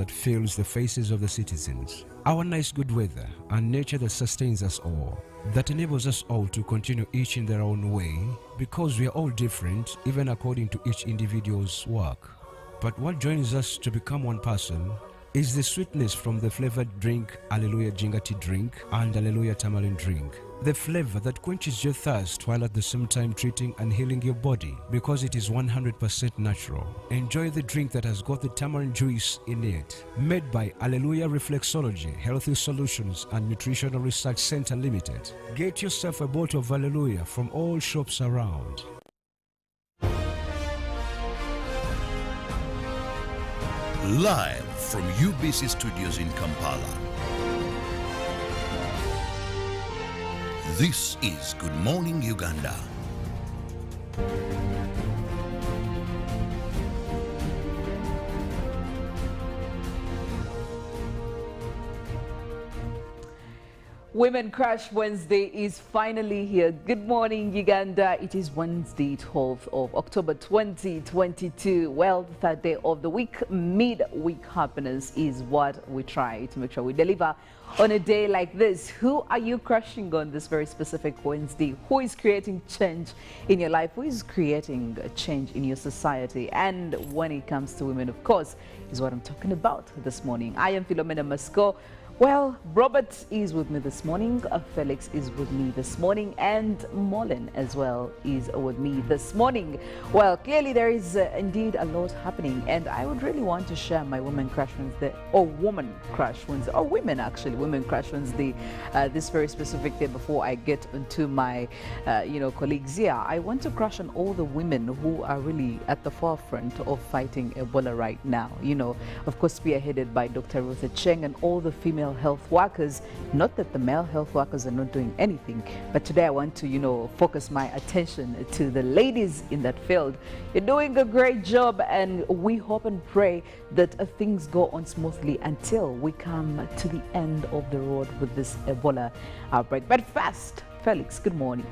that fills the faces of the citizens. Our nice good weather and nature that sustains us all, that enables us all to continue each in their own way, because we are all different, even according to each individual's work. But what joins us to become one person is the sweetness from the flavored drink Alleluia Jingati drink and Alleluia Tamarind drink. The flavor that quenches your thirst while at the same time treating and healing your body, because it is 100% natural. Enjoy the drink that has got the tamarind juice in it. Made by Alleluia Reflexology, Healthy Solutions and Nutritional Research Center Limited. Get yourself a bottle of Alleluia from all shops around. Live from UBC Studios in Kampala. This is Good Morning Uganda. Women Crush Wednesday is finally here. Good morning, Uganda. It is Wednesday, 12th of October 2022. Well, the third day of the week, mid-week happiness is what we try to make sure we deliver on a day like this. Who are you crushing on this very specific Wednesday? Who is creating change in your life? Who is creating a change in your society? And when it comes to women, of course, is what I'm talking about this morning. I am Philomena Mastiko. Well, Robert is with me this morning, Felix is with me this morning, and Mollen as well is with me this morning. Well, clearly there is indeed a lot happening, and I would really want to share my Women Crush Wednesday, or Woman Crush Wednesday, or Women actually, Women Crush Wednesday, this very specific day before I get into my, colleagues here. I want to crush on all the women who are really at the forefront of fighting Ebola right now. Of course, spearheaded by Dr. Ruth Cheng and all the female health workers. Not that the male health workers are not doing anything, but today I want to focus my attention to the ladies in that field. You're doing a great job, and we hope and pray that things go on smoothly until we come to the end of the road with this Ebola outbreak. But first, Felix, good morning.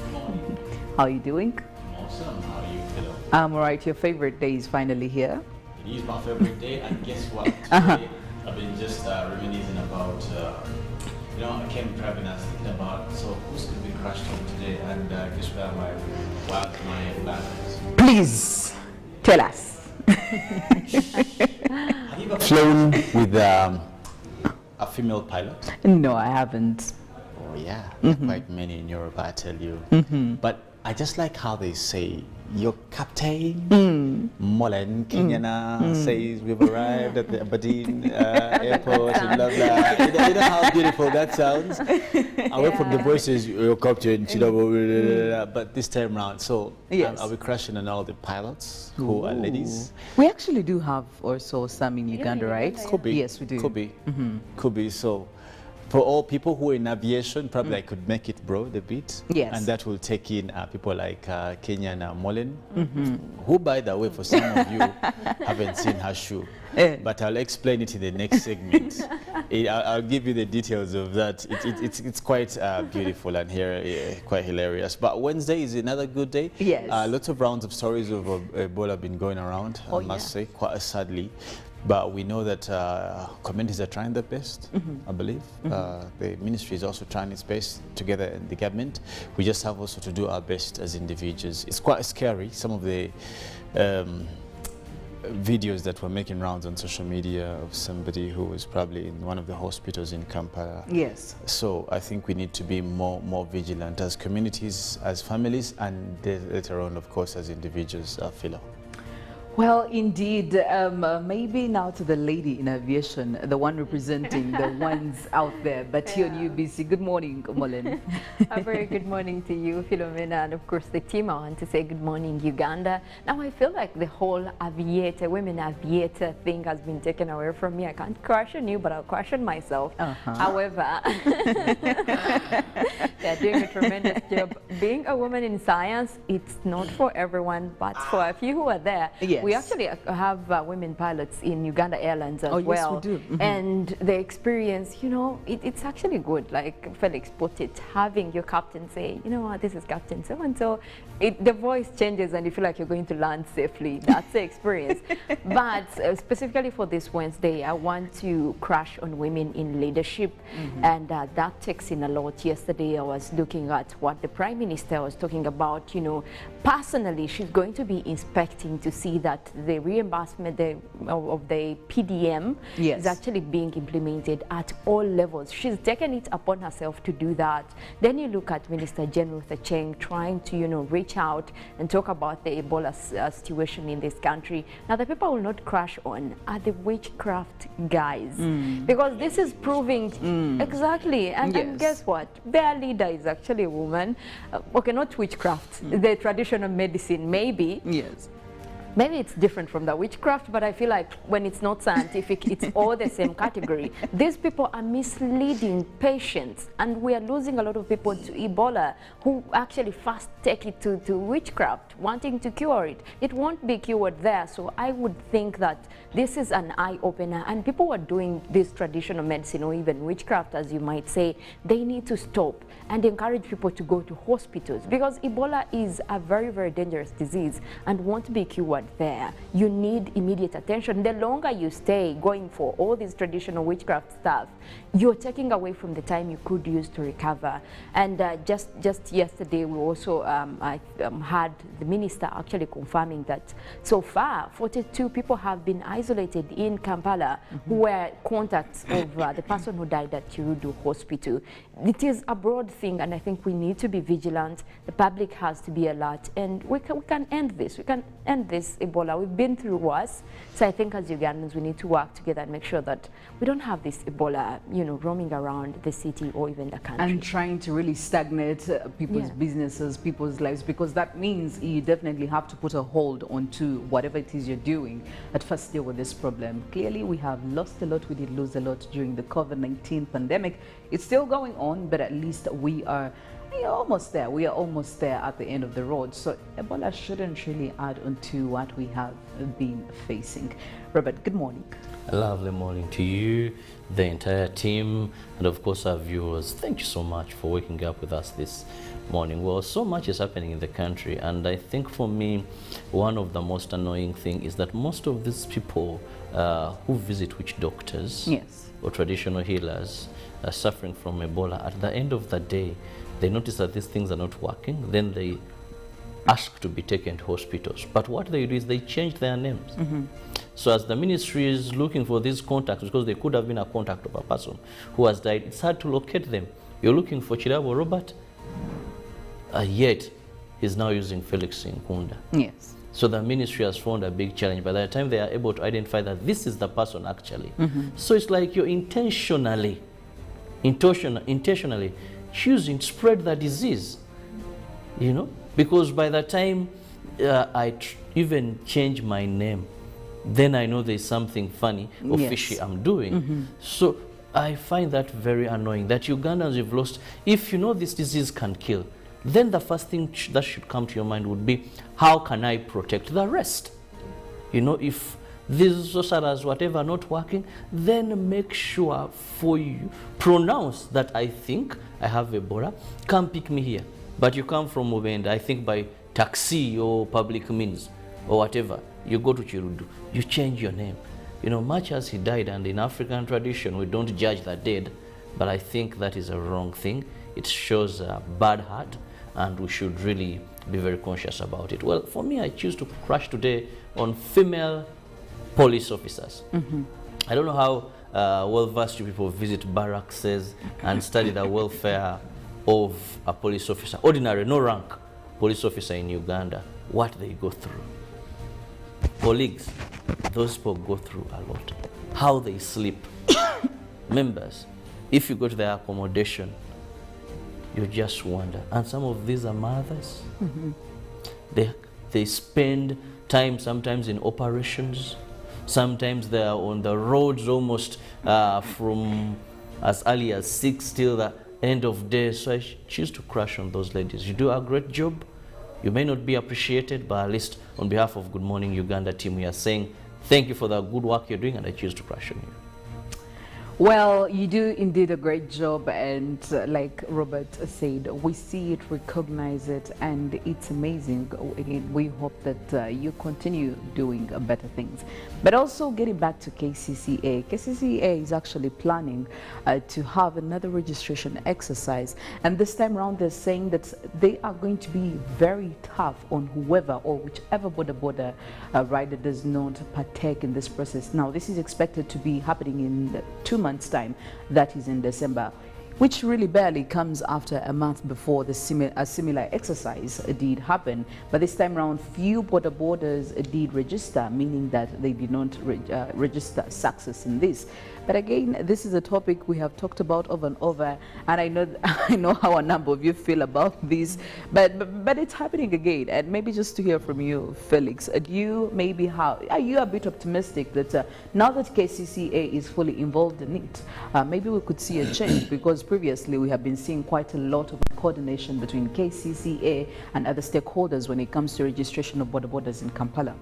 Good morning. How are you doing? Awesome. How are you, Philo? I'm all right. Your favorite day is finally here. It is my favorite day, and guess what? Today, I've been just reminiscing about, I came driving and thinking about, so who's going to be crushed on today? And guess where my plans? Please, tell us. Have you ever flown with a female pilot? No, I haven't. Oh, yeah. Quite many in Europe, I tell you. But I just like how they say, your captain, Mollen, Kenyena, says we've arrived at the Aberdeen airport and blah, blah. You know how beautiful that sounds? Away from the voices, your captain, but this time round. So yes. Are we crushing on all the pilots who are ladies? We actually do have also some in Uganda, right? Could be. Yes, we do. Could be. Could be. So for all people who are in aviation, probably I could make it broad a bit. Yes. And that will take in people like Kenyena Mollen, who, by the way, for some of you, haven't seen her shoe. But I'll explain it in the next segment. I'll give you the details of that. It's quite beautiful and quite hilarious. But Wednesday is another good day. Yes. Lots of rounds of stories of Ebola have been going around, I must say, quite sadly. But we know that communities are trying their best, I believe. The ministry is also trying its best together in the government. We just have also to do our best as individuals. It's quite scary, some of the videos that were making rounds on social media of somebody who was probably in one of the hospitals in Kampala. Yes. So I think we need to be more vigilant as communities, as families, and later on, of course, as individuals, Philo. Well, indeed, maybe now to the lady in aviation, the one representing the ones out there, but here on UBC. Good morning, Mollen. A very good morning to you, Philomena, and of course the team. I want to say good morning, Uganda. Now I feel like the whole women aviator thing has been taken away from me. I can't crush on you, but I'll crush on myself. However, they're doing a tremendous job. Being a woman in science, it's not for everyone, but for a few who are there, we we actually have women pilots in Uganda Airlines as well. Yes, we do. And the experience, you know, it's actually good. Like Felix put it, having your captain say, you know what, this is Captain so-and-so. The voice changes and you feel like you're going to land safely. That's the experience. But specifically for this Wednesday, I want to crash on women in leadership. And that takes in a lot. Yesterday, I was looking at what the Prime Minister was talking about. You know, personally, she's going to be inspecting to see that the reimbursement of the PDM is actually being implemented at all levels. She's taken it upon herself to do that. Then you look at Minister General Cheng trying to, you know, reach out and talk about the Ebola situation in this country. Now, the people will not crash on are the witchcraft guys, because this is proving exactly. And guess what? Their leader is actually a woman. Okay, not witchcraft, the traditional medicine, maybe. Yes. Maybe it's different from the witchcraft, but I feel like when it's not scientific, it's all the same category. These people are misleading patients, and we are losing a lot of people to Ebola who actually first take it to witchcraft, wanting to cure it. It won't be cured there, so I would think that this is an eye-opener, and people who are doing this traditional medicine or even witchcraft, as you might say, they need to stop and encourage people to go to hospitals, because Ebola is a very, very dangerous disease and won't be cured there. You need immediate attention. The longer you stay going for all this traditional witchcraft stuff, you're taking away from the time you could use to recover. And just yesterday, we also had the minister actually confirming that so far 42 people have been isolated in Kampala who were contacts of the person who died at Kirabo hospital. It is a broad thing, and I think we need to be vigilant. The public has to be alert, and we can end this. We can end this Ebola. We've been through worse, so I think as Ugandans we need to work together and make sure that we don't have this Ebola, you know, roaming around the city or even the country. And trying to really stagnate people's businesses, people's lives, because that means you definitely have to put a hold onto whatever it is you're doing at first deal with this problem. Clearly, we have lost a lot. We did lose a lot during the COVID-19 pandemic. It's still going on, but at least we are almost there. We are almost there at the end of the road. So Ebola shouldn't really add on to what we have been facing. Robert, good morning. A lovely morning to you, the entire team, and of course our viewers. Thank you so much for waking up with us this morning. Well, so much is happening in the country, and I think for me, one of the most annoying thing is that most of these people who visit witch doctors or traditional healers are suffering from Ebola. At the end of the day, they notice that these things are not working, then they ask to be taken to hospitals. But what they do is they change their names. So as the ministry is looking for these contacts, because they could have been a contact of a person who has died, it's hard to locate them. You're looking for Kirabo Robert, yet he's now using Felix Nkunda. Yes. So the ministry has found a big challenge by the time they are able to identify that this is the person actually. So it's like you're intentionally choosing to spread the disease, you know, because by the time I even change my name, then I know there's something funny or fishy I'm doing. So I find that very annoying that Ugandans have lost. If you know this disease can kill, then the first thing that should come to your mind would be, how can I protect the rest? You know, if these sorcerers, whatever, not working, then make sure for you, pronounce that I think I have Ebola, come pick me here. But you come from Uganda, I think by taxi or public means or whatever, you go to Kirabo, you change your name. You know, much as he died, and in African tradition, we don't judge the dead, but I think that is a wrong thing. It shows a bad heart, and we should really be very conscious about it. Well, for me, I choose to crash today on female police officers. I don't know how well-versed you people visit barracks and study the welfare of a police officer, ordinary, no rank police officer in Uganda, what they go through. Colleagues, those people go through a lot. How they sleep. Members, if you go to their accommodation, you just wonder. And some of these are mothers. They spend time sometimes in operations. Sometimes they are on the roads almost from as early as 6 till the end of day. So I choose to crash on those ladies. You do a great job. You may not be appreciated, but at least on behalf of Good Morning Uganda team, we are saying thank you for the good work you're doing, and I choose to crush on you. Well, you do indeed a great job, and like Robert said, we see it, recognize it, and it's amazing. Again, we hope that you continue doing better things. But also getting back to KCCA, KCCA is actually planning to have another registration exercise, and this time around they're saying that they are going to be very tough on whoever or whichever border rider does not partake in this process. Now, this is expected to be happening in 2 months time, that is in December, which really barely comes after a month before a similar exercise did happen. But this time around, few borders did register, meaning that they did not register success in this. But again, this is a topic we have talked about over and over, and I know how a number of you feel about this, but it's happening again. And maybe just to hear from you, Felix, are you a bit optimistic that now that KCCA is fully involved in it, maybe we could see a change? Because previously we have been seeing quite a lot of coordination between KCCA and other stakeholders when it comes to registration of borders in Kampala.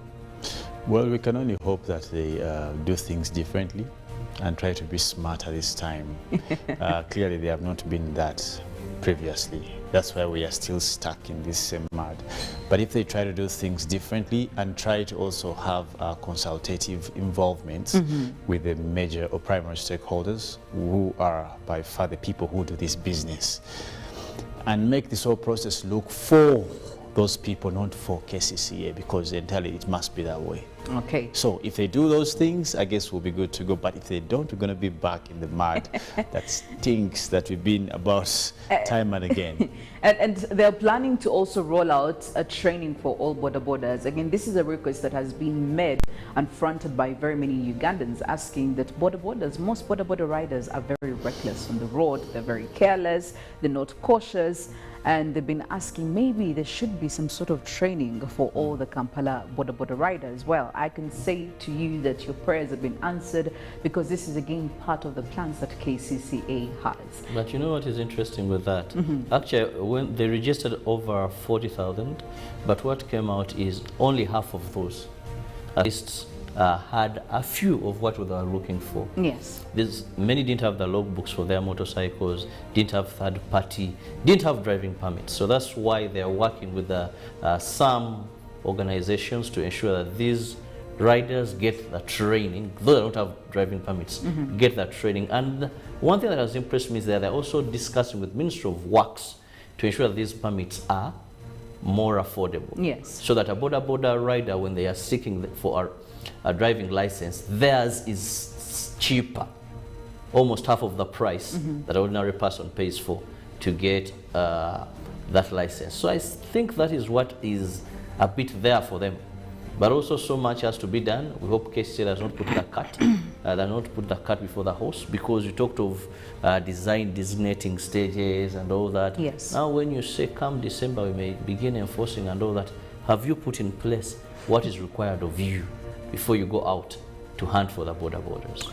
Well, we can only hope that they do things differently and try to be smarter this time. Clearly, they have not been that previously. That's why we are still stuck in this same mud. But if they try to do things differently and try to also have consultative involvement with the major or primary stakeholders, who are by far the people who do this business, and make this whole process look for those people, not for KCCA, because entirely it must be that way. Okay. So if they do those things, I guess we'll be good to go. But if they don't, we're going to be back in the mud that stinks, that we've been about time and again. And they're planning to also roll out a training for all borders. Again, this is a request that has been made and fronted by very many Ugandans, asking that most border riders are very reckless on the road. They're very careless. They're not cautious. And they've been asking maybe there should be some sort of training for all the Kampala border riders. Well, I can say to you that your prayers have been answered, because this is again part of the plans that KCCA has. But you know what is interesting with that? Actually, when they registered over 40,000, but what came out is only half of those at least had a few of what they were looking for. Yes. Many didn't have the logbooks for their motorcycles, didn't have third party, didn't have driving permits. So that's why they're working with some organizations to ensure that these riders get the training, though they don't have driving permits, get that training. And one thing that has impressed me is that they're also discussing with Ministry of Works to ensure that these permits are more affordable. Yes. So that a border rider, when they are seeking for a driving license, theirs is cheaper, almost half of the price that an ordinary person pays for to get that license. So I think that is what is a bit there for them. But also so much has to be done. We hope KCCA does not put the cart before the horse, because you talked of designating stages and all that. Yes. Now when you say come December we may begin enforcing and all that, have you put in place what is required of you before you go out to hunt for the borders?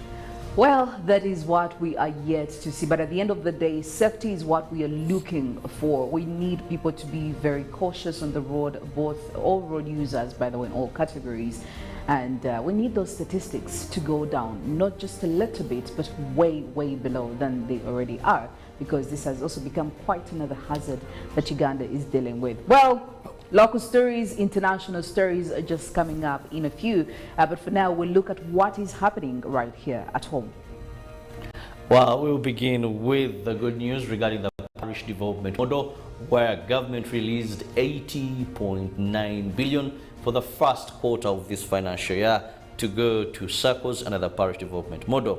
Well, that is what we are yet to see. But at the end of the day, safety is what we are looking for. We need people to be very cautious on the road, all road users, by the way, in all categories. And we need those statistics to go down, not just a little bit, but way, way below than they already are, because this has also become quite another hazard that Uganda is dealing with. Well, local stories, international stories are just coming up in a few, but for now we'll look at what is happening right here at home. Well, we'll begin with the good news regarding the parish development model, where government released 80.9 billion for the first quarter of this financial year to go to circles and the parish development model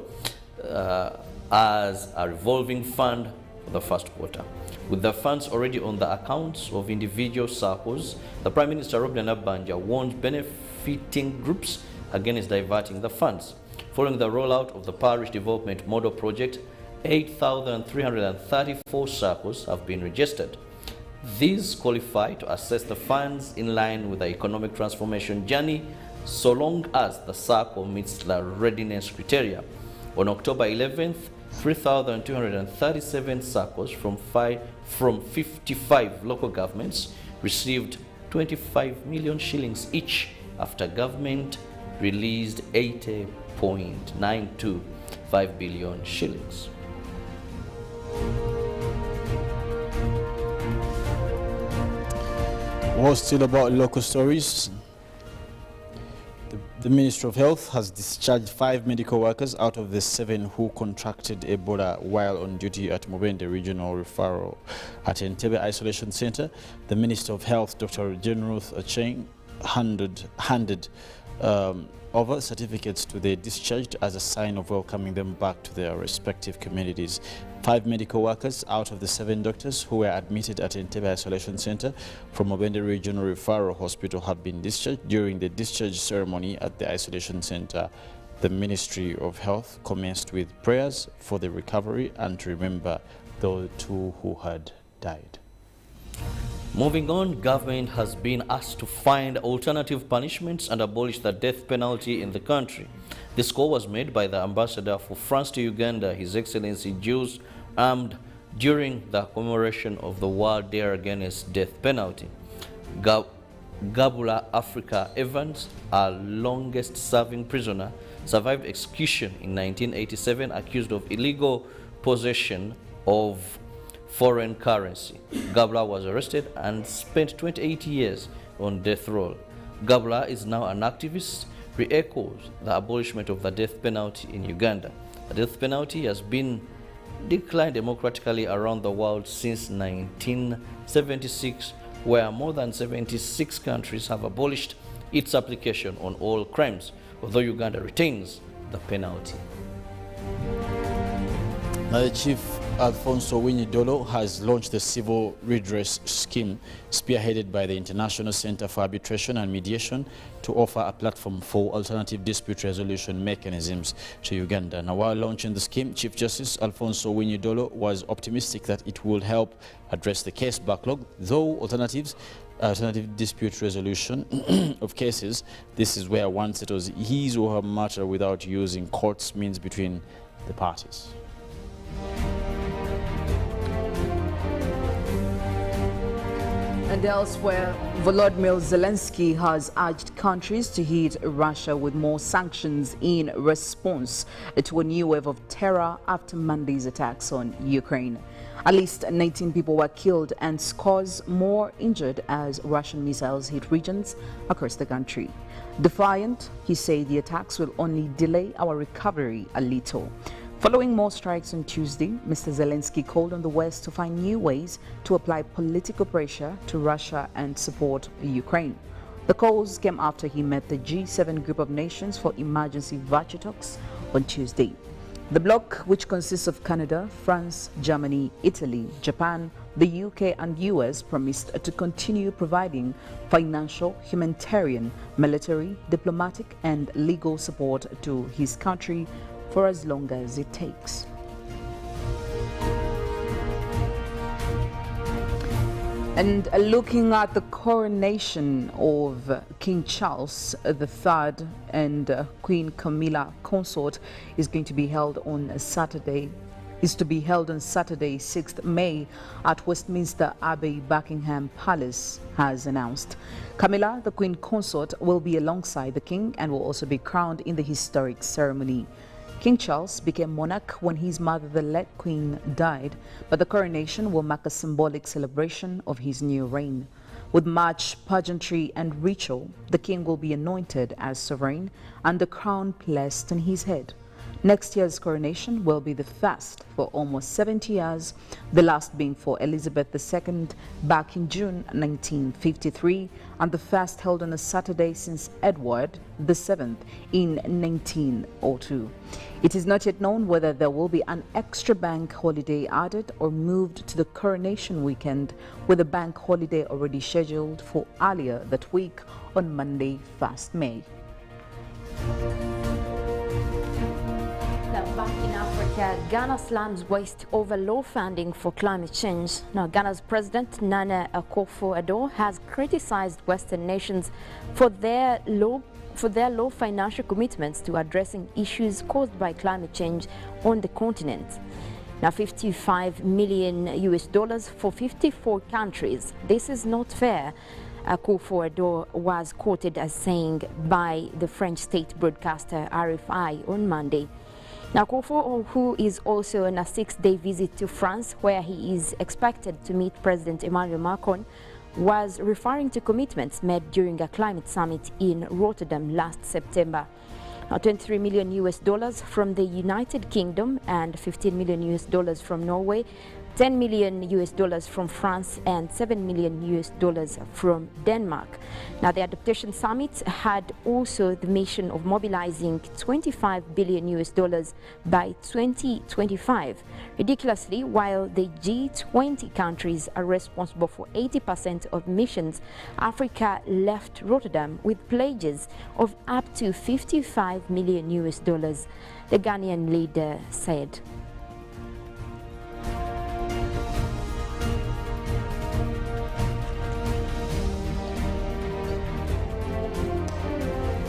as a revolving fund for the first quarter. With the funds already on the accounts of individual circles, the Prime Minister Robert Nabanja warned benefiting groups against diverting the funds. Following the rollout of the parish development model project, 8,334 circles have been registered. These qualify to access the funds in line with the economic transformation journey, so long as the circle meets the readiness criteria. On October 11th, 3,237 circles from 55 local governments received 25 million shillings each after government released 80.925 billion shillings. Well, still about local stories. The Ministry of Health has discharged 5 medical workers out of the 7 who contracted Ebola while on duty at Mubende Regional Referral at Entebbe Isolation Center. The Minister of Health, Dr. Jane Ruth Acheng, handed over certificates to the discharged as a sign of welcoming them back to their respective communities. 5 medical workers out of the 7 doctors who were admitted at Entebbe Isolation Center from Mubende Regional Referral Hospital have been discharged. During the discharge ceremony at the isolation center, the Ministry of Health commenced with prayers for the recovery and to remember those 2 who had died. Moving on, government has been asked to find alternative punishments and abolish the death penalty in the country. This call was made by the ambassador for France to Uganda, His Excellency Jules Armed, during the commemoration of the World Day Against Death Penalty. Gabula Africa Evans, our longest-serving prisoner, survived execution in 1987 accused of illegal possession of foreign currency. Gabula was arrested and spent 28 years on death row. Gabula is now an activist who echoes the abolishment of the death penalty in Uganda. The death penalty has been declined democratically around the world since 1976, where more than 76 countries have abolished its application on all crimes, although Uganda retains the penalty. Now, the Chief Alfonso Nyonyintono has launched the civil redress scheme spearheaded by the International Center for Arbitration and Mediation to offer a platform for alternative dispute resolution mechanisms to Uganda. Now, while launching the scheme, Chief Justice Alfonso Nyonyintono was optimistic that it will help address the case backlog, though alternative dispute resolution of cases, this is where one settles his or her matter without using courts, means between the parties. And elsewhere, Volodymyr Zelensky has urged countries to hit Russia with more sanctions in response to a new wave of terror after Monday's attacks on Ukraine. At least 19 people were killed and scores more injured as Russian missiles hit regions across the country. Defiant, he said the attacks will only delay our recovery a little. Following more strikes on Tuesday, Mr. Zelensky called on the West to find new ways to apply political pressure to Russia and support Ukraine. The calls came after he met the G7 group of nations for emergency virtue talks on Tuesday. The bloc, which consists of Canada, France, Germany, Italy, Japan, the UK and US, promised to continue providing financial, humanitarian, military, diplomatic and legal support to his country for as long as it takes. And looking at the coronation of King Charles III and Queen Camilla consort is to be held on Saturday, 6th May at Westminster Abbey, Buckingham Palace has announced. Camilla, the Queen consort, will be alongside the King and will also be crowned in the historic ceremony. King Charles became monarch when his mother, the late Queen, died, but the coronation will mark a symbolic celebration of his new reign. With much pageantry and ritual, the King will be anointed as sovereign and the crown placed on his head. Next year's coronation will be the first for almost 70 years, the last being for Elizabeth II back in June 1953, and the first held on a Saturday since Edward VII in 1902. It is not yet known whether there will be an extra bank holiday added or moved to the coronation weekend, with a bank holiday already scheduled for earlier that week on Monday, 1st May. Back in Africa, Ghana slams waste over low funding for climate change. Now, Ghana's President Nana Akufo-Addo has criticized Western nations for their low financial commitments to addressing issues caused by climate change on the continent. Now, $55 million for 54 countries. This is not fair, Akufo-Addo was quoted as saying by the French state broadcaster RFI on Monday. Now, Akufo, who is also on a 6-day visit to France, where he is expected to meet President Emmanuel Macron, was referring to commitments made during a climate summit in Rotterdam last September. Now, 23 million US dollars from the United Kingdom and 15 million US dollars from Norway, 10 million US dollars from France and 7 million US dollars from Denmark. Now, the adaptation summit had also the mission of mobilizing 25 billion US dollars by 2025. Ridiculously, while the G20 countries are responsible for 80% of emissions, Africa left Rotterdam with pledges of up to 55 million US dollars, the Ghanaian leader said.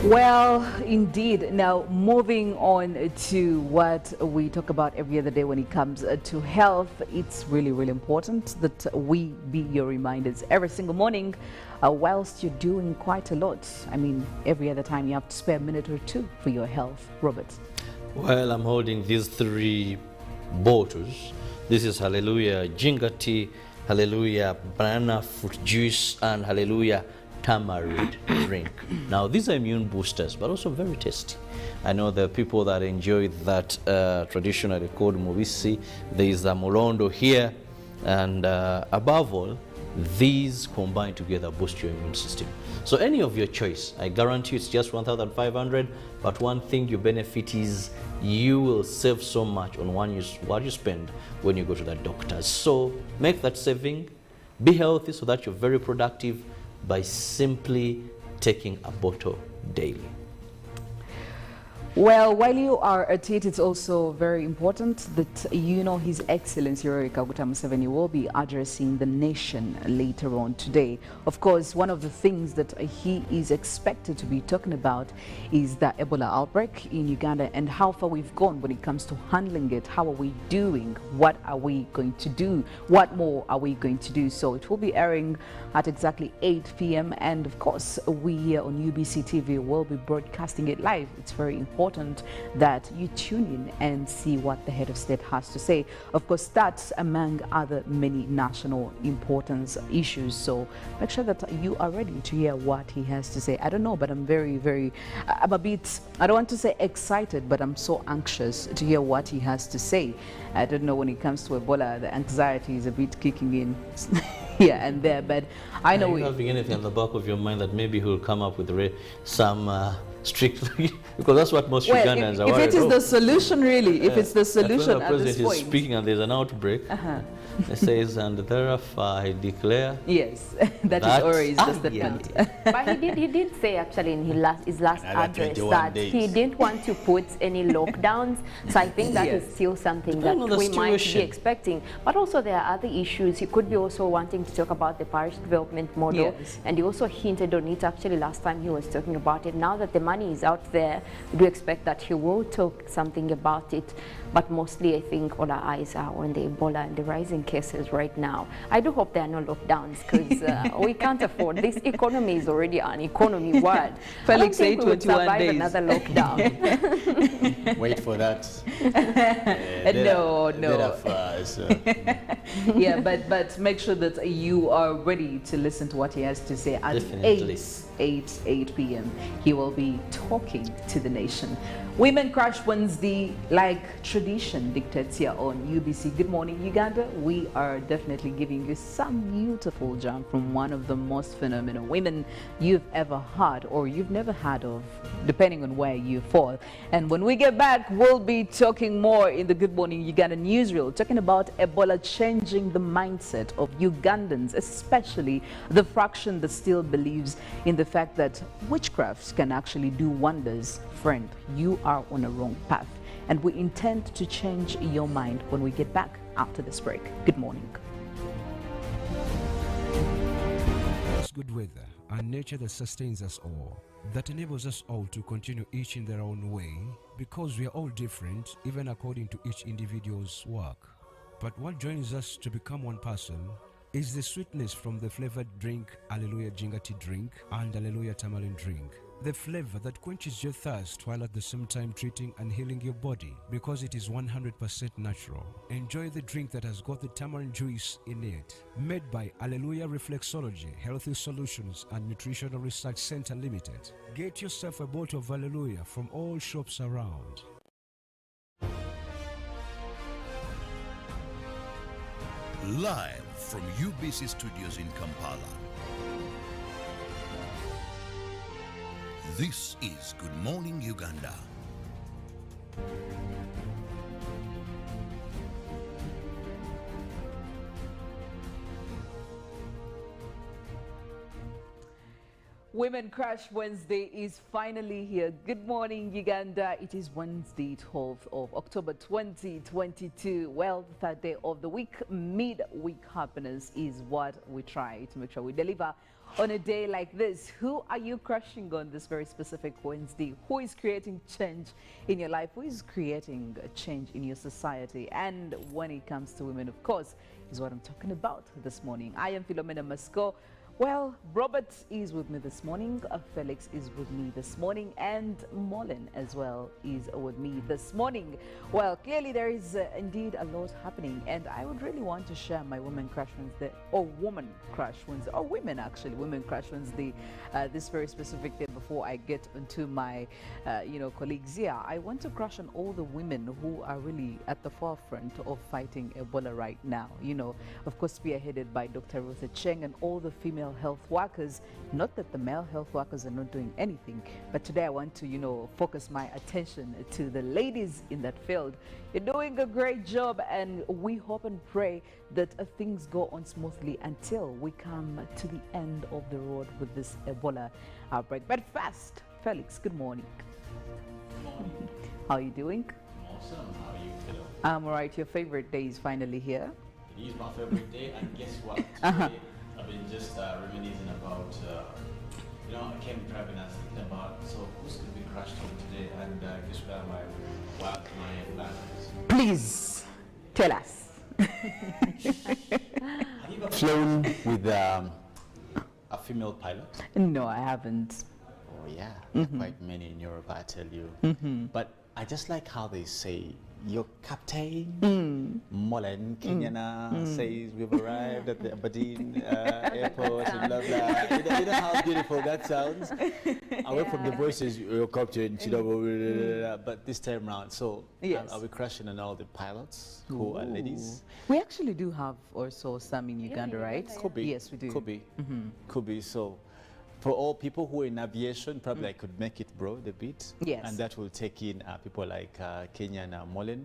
Well, indeed. Now, moving on to what we talk about every other day when it comes to health, it's really, really important that we be your reminders every single morning whilst you're doing quite a lot. I mean, every other time you have to spare a minute or two for your health. Robert? Well, I'm holding these 3 bottles. This is Hallelujah Ginger Tea, Hallelujah Banana Fruit Juice, and Hallelujah Tamarind drink. Now, these are immune boosters, but also very tasty. I know there are people that enjoy that traditionally called Mubisi. There is a Morondo here, and above all, these combined together boost your immune system. So any of your choice, I guarantee it's just 1,500, but one thing your benefit is you will save so much on what you spend when you go to the doctor. So make that saving, be healthy so that you're very productive by simply taking a bottle daily. Well, while you are at it, it's also very important that you know His Excellency Yoweri Kaguta Museveni will be addressing the nation later on today. Of course, one of the things that he is expected to be talking about is the Ebola outbreak in Uganda and how far we've gone when it comes to handling it. How are we doing? What are we going to do? What more are we going to do? So it will be airing at exactly 8 p.m. And of course, we here on UBC TV will be broadcasting it live. It's very important that you tune in and see what the head of state has to say. Of course, that's among other many national importance issues. So make sure that you are ready to hear what he has to say. I don't know, but I'm I'm a bit, I don't want to say excited, but I'm so anxious to hear what he has to say. I don't know, when it comes to Ebola, the anxiety is a bit kicking in here and there, but I know. Are you having anything on the back of your mind that maybe he'll come up with some strict, because that's what most Ugandans are worried. If it is the solution, really, if it's the solution at this point. When the president is speaking and there's an outbreak, it says, and therefore I declare. Yes, that is always the statement. But he did say actually in his last address that he didn't want to put any lockdowns. So I think that is still something that we might be expecting. But also there are other issues. He could be also wanting to talk about the parish development model. Yes. And he also hinted on it actually last time he was talking about it. Now that the money is out there, we do expect that he will talk something about it. But mostly I think all our eyes are on the Ebola and the rising cases right now. I do hope there are no lockdowns, because we can't afford. This economy is already an economy world. Felix, I don't think we would survive days. another lockdown. Wait for that. No. Yeah, but make sure that you are ready to listen to what he has to say at 8 p.m. He will be talking to the nation. Women Crash Wednesday, like tradition dictates here on UBC. Good morning, Uganda. We are definitely giving you some beautiful jam from one of the most phenomenal women you've ever heard or you've never heard of, depending on where you fall. And when we get back, we'll be talking more in the Good Morning Uganda newsreel, talking about Ebola changing the mindset of Ugandans, especially the fraction that still believes in the fact that witchcrafts can actually do wonders. Friend, you are on a wrong path, and we intend to change your mind when we get back after this break. Good morning. It's good weather and nature that sustains us all, that enables us all to continue each in their own way, because we are all different, even according to each individual's work. But what joins us to become one person is the sweetness from the flavored drink Hallelujah Ginger Tea drink and Hallelujah Tamarind drink. The flavor that quenches your thirst while at the same time treating and healing your body because it is 100% natural. Enjoy the drink that has got the tamarind juice in it. Made by Hallelujah Reflexology, Healthy Solutions and Nutritional Research Center Limited. Get yourself a bottle of Hallelujah from all shops around. Live from UBC Studios in Kampala. This is Good Morning Uganda. Women Crash Wednesday is finally here. Good morning, Uganda. It is Wednesday, 12th of October 2022. Well, the third day of the week, mid-week happiness is what we try to make sure we deliver on a day like this. Who are you crushing on this very specific Wednesday? Who is creating change in your life? Who is creating a change in your society? And when it comes to women, of course, is what I'm talking about this morning. I am Philomena Mastiko. Well, Robert is with me this morning, Felix is with me this morning, and Mollen as well is with me this morning. Well, clearly there is indeed a lot happening, and I would really want to share my Women Crush Wednesday, or Woman Crush Wednesday, or Women actually, Women Crush Wednesday, this very specific day before I get into my, colleagues here. I want to crush on all the women who are really at the forefront of fighting Ebola right now. You know, of course, spearheaded by Dr. Ruth Cheng and all the female health workers. Not that the male health workers are not doing anything, but today I want to focus my attention to the ladies in that field. You're doing a great job, and we hope and pray that things go on smoothly until we come to the end of the road with this Ebola outbreak. But first, Felix, good morning. Good morning. How are you doing? Awesome. How are you, Philo? I'm all right. Your favorite day is finally here. It is my favorite day, and guess what? Today, I've been just reminiscing about, I came driving and thinking about, so who's going to be crushed on today? And guess where my plans? Please, tell us. Have you ever flown with a female pilot? No, I haven't. Oh yeah, quite many in Europe, I tell you. But I just like how they say, your captain, Mollen, Kenyena, says we've arrived at the Aberdeen airport and blah blah. You know how beautiful that sounds? Away from the voices, your captain, but this time round. So yes. Are we crushing on all the pilots who are ladies? We actually do have also some in Uganda, right? Could be. Yes, we do. Could be. Could be. So for all people who are in aviation, probably I could make it broad a bit. Yes. And that will take in people like Kenyena Mollen,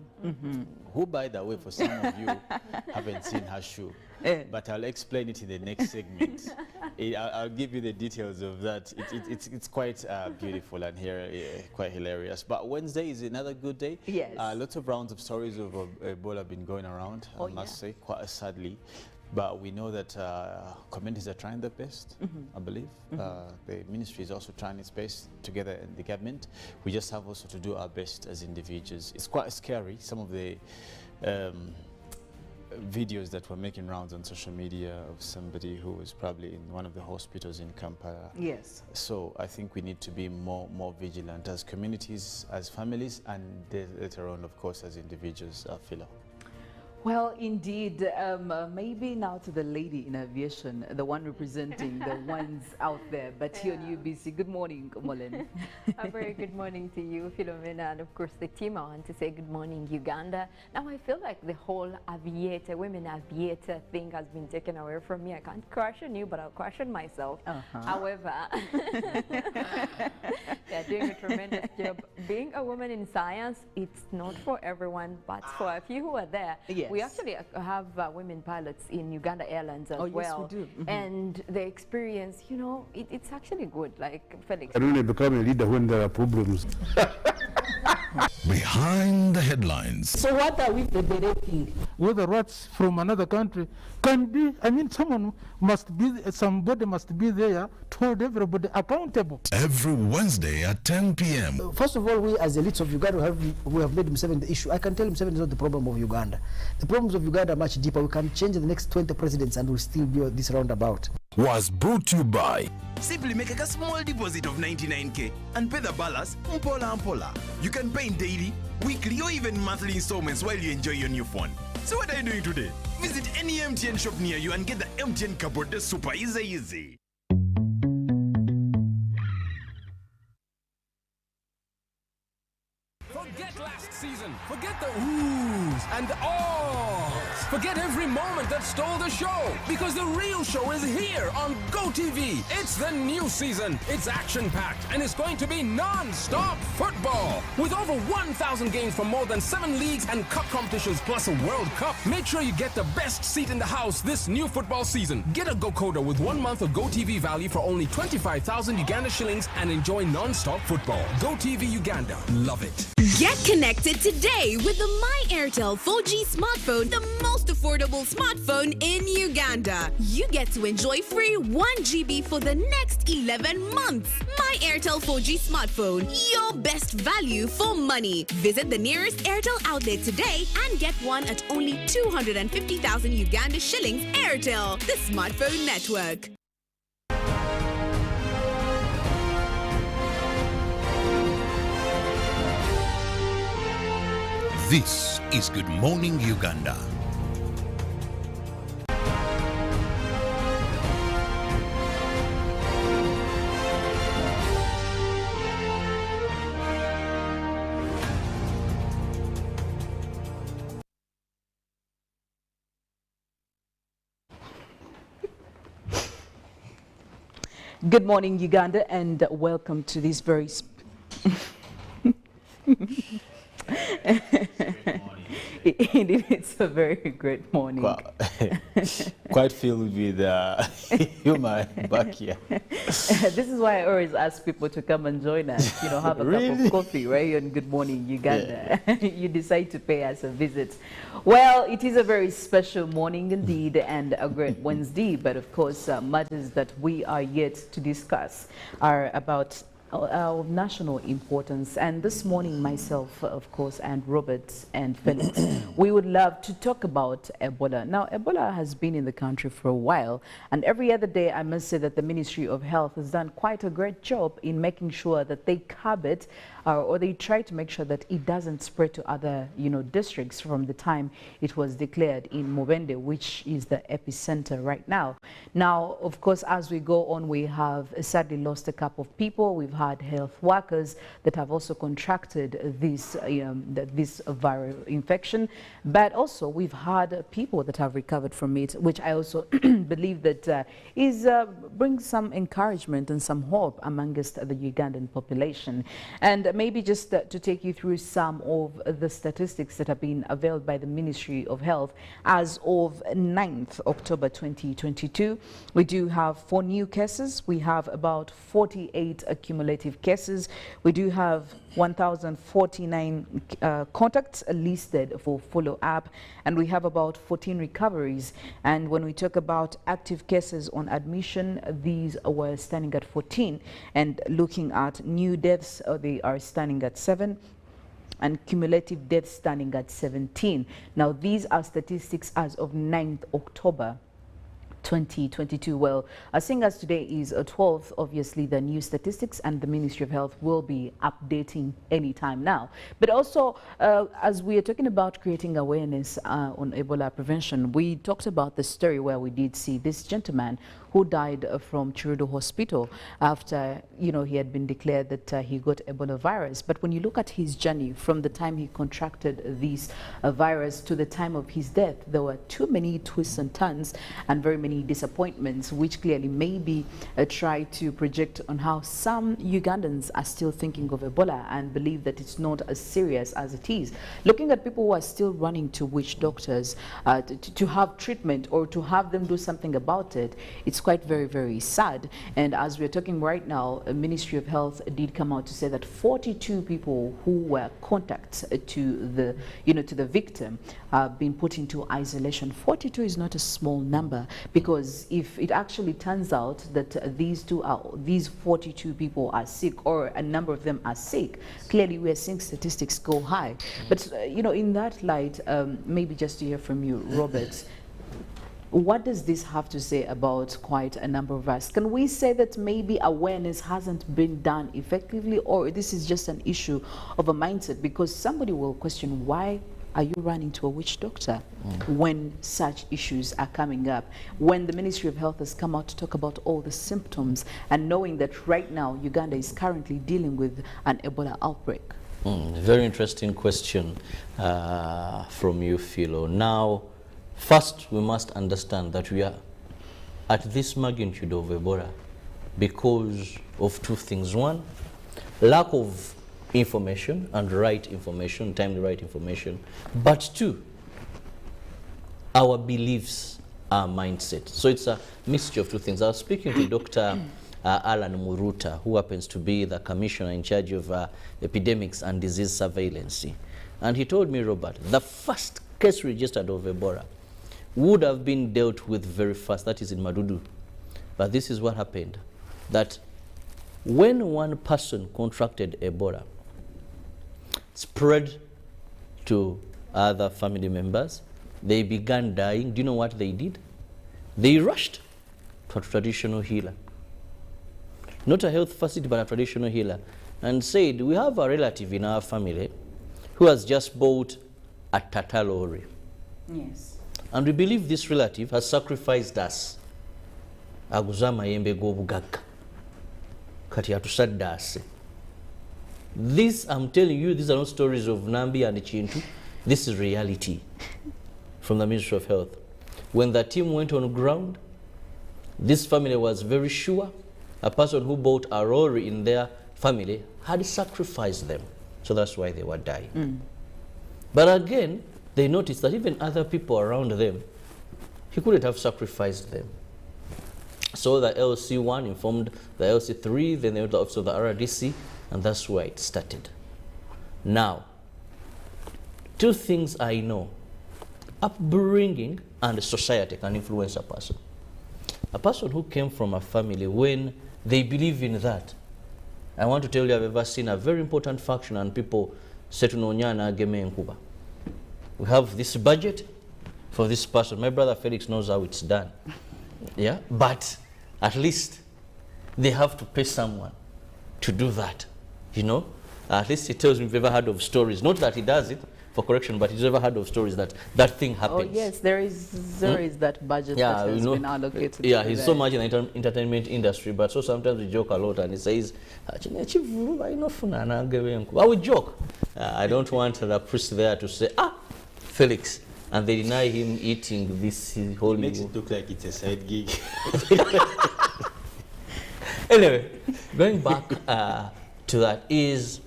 who, by the way, for some of you, haven't seen her shoe. But I'll explain it in the next segment. I'll give you the details of that. It's quite beautiful and quite hilarious. But Wednesday is another good day. Yes. Lots of rounds of stories of Ebola have been going around, I must say, quite sadly. But we know that communities are trying their best, I believe. The ministry is also trying its best together in the government. We just have also to do our best as individuals. It's quite scary, some of the videos that were making rounds on social media of somebody who was probably in one of the hospitals in Kampala. Yes. So I think we need to be more vigilant as communities, as families, and later on, of course, as individuals, Philo. Well, indeed, maybe now to the lady in aviation, the one representing the ones out there, but here on UBC. Good morning, Mollen. A very good morning to you, Philomena, and of course the team. I want to say good morning, Uganda. Now I feel like the whole women aviator thing has been taken away from me. I can't crush on you, but I'll crush on myself. However, they're doing a tremendous job. Being a woman in science, it's not for everyone, but for a few who are there. Yes. We actually have women pilots in Uganda Airlines as well. Yes, we do. And the experience, it's actually good, like Felix. I don't become a leader when there are problems. Behind the headlines. So what are we federating? Whether rats from another country can be, I mean, somebody must be there to hold everybody accountable. Every Wednesday at 10 p.m. First of all, we as elites of Uganda, we have made Museveni the issue. I can tell Museveni is not the problem of Uganda. The problems of Uganda are much deeper. We can change the next 20 presidents and we'll still be this roundabout. Was brought to you by. Simply make a small deposit of 99k and pay the balance mpola. You can pay in daily, weekly or even monthly installments while you enjoy your new phone. So what are you doing today? Visit any MTN shop near you and get the MTN cupboard super easy. Forget last season. Forget the oohs and ahs. Forget every moment that stole the show, because the real show is here on GoTV. It's the new season. It's action-packed and it's going to be non-stop football. With over 1,000 games from more than 7 leagues and cup competitions plus a World Cup. Make sure you get the best seat in the house this new football season. Get a GoCoder with 1 month of GoTV value for only 25,000 Uganda shillings and enjoy non-stop football. GoTV Uganda. Love it. Get connected today with the My Airtel 4G smartphone, the most affordable smartphone in Uganda. You get to enjoy free 1 GB for the next 11 months. My Airtel 4G smartphone, your best value for money. Visit the nearest Airtel outlet today and get one at only 250,000 Uganda shillings. Airtel, the smartphone network. This is Good Morning Uganda. Good morning, Uganda, and welcome to this very it's a very great morning. Quite filled with humor back here. This is why I always ask people to come and join us, you know, have a cup of coffee right here on Good Morning Uganda. Yeah. You decide to pay us a visit. Well, it is a very special morning indeed and a great Wednesday, but of course matters that we are yet to discuss are about of national importance. And this morning, myself, of course, and Robert and Felix, we would love to talk about Ebola. Now, Ebola has been in the country for a while, and every other day, I must say that the Ministry of Health has done quite a great job in making sure that they curb it, or they try to make sure that it doesn't spread to other, districts from the time it was declared in Mubende, which is the epicenter right now. Now, of course, as we go on, we have sadly lost a couple of people. We've had health workers that have also contracted this this viral infection, but also we've had people that have recovered from it, which I also believe that brings some encouragement and some hope amongst the Ugandan population. And maybe just to take you through some of the statistics that have been availed by the Ministry of Health as of 9th October 2022, we do have 4 new cases. We have about 48 accumulative cases. We do have 1,049 contacts listed for follow-up, and we have about 14 recoveries. And when we talk about active cases on admission, these were standing at 14, and looking at new deaths, they are standing at 7, and cumulative deaths standing at 17. Now, these are statistics as of 9th October 2022. Well, seeing as today is 12th, obviously the new statistics and the Ministry of Health will be updating anytime now. But also, as we are talking about creating awareness on Ebola prevention, we talked about the story where we did see this gentleman who died from Kirabo Hospital after, he had been declared that he got Ebola virus. But when you look at his journey from the time he contracted this virus to the time of his death, there were too many twists and turns and very many many disappointments, which clearly maybe try to project on how some Ugandans are still thinking of Ebola and believe that it's not as serious as it is. Looking at people who are still running to witch doctors to have treatment or to have them do something about it, it's quite very, very sad. And as we're talking right now, the Ministry of Health did come out to say that 42 people who were contacts to the, to the victim have been put into isolation. 42 is not a small number, because if it actually turns out that these 42 people are sick, or a number of them are sick, clearly we are seeing statistics go high. But in that light, maybe just to hear from you, Robert, what does this have to say about quite a number of us? Can we say that maybe awareness hasn't been done effectively, or this is just an issue of a mindset? Because somebody will question, why are you running to a witch doctor when such issues are coming up? When the Ministry of Health has come out to talk about all the symptoms, and knowing that right now Uganda is currently dealing with an Ebola outbreak? Very interesting question from you, Philo. Now, first, we must understand that we are at this magnitude of Ebola because of two things. One, lack of information and right information, timely right information. But two, our beliefs, our mindset. So it's a mixture of two things. I was speaking to Dr. Alan Muruta, who happens to be the commissioner in charge of epidemics and disease surveillance. And he told me, Robert, the first case registered of Ebola would have been dealt with very fast, that is in Madudu. But this is what happened, that when one person contracted Ebola, spread to other family members, they began dying. Do you know what they did? They rushed to a traditional healer. Not a health facility, but a traditional healer, and said, we have a relative in our family who has just bought a Tata lorry. Yes. And we believe this relative has sacrificed us. Aguzama yembe gobugaka. Kati atusaddase. This, I'm telling you, these are not stories of Nambi and Chintu. This is reality from the Ministry of Health. When the team went on ground, this family was very sure a person who bought a lorry in their family had sacrificed them. So that's why they were dying. But again, they noticed that even other people around them, he couldn't have sacrificed them. So the LC1 informed the LC3, then they went to the office of the RDC, and that's where it started. Now, two things I know. Upbringing and society can influence a person. A person who came from a family when they believe in that. I want to tell you, I've ever seen a very important function and people say to Nyonyana Geme Nkuba, we have this budget for this person. My brother Felix knows how it's done. Yeah, but at least they have to pay someone to do that. At least he tells me if you've ever heard of stories. Not that he does it for correction, but he's ever heard of stories that that thing happens. Oh yes, there is that budget that has been allocated. Yeah, he's so much in the entertainment industry, but so sometimes we joke a lot, and he says, I would joke. I don't want the priest there to say, Felix, and they deny him eating this whole meal. Makes it look like it's a side gig. Anyway, going back to that is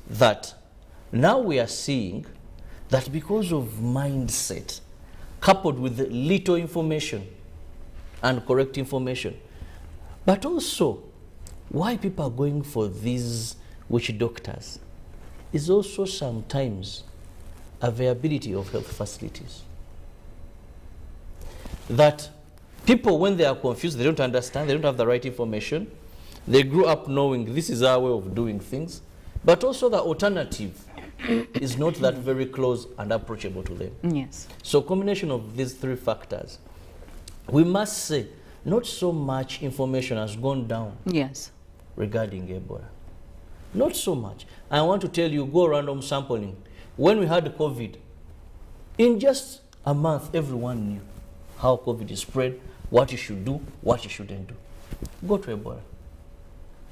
that now we are seeing that because of mindset, coupled with little information and correct information, but also why people are going for these witch doctors is also sometimes availability of health facilities. That people, when they are confused, they don't understand, they don't have the right information, they grew up knowing this is our way of doing things, but also the alternative is not that very close and approachable to them. Yes. So combination of these three factors, we must say not so much information has gone down. Yes. Regarding Ebola. Not so much. I want to tell you, go random sampling. When we had COVID, in just a month, everyone knew how COVID is spread, what you should do, what you shouldn't do. Go to Ebola.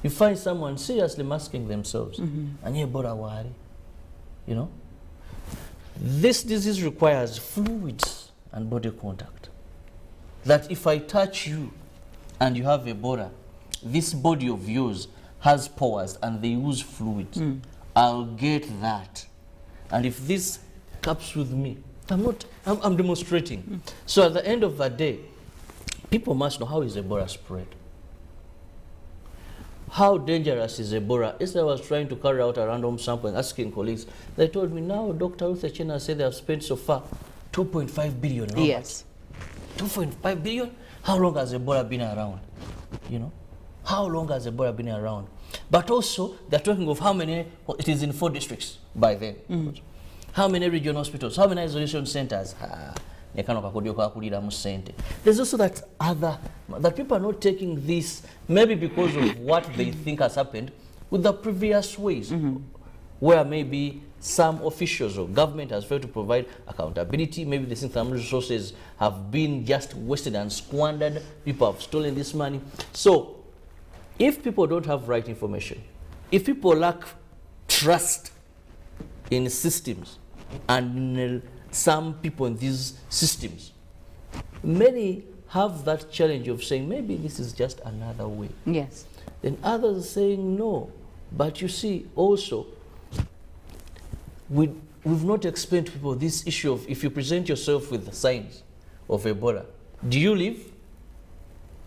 You find someone seriously masking themselves, and Ebola worry. This disease requires fluids and body contact. that if I touch you and you have Ebola, this body of yours has pores and they use fluids. I'll get that. And if this cups with me, I'm demonstrating. So at the end of the day, people must know, how is Ebola spread? How dangerous is Ebola? Yesterday I was trying to carry out a random sample and asking colleagues. They told me, now Dr. Ruth Kenyena said they have spent so far 2.5 billion. Robert. Yes. 2.5 billion? How long has Ebola been around? You know? How long has Ebola been around? But also, they're talking of how many, it is in 4 districts by then. How many regional hospitals? How many isolation centers? There's also that people are not taking this, maybe because of what they think has happened with the previous ways, where maybe some officials or government has failed to provide accountability. Maybe they think some resources have been just wasted and squandered. People have stolen this money. So, if people don't have right information, if people lack trust in systems and some people in these systems, many have that challenge of saying, maybe this is just another way. Yes. Then others are saying no. But you see, also, we've not explained to people this issue of, if you present yourself with the signs of Ebola, do you live?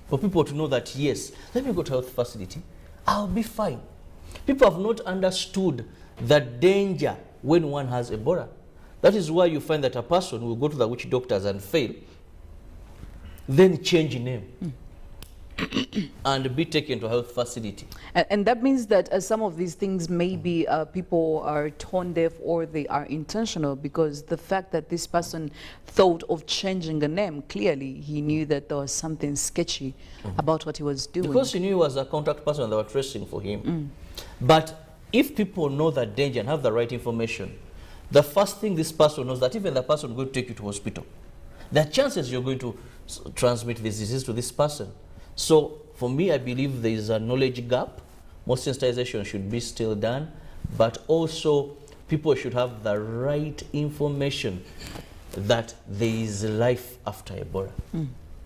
For people to know that, yes, let me go to a health facility, I'll be fine. People have not understood the danger when one has Ebola. That is why you find that a person will go to the witch doctors and fail, then change name and be taken to a health facility. And that means that some of these things maybe people are tone deaf or they are intentional, because the fact that this person thought of changing a name, clearly he knew that there was something sketchy about what he was doing. Because he knew he was a contact person, they were tracing for him. But if people know the danger and have the right information, the first thing this person knows, that even the person going to take you to hospital, the chances you're going to transmit this disease to this person. So for me, I believe there is a knowledge gap. More sensitization should be still done, but also people should have the right information that there is life after Ebola.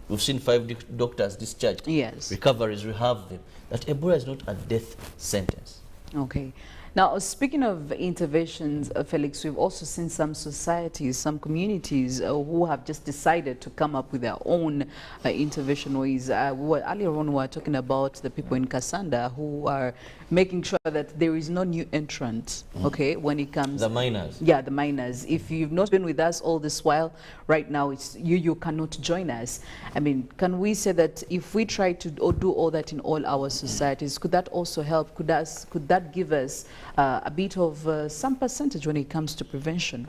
We've seen 5 doctors discharged. Yes. Recoveries, we have them. That Ebola is not a death sentence. Okay. Now, speaking of interventions, Felix, we've also seen some societies, some communities who have just decided to come up with their own intervention ways. Earlier on, we were talking about the people in Kasanda who are making sure that there is no new entrant, okay, when it comes... The miners. Yeah, the miners. If you've not been with us all this while, right now, it's you cannot join us. I mean, can we say that if we try to do all that in all our societies, could that also help? Could that give us a bit of some percentage when it comes to prevention?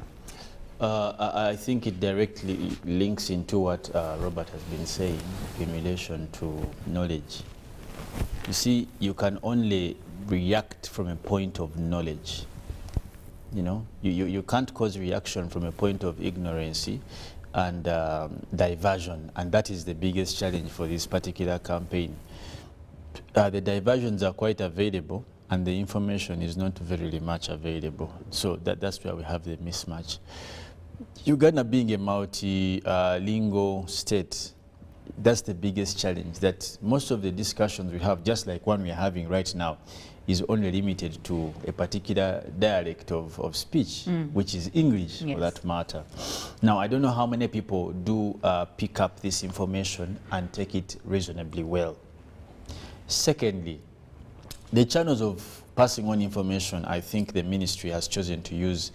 I think it directly links into what Robert has been saying in relation to knowledge. You see, you can only react from a point of knowledge. You know, you can't cause reaction from a point of ignorance and diversion, and that is the biggest challenge for this particular campaign. The diversions are quite available, and the information is not very much available. So that's where we have the mismatch. Uganda being a multilingual state, that's the biggest challenge, that most of the discussions we have, just like one we are having right now, is only limited to a particular dialect of speech, which is English, for that matter. Now, I don't know how many people do pick up this information and take it reasonably well. Secondly, the channels of passing on information, I think the ministry has chosen to use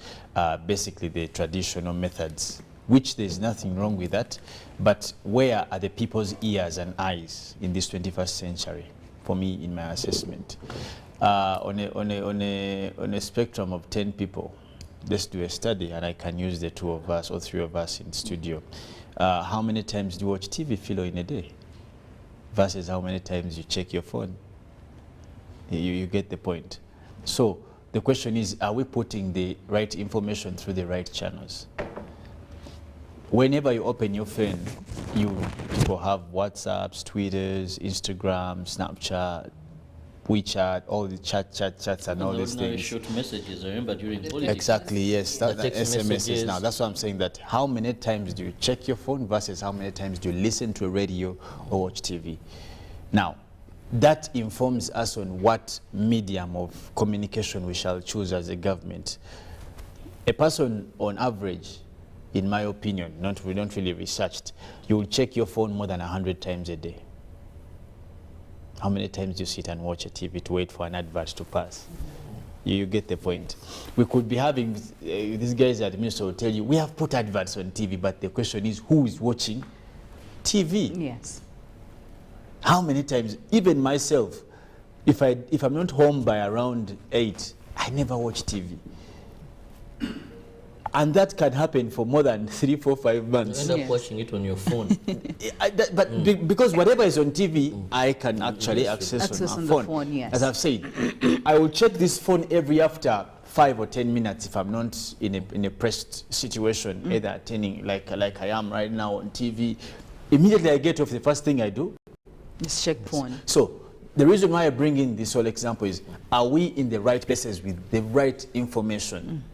basically the traditional methods, which there's nothing wrong with that, but where are the people's ears and eyes in this 21st century, for me, in my assessment? On a spectrum of 10 people, let's do a study, and I can use the 2 of us or 3 of us in studio. How many times do you watch TV, Philo, in a day? Versus how many times you check your phone? You get the point. So the question is, are we putting the right information through the right channels? Whenever you open your phone, people have WhatsApps, Twitters, Instagram, Snapchat, WeChat, all the chats and all these things. Short messages, I remember during politics. Exactly, yes, that SMS messages. now. That's why I'm saying that how many times do you check your phone versus how many times do you listen to a radio or watch TV? Now, that informs us on what medium of communication we shall choose as a government. A person on average, in my opinion, we don't really researched, you will check your phone more than 100 times a day. How many times do you sit and watch a TV to wait for an advert to pass? You get the point. We could be having, these guys at the ministry will tell you, we have put adverts on TV, but the question is, who is watching TV? Yes. How many times, even myself, if I'm not home by around 8, I never watch TV. And that can happen for more than 3, 4, 5 months. You end up watching it on your phone. Because whatever is on TV, I can actually access on my phone. Yes. As I've said, I will check this phone every after 5 or 10 minutes if I'm not in a pressed situation, either attending like I am right now on TV. Immediately I get off, the first thing I do is check phone. So the reason why I bring in this whole example is, are we in the right places with the right information?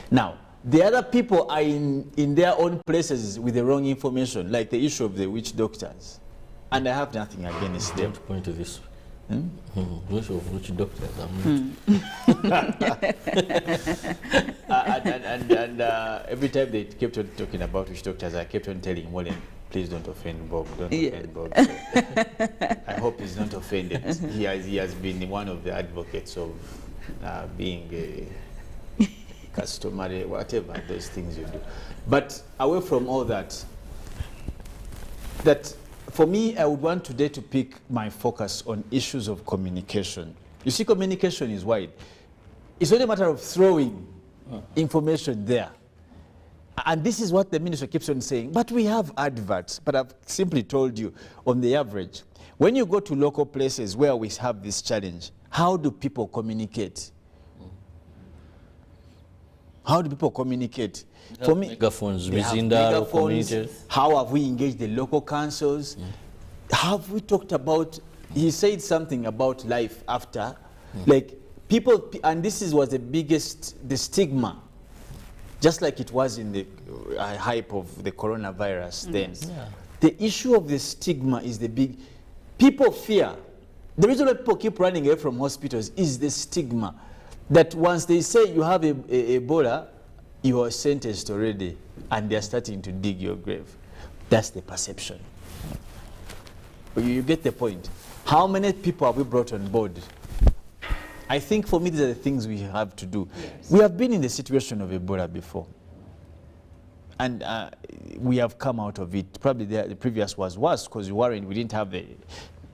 Now, the other people are in their own places with the wrong information, like the issue of the witch doctors. And I have nothing against them. Don't point to this. Issue of witch doctors. And every time they kept on talking about witch doctors, I kept on telling Mollen, please don't offend Bob, don't offend Bob. So I hope he's not offended. He has been one of the advocates of being a customary, whatever, those things you do. But away from all that, for me, I would want today to pick my focus on issues of communication. You see, communication is wide. It's not a matter of throwing information there. And this is what the minister keeps on saying. But we have adverts. But I've simply told you, on the average, when you go to local places where we have this challenge, how do people communicate? How do people communicate? For me, megaphones, megaphones. How have we engaged the local councils? Have we talked about, he said something about life after, like people, and this was the stigma, just like it was in the hype of the coronavirus then. Yeah. The issue of the stigma is the big, people fear. The reason why people keep running away from hospitals is the stigma. That once they say you have Ebola, you are sentenced already, and they are starting to dig your grave. That's the perception. You get the point. How many people have we brought on board? I think for me, these are the things we have to do. Yes. We have been in the situation of Ebola before. And we have come out of it. Probably the previous was worse because we didn't have the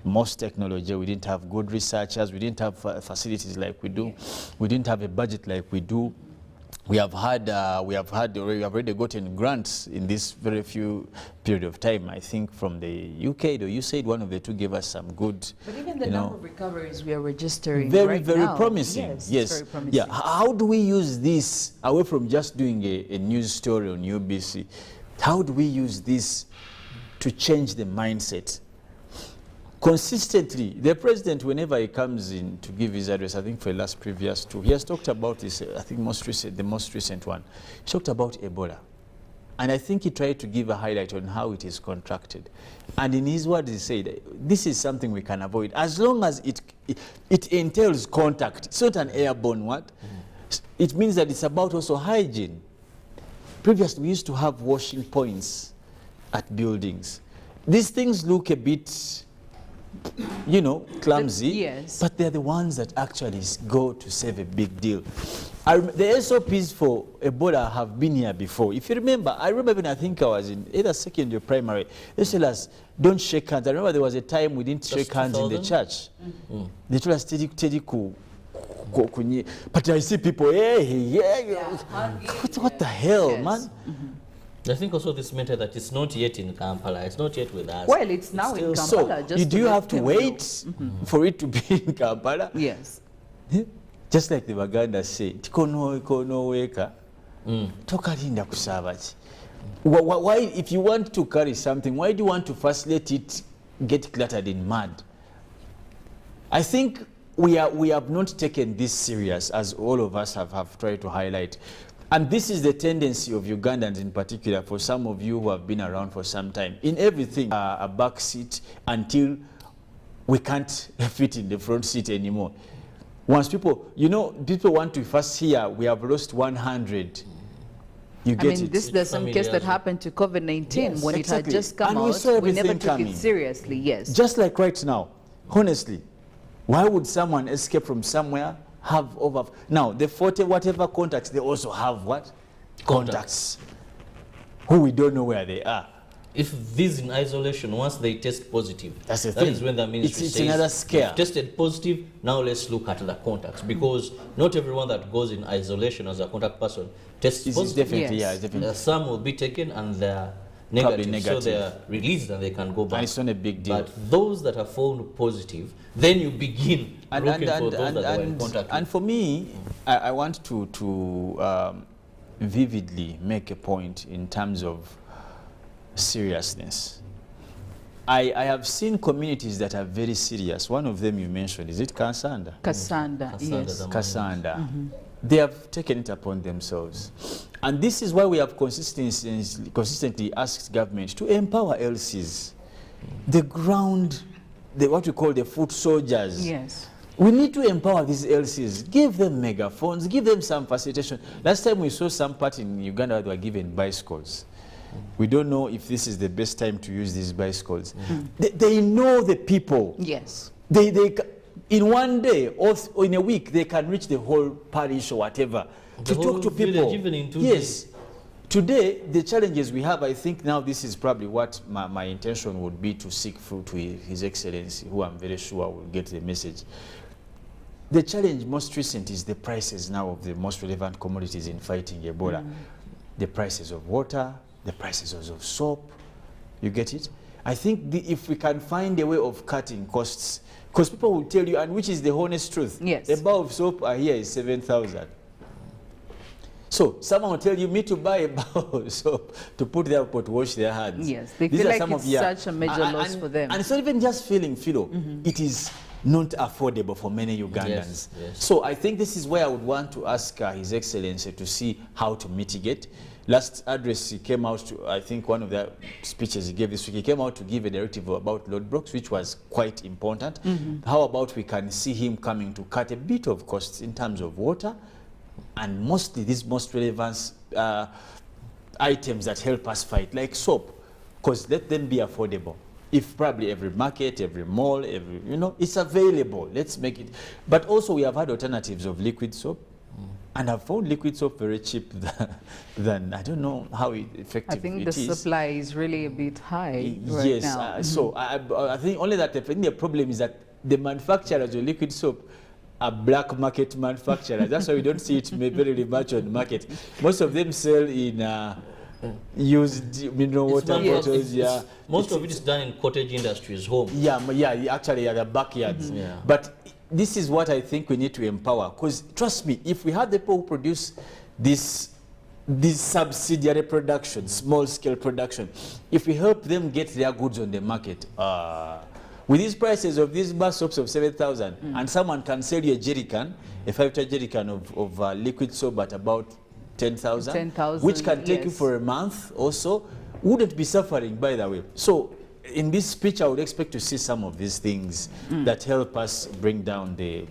most technology, we didn't have good researchers, we didn't have facilities like we do, yes. We didn't have a budget like we do. We have already gotten grants in this very few period of time. I think from the UK, though you said one of the two gave us some good. But even the number of recoveries we are registering very right now, promising. Yes. Very promising. Yeah. How do we use this away from just doing a news story on UBC? How do we use this to change the mindset? Consistently, the president, whenever he comes in to give his address, I think for the last previous two, he has talked about this, I think the most recent one, he talked about Ebola. And I think he tried to give a highlight on how it is contracted. And in his words, he said, this is something we can avoid, as long as it entails contact. It's not an airborne word. It means that it's about also hygiene. Previously, we used to have washing points at buildings. These things look a bit, you know, clumsy, yes. But they're the ones that actually go to save a big deal. The SOPs for Ebola have been here before. If you remember, I think I was in either secondary or primary. They told us, don't shake hands. I remember there was a time we didn't shake hands in the church. They told us, but I see people, what the hell, yes. Man? I think also this matter that it's not yet in Kampala, it's not yet with us. Well, it's now in Kampala. So, do you have to wait for it to be in Kampala? Yes. Just like the Baganda say, why, if you want to carry something, why do you want to first let it get cluttered in mud? I think we have not taken this serious, as all of us have tried to highlight. And this is the tendency of Ugandans in particular, for some of you who have been around for some time. In everything, a back seat until we can't fit in the front seat anymore. Once people, you know, people want to first hear we have lost 100. You get it? There's some case that happened to COVID-19 Yes, when exactly. it had just come And we out. saw We never everything took coming. it seriously, yes. Just like right now, honestly, why would someone escape from somewhere, have over... Now, the 40 whatever contacts, they also have what? Contacts. Who we don't know where they are. If these in isolation, once they test positive, that's the that thing. Is when the ministry it's says, another scare. "You've tested positive, now let's look at the contacts," because not everyone that goes in isolation as a contact person tests positive. Definitely, yes. Definitely. Some will be taken and they're negative, so they're released and they can go back. And it's not a big deal. But those that are found positive, then you begin looking for those that were in contact with. And for me, I want to vividly make a point in terms of seriousness. I have seen communities that are very serious. One of them you mentioned, is it Kasanda? Kasanda, yes. Kasanda. They have taken it upon themselves. And this is why we have consistently asked government to empower LCs. The ground, what we call the foot soldiers. Yes. We need to empower these LCs, give them megaphones, give them some facilitation. Last time we saw some part in Uganda that were given bicycles. We don't know if this is the best time to use these bicycles. They know the people. Yes. They in one day or in a week, they can reach the whole parish or whatever to talk to people. Even in 2 yes. Today, the challenges we have, I think now this is probably what my intention would be, to seek through to His Excellency, who I'm very sure will get the message. The challenge most recent is the prices now of the most relevant commodities in fighting Ebola. The prices of water, the prices of soap, you get it? I think if we can find a way of cutting costs, because people will tell you, and which is the honest truth, yes, a bar of soap here is 7,000. So someone will tell you, me to buy a bar of soap to put their pot to wash their hands. Yes, they feel like it's such a major loss for them. And it's not even just feeling, Philo, it is not affordable for many Ugandans. Yes, yes. So I think this is where I would want to ask His Excellency to see how to mitigate. Last address he came out to, I think one of the speeches he gave this week, he came out to give a directive about load blocks, which was quite important. How about we can see him coming to cut a bit of costs in terms of water, and mostly these most relevant items that help us fight, like soap, because let them be affordable. If probably every market, every mall, every, it's available, let's make it. But also we have had alternatives of liquid soap. And I've found liquid soap very cheap than I don't know how effective it is. I think the supply is really a bit high right now. So I think only that the problem is that the manufacturers of liquid soap are black market manufacturers. That's why we don't see it very much on the market. Most of them sell in used mineral water bottles. Most of it is done in cottage industries, home. Actually, the backyards. But this is what I think we need to empower, because trust me, if we have the people who produce this subsidiary production, small scale production, if we help them get their goods on the market, with these prices of these bar soaps of 7,000, and someone can sell you a jerrycan, a 5-liter jerrycan of liquid soap at about 10,000, which can take you for a month or so, wouldn't be suffering, by the way. So in this speech, I would expect to see some of these things that help us bring down the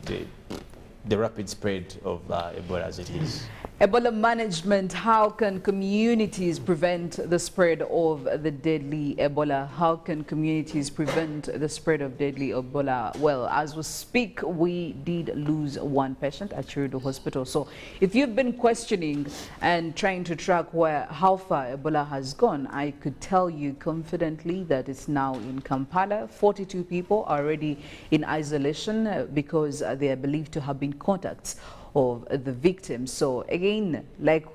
rapid spread of Ebola as it is. Ebola management, how can communities prevent the spread of the deadly Ebola? How can communities prevent the spread of deadly Ebola? Well, as we speak, we did lose one patient at Kirabo Hospital. So if you've been questioning and trying to track how far Ebola has gone, I could tell you confidently that it's now in Kampala. 42 people are already in isolation because they are believed to have been contacts of the victims. So again, like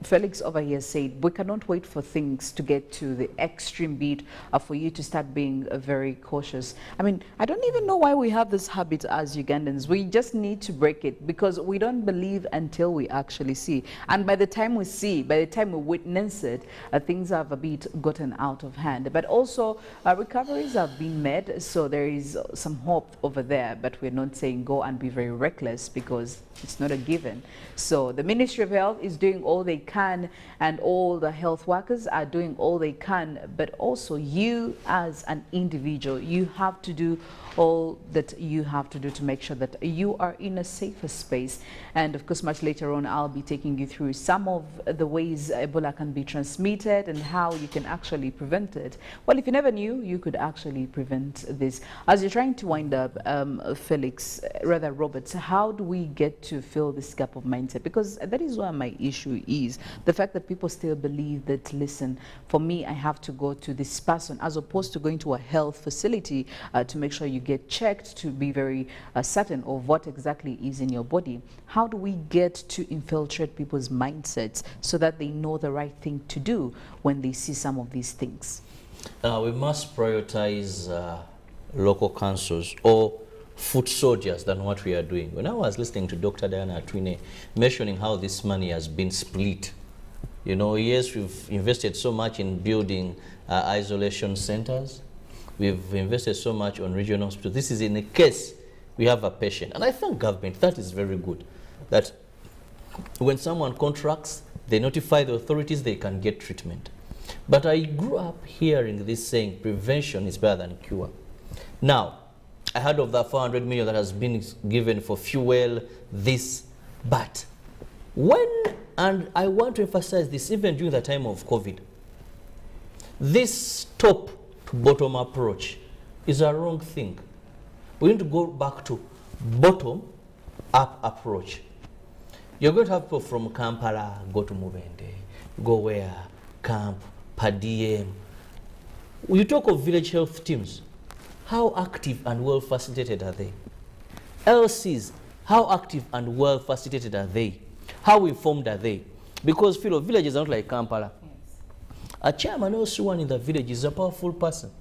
Felix over here said, we cannot wait for things to get to the extreme bit for you to start being very cautious. I mean, I don't even know why we have this habit as Ugandans. We just need to break it because we don't believe until we actually see. And by the time we see, by the time we witness it, things have a bit gotten out of hand. But also, recoveries have been made, so there is some hope over there. But we're not saying go and be very reckless because it's not a given. So the Ministry of Health is doing all they can, and all the health workers are doing all they can, but also you as an individual, you have to do all that you have to do to make sure that you are in a safer space. And of course, much later on, I'll be taking you through some of the ways Ebola can be transmitted and how you can actually prevent it. Well, if you never knew, you could actually prevent this. As you're trying to wind up, Felix, rather Roberts, how do we get to fill this gap of mindset? Because that is where my issue is. The fact that people still believe that, listen, for me, I have to go to this person, as opposed to going to a health facility to make sure you get checked to be very certain of what exactly is in your body. How do we get to infiltrate people's mindsets so that they know the right thing to do when they see some of these things? We must prioritize local councils or foot soldiers than what we are doing. When I was listening to Dr. Diana Atwine mentioning how this money has been split, you know, yes, we've invested so much in building isolation centers. We've invested so much on regional hospitals. This is in a case we have a patient. And I thank government, that is very good, that when someone contracts, they notify the authorities, they can get treatment. But I grew up hearing this saying, prevention is better than cure. Now, I heard of that 400 million that has been given for fuel, this, but when, and I want to emphasize this, even during the time of COVID, this top bottom approach is a wrong thing. We need to go back to bottom up approach. You're going to have people from Kampala go to Mubende, go where? Camp, Padiem. You talk of village health teams. How active and well facilitated are they? LCs, how active and well facilitated are they? How informed are they? Because villages are not like Kampala. A chairman also one in the village is a powerful person.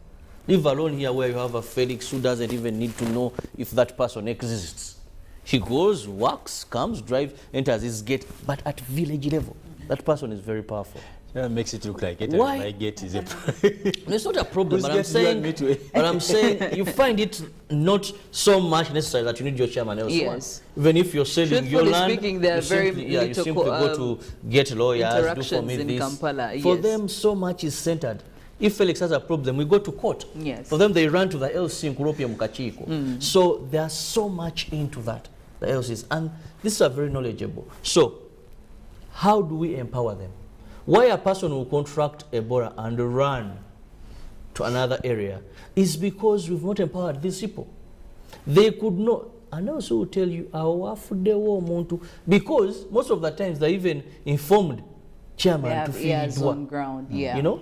Leave alone here where you have a Felix who doesn't even need to know if that person exists. He goes, works, comes, drives, enters his gate. But at village level, that person is very powerful. That makes it look like it. Why? My gate is a It's not a problem, but I'm saying you find it not so much necessary that you need your chairman elsewhere. Yes. Even if you're selling your land, speaking, they are you simply go to get lawyers, do for me in this. Kampala, For yes. them, so much is centered. If Felix has a problem, we go to court. Yes. For them, they run to the LC in Kuropia Mukachiko. So there's so much into that, the LCs. And these are very knowledgeable. So how do we empower them? Why a person will contract Ebola and run to another area is because we've not empowered these people. They could not, and also will tell you, because most of the times they're even informed chairman to feed on ground, yeah. You know,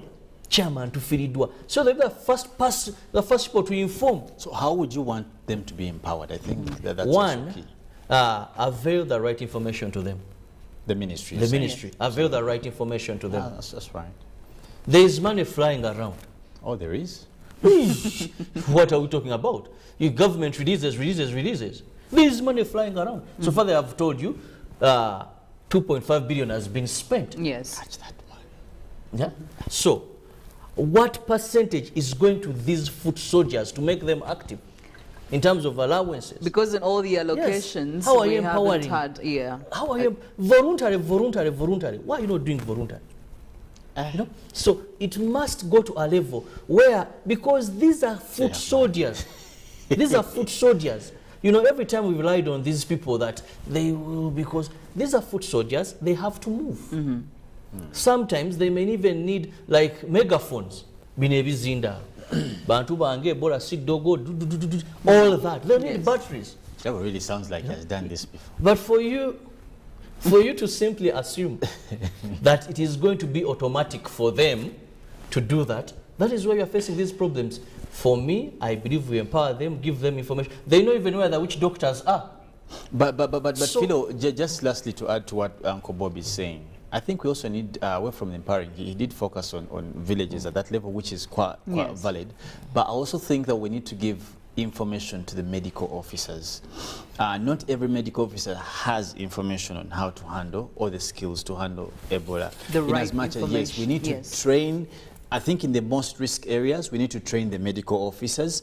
chairman to feed it. So they're the first people to inform. So how would you want them to be empowered? I think that's one, key. Avail the right information to them. The ministry. The ministry. Avail the right information to them. That's right. There is money flying around. Oh, there is? What are we talking about? Your government releases. There is money flying around. So far they have told you 2.5 billion has been spent. Yes. Catch that money. Yeah. So what percentage is going to these foot soldiers to make them active in terms of allowances? Because in all the allocations, yes. How are we you empowering? haven't had, How are you voluntary? Why are you not doing voluntary? You know? So it must go to a level where, because these are foot soldiers, these are foot soldiers. You know, every time we relied on these people that they will, because these are foot soldiers, they have to move. Sometimes they may even need like megaphones. Binebizinda. Bantu bange bora sidogo all that. They need batteries. That really sounds like he has done this before. But for you to simply assume that it is going to be automatic for them to do that, that is why you are facing these problems. For me, I believe we empower them, give them information. They know even where the witch doctors are. But so, Philo, just lastly to add to what Uncle Bob is saying, I think we also need, away from empowering, he did focus on villages at that level, which is quite valid. But I also think that we need to give information to the medical officers. Not every medical officer has information on how to handle or the skills to handle Ebola. In as much as, yes, we need to train. I think in the most risk areas, we need to train the medical officers,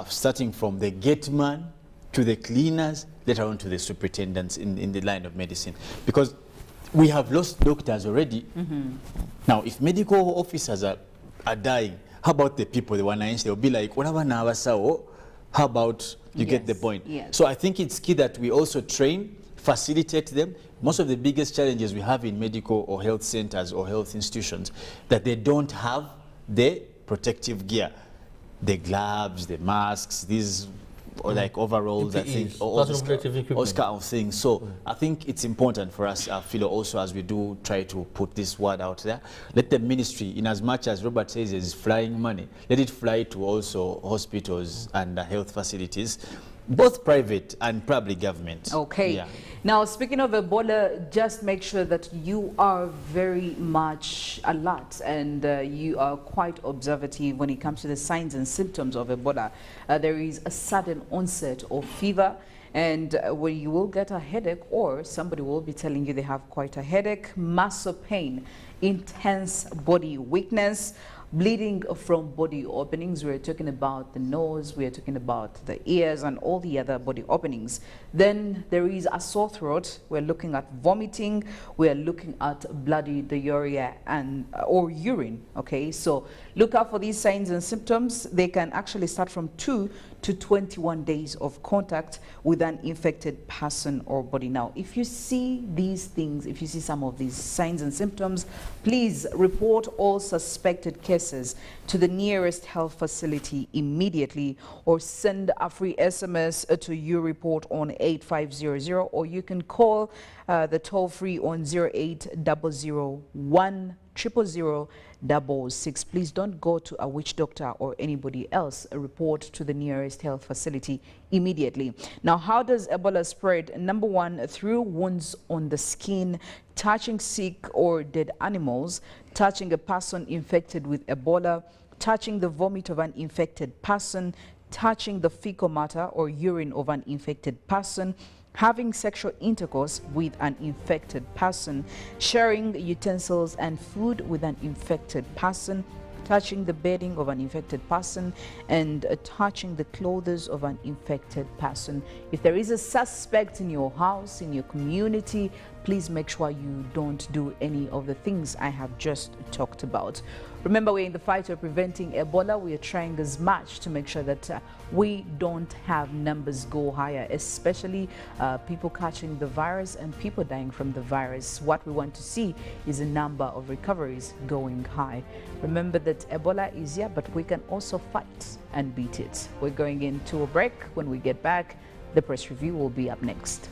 starting from the gate man to the cleaners, later on to the superintendents in the line of medicine. Because we have lost doctors already. Now, if medical officers are dying, how about the people, the one inch? They'll be like, whatever now, how about you get the point? So I think it's key that we also train, facilitate them. Most of the biggest challenges we have in medical or health centers or health institutions, that they don't have the protective gear, the gloves, the masks, these or like overalls, I think, all this kind of things. So I think it's important for us, Philo, also as we do try to put this word out there, let the ministry, in as much as Robert says is flying money, let it fly to also hospitals and health facilities, both private and public government. Okay. Now, speaking of Ebola, just make sure that you are very much alert and you are quite observative when it comes to the signs and symptoms of Ebola. There is a sudden onset of fever, and when you will get a headache, or somebody will be telling you they have quite a headache, muscle pain, intense body weakness, bleeding from body openings. We're talking about the nose, we're talking about the ears and all the other body openings. Then there is a sore throat. We're looking at vomiting, we're looking at bloody diarrhea and or urine. Okay, so look out for these signs and symptoms. They can actually start from 2 to 21 days of contact with an infected person or body. Now, if you see these things, if you see some of these signs and symptoms, please report all suspected cases to the nearest health facility immediately, or send a free SMS to you report on 8500, or you can call the toll-free on 0800 00066. Please don't go to a witch doctor or anybody else. Report to the nearest health facility immediately. Now, how does Ebola spread? Number one, through wounds on the skin, touching sick or dead animals, touching a person infected with Ebola, touching the vomit of an infected person, touching the fecal matter or urine of an infected person, having sexual intercourse with an infected person, sharing utensils and food with an infected person, touching the bedding of an infected person, and touching the clothes of an infected person. If there is a suspect in your house, in your community, please make sure you don't do any of the things I have just talked about. Remember, we're in the fight of preventing Ebola. We are trying as much to make sure that we don't have numbers go higher, especially people catching the virus and people dying from the virus. What we want to see is a number of recoveries going high. Remember that Ebola is here, but we can also fight and beat it. We're going into a break. When we get back, the press review will be up next.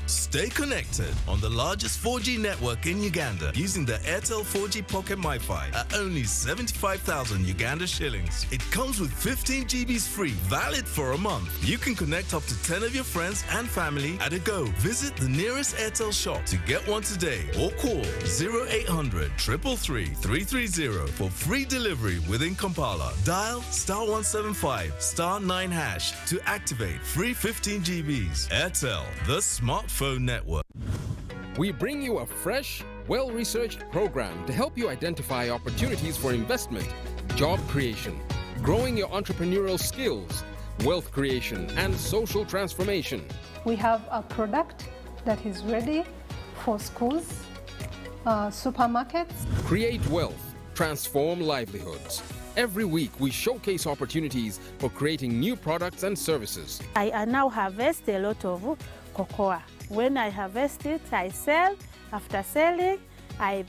Stay connected on the largest 4G network in Uganda using the Airtel 4G Pocket MiFi at only 75,000 Uganda shillings. It comes with 15 GBs free, valid for a month. You can connect up to 10 of your friends and family at a go. Visit the nearest Airtel shop to get one today, or call 0800 333 330 for free delivery within Kampala. Dial *175 *9# to activate free 15 GBs. Airtel, the smartphone network. We bring you a fresh, well-researched program to help you identify opportunities for investment, job creation, growing your entrepreneurial skills, wealth creation, and social transformation. We have a product that is ready for schools, supermarkets. Create wealth, transform livelihoods. Every week, we showcase opportunities for creating new products and services. I now harvest a lot of cocoa. When I harvest it, I sell. After selling, I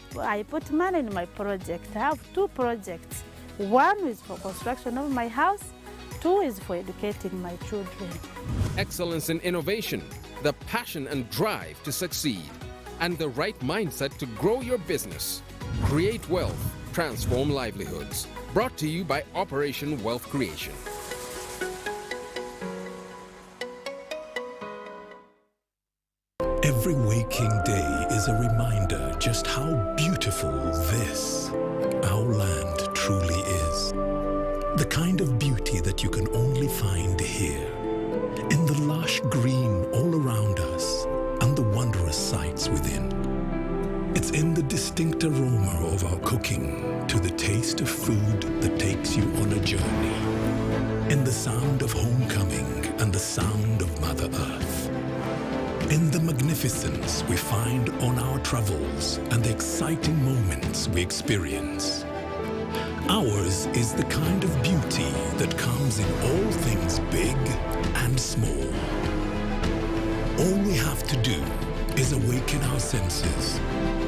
put money in my project. I have 2 projects. 1 is for construction of my house, 2 is for educating my children. Excellence in innovation, the passion and drive to succeed, and the right mindset to grow your business. Create wealth, transform livelihoods. Brought to you by Operation Wealth Creation. Every waking day is a reminder just how beautiful this, our land, truly is. The kind of beauty that you can only find here, in the lush green all around us and the wondrous sights within. It's in the distinct aroma of our cooking to the taste of food that takes you on a journey, in the sound of homecoming and the sound of Mother Earth, in the magnificence we find on our travels and the exciting moments we experience. Ours is the kind of beauty that comes in all things big and small. All we have to do is awaken our senses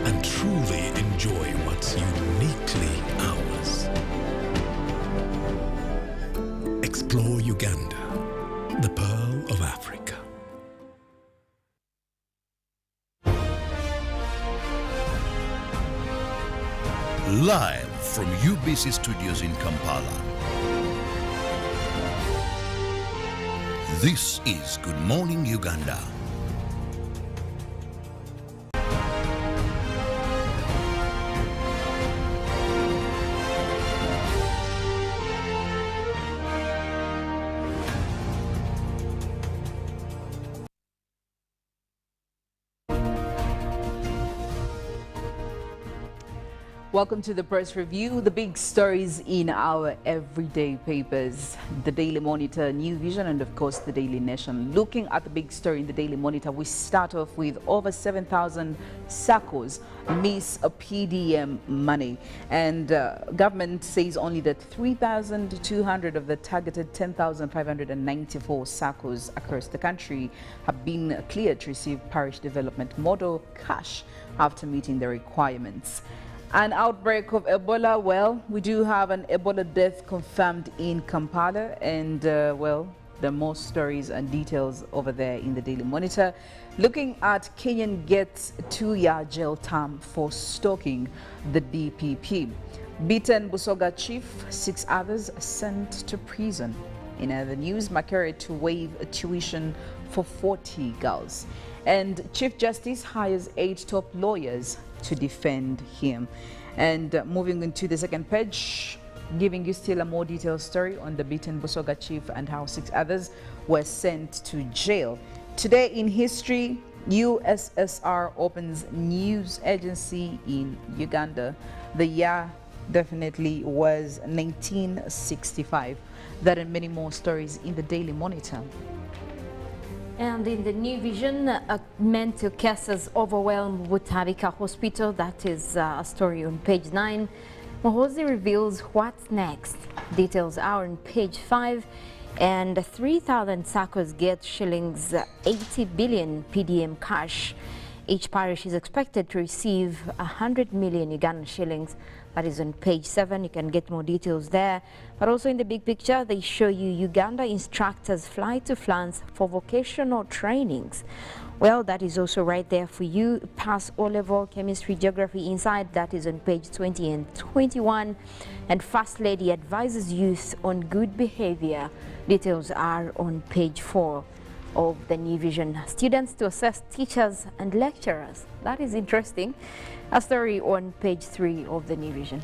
and truly enjoy what's uniquely ours. Explore Uganda, the Pearl of Africa. Live from UBC Studios in Kampala. This is Good Morning Uganda. Welcome to the Press Review, the big stories in our everyday papers. The Daily Monitor, New Vision, and of course the Daily Nation. Looking at the big story in the Daily Monitor, we start off with over 7,000 SACCOs miss a PDM money. And government says only that 3,200 of the targeted 10,594 SACCOs across the country have been cleared to receive parish development model cash after meeting the requirements. An outbreak of Ebola. Well, we do have an Ebola death confirmed in Kampala, and well, there are more stories and details over there in the Daily Monitor. Looking at Kenyan gets 2-year jail term for stalking the DPP. Beaten Busoga chief, 6 others sent to prison. In other news, Makere to waive a tuition for 40 girls. And Chief Justice hires 8 top lawyers to defend him. And moving into the second page, giving you still a more detailed story on the beaten Busoga chief and how 6 others were sent to jail. Today in history, USSR opens news agency in Uganda. The year definitely was 1965. That and many more stories in the Daily Monitor. And in the New Vision, mental cases overwhelm Butabika Hospital. That is a story on page 9. Mohozi reveals what's next. Details are on page 5. And 3,000 SACCOs get shillings 80 billion PDM cash. Each parish is expected to receive 100 million Ugandan shillings. That is on page 7. You can get more details there. But also in the big picture, they show you Uganda instructors fly to France for vocational trainings. Well, that is also right there for you. Pass O-level chemistry, geography inside. That is on page 20 and 21. And First Lady advises youth on good behavior. Details are on page 4 of the New Vision. Students to assess teachers and lecturers. That is interesting. A story on page 3 of the New Vision.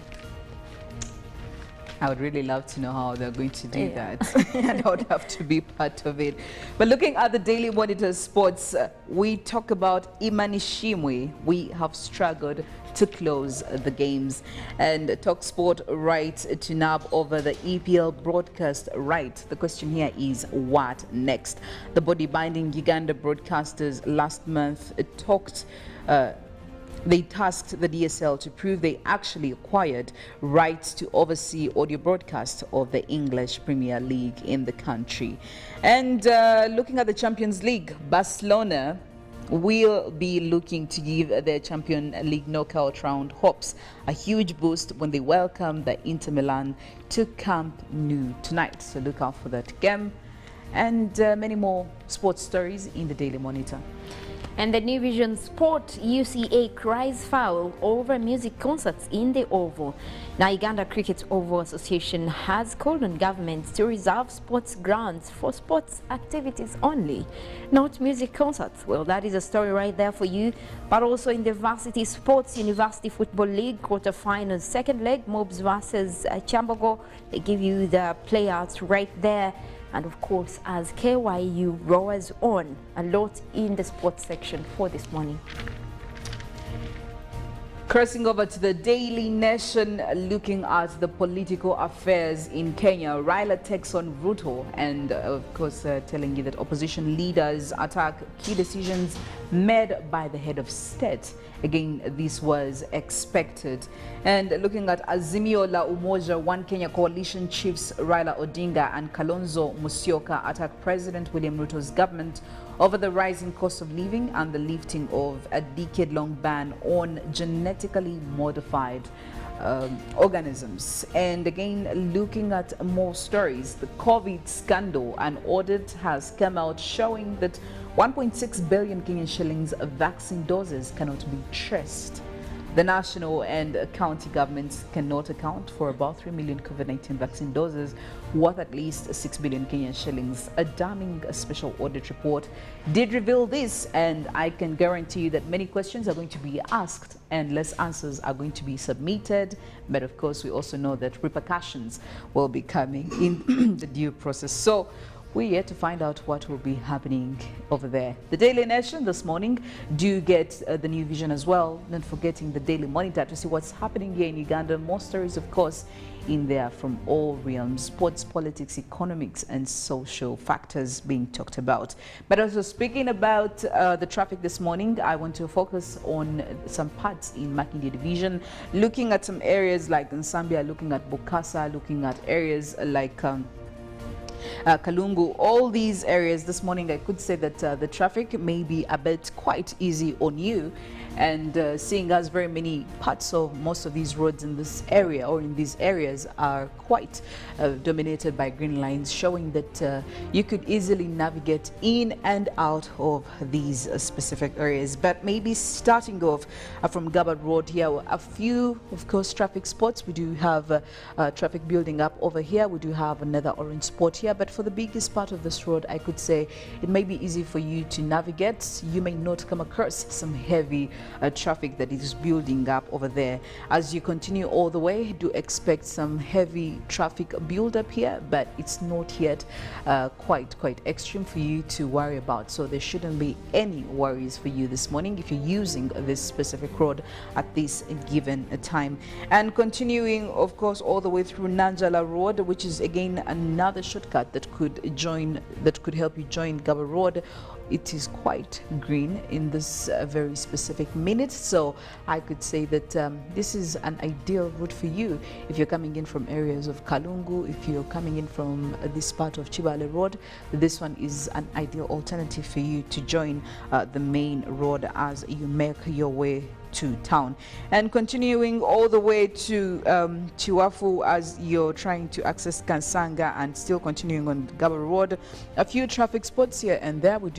I would really love to know how they're going to do that. And I would have to be part of it. But looking at the Daily Monitor Sports, we talk about Imanishimwe. We have struggled to close the games. And TalkSport writes to nab over the EPL broadcast right. The question here is, what next? The body-binding Uganda broadcasters last month talked they tasked the DSL to prove they actually acquired rights to oversee audio broadcast of the English Premier League in the country. And looking at the Champions League, Barcelona will be looking to give their Champions League knockout round hopes a huge boost when they welcome the Inter Milan to Camp Nou tonight. So look out for that game and many more sports stories in the Daily Monitor. And the New Vision Sport, UCA cries foul over music concerts in the Oval. Now, Uganda Cricket Oval Association has called on governments to reserve sports grounds for sports activities only, not music concerts. Well, that is a story right there for you. But also in the Varsity Sports University Football League quarterfinals, second leg, Mobs versus Chambogo. They give you the playouts right there. And of course, as KYU roars on, a lot in the sports section for this morning. Crossing over to the Daily Nation, looking at the political affairs in Kenya. Raila takes on Ruto and, of course, telling you that opposition leaders attack key decisions made by the head of state. Again, this was expected. And looking at Azimio la Umoja, One Kenya coalition chiefs Raila Odinga and Kalonzo Musyoka attack President William Ruto's government over the rising cost of living and the lifting of a decade-long ban on genetically modified organisms. And again, looking at more stories, the COVID scandal, an audit has come out showing that 1.6 billion Kenyan shillings of vaccine doses cannot be traced. The national and county governments cannot account for about 3 million COVID-19 vaccine doses worth at least 6 billion Kenyan shillings. A damning special audit report did reveal this, and I can guarantee you that many questions are going to be asked and less answers are going to be submitted. But of course, we also know that repercussions will be coming in the due process. So we're yet to find out what will be happening over there. The Daily Nation this morning do get the New Vision as well, not forgetting the Daily Monitor to see what's happening here in Uganda. More stories, of course, in there from all realms: sports, politics, economics, and social factors being talked about. But also speaking about the traffic this morning, I want to focus on some parts in Makindi Division, looking at some areas like Nsambia, looking at Bukasa, looking at areas like Kalungu. All these areas this morning, I could say that the traffic may be a bit quite easy on you, and seeing as very many parts of most of these roads in this area or in these areas are quite dominated by green lines, showing that you could easily navigate in and out of these specific areas. But maybe starting off from Gabbard Road here, a few, of course, traffic spots. We do have traffic building up over here. We do have another orange spot here, but for the biggest part of this road, I could say it may be easy for you to navigate. You may not come across some heavy traffic that is building up over there. As you continue all the way, do expect some heavy traffic build up here, but it's not yet quite extreme for you to worry about. So there shouldn't be any worries for you this morning if you're using this specific road at this given time. And continuing, of course, all the way through Nanjala Road, which is again another shortcut that could help you join Gaba Road. It is quite green in this very specific minute, so I could say that this is an ideal route for you if you're coming in from areas of Kalungu, if you're coming in from this part of Chibale Road. This one is an ideal alternative for you to join the main road as you make your way to town. And continuing all the way to Chiwafu as you're trying to access Kansanga, and still continuing on Gaba Road, a few traffic spots here and there. We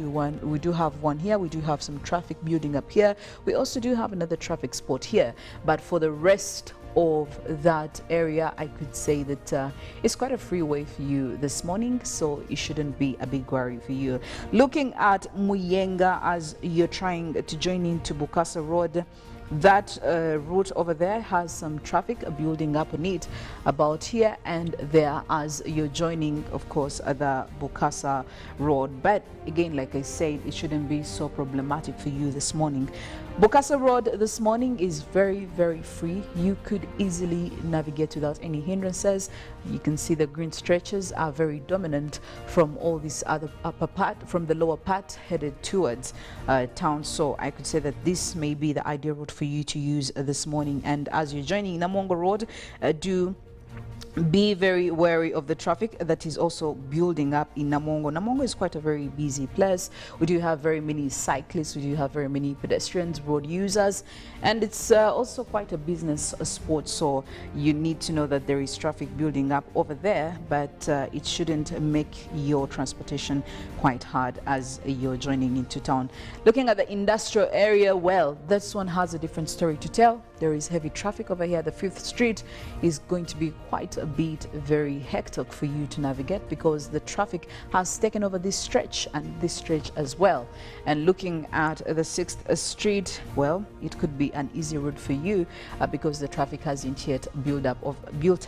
do have one here. We do have some traffic building up here. We also do have another traffic spot here, but for the rest of that area, I could say that it's quite a freeway for you this morning, so it shouldn't be a big worry for you. Looking at Muyenga as you're trying to join into Bukasa Road, that route over there has some traffic building up on it about here and there as you're joining, of course, the Bukasa Road. But again, like I said, it shouldn't be so problematic for you this morning. Bukasa Road this morning is very free. You could easily navigate without any hindrances. You can see the green stretches are very dominant from all this other upper part, from the lower part headed towards town. So I could say that this may be the ideal route for you to use this morning. And as you're joining Namongo Road, do be very wary of the traffic that is also building up in Namongo. Namongo is quite a very busy place. We do have very many cyclists, we do have very many pedestrians, road users, and it's also quite a business sport. So you need to know that there is traffic building up over there, but it shouldn't make your transportation quite hard as you're joining into town. Looking at the industrial area, well, this one has a different story to tell. There is heavy traffic over here. The 5th Street is going to be quite a bit very hectic for you to navigate because the traffic has taken over this stretch and this stretch as well. And looking at the 6th Street, well, it could be an easy route for you because the traffic hasn't yet built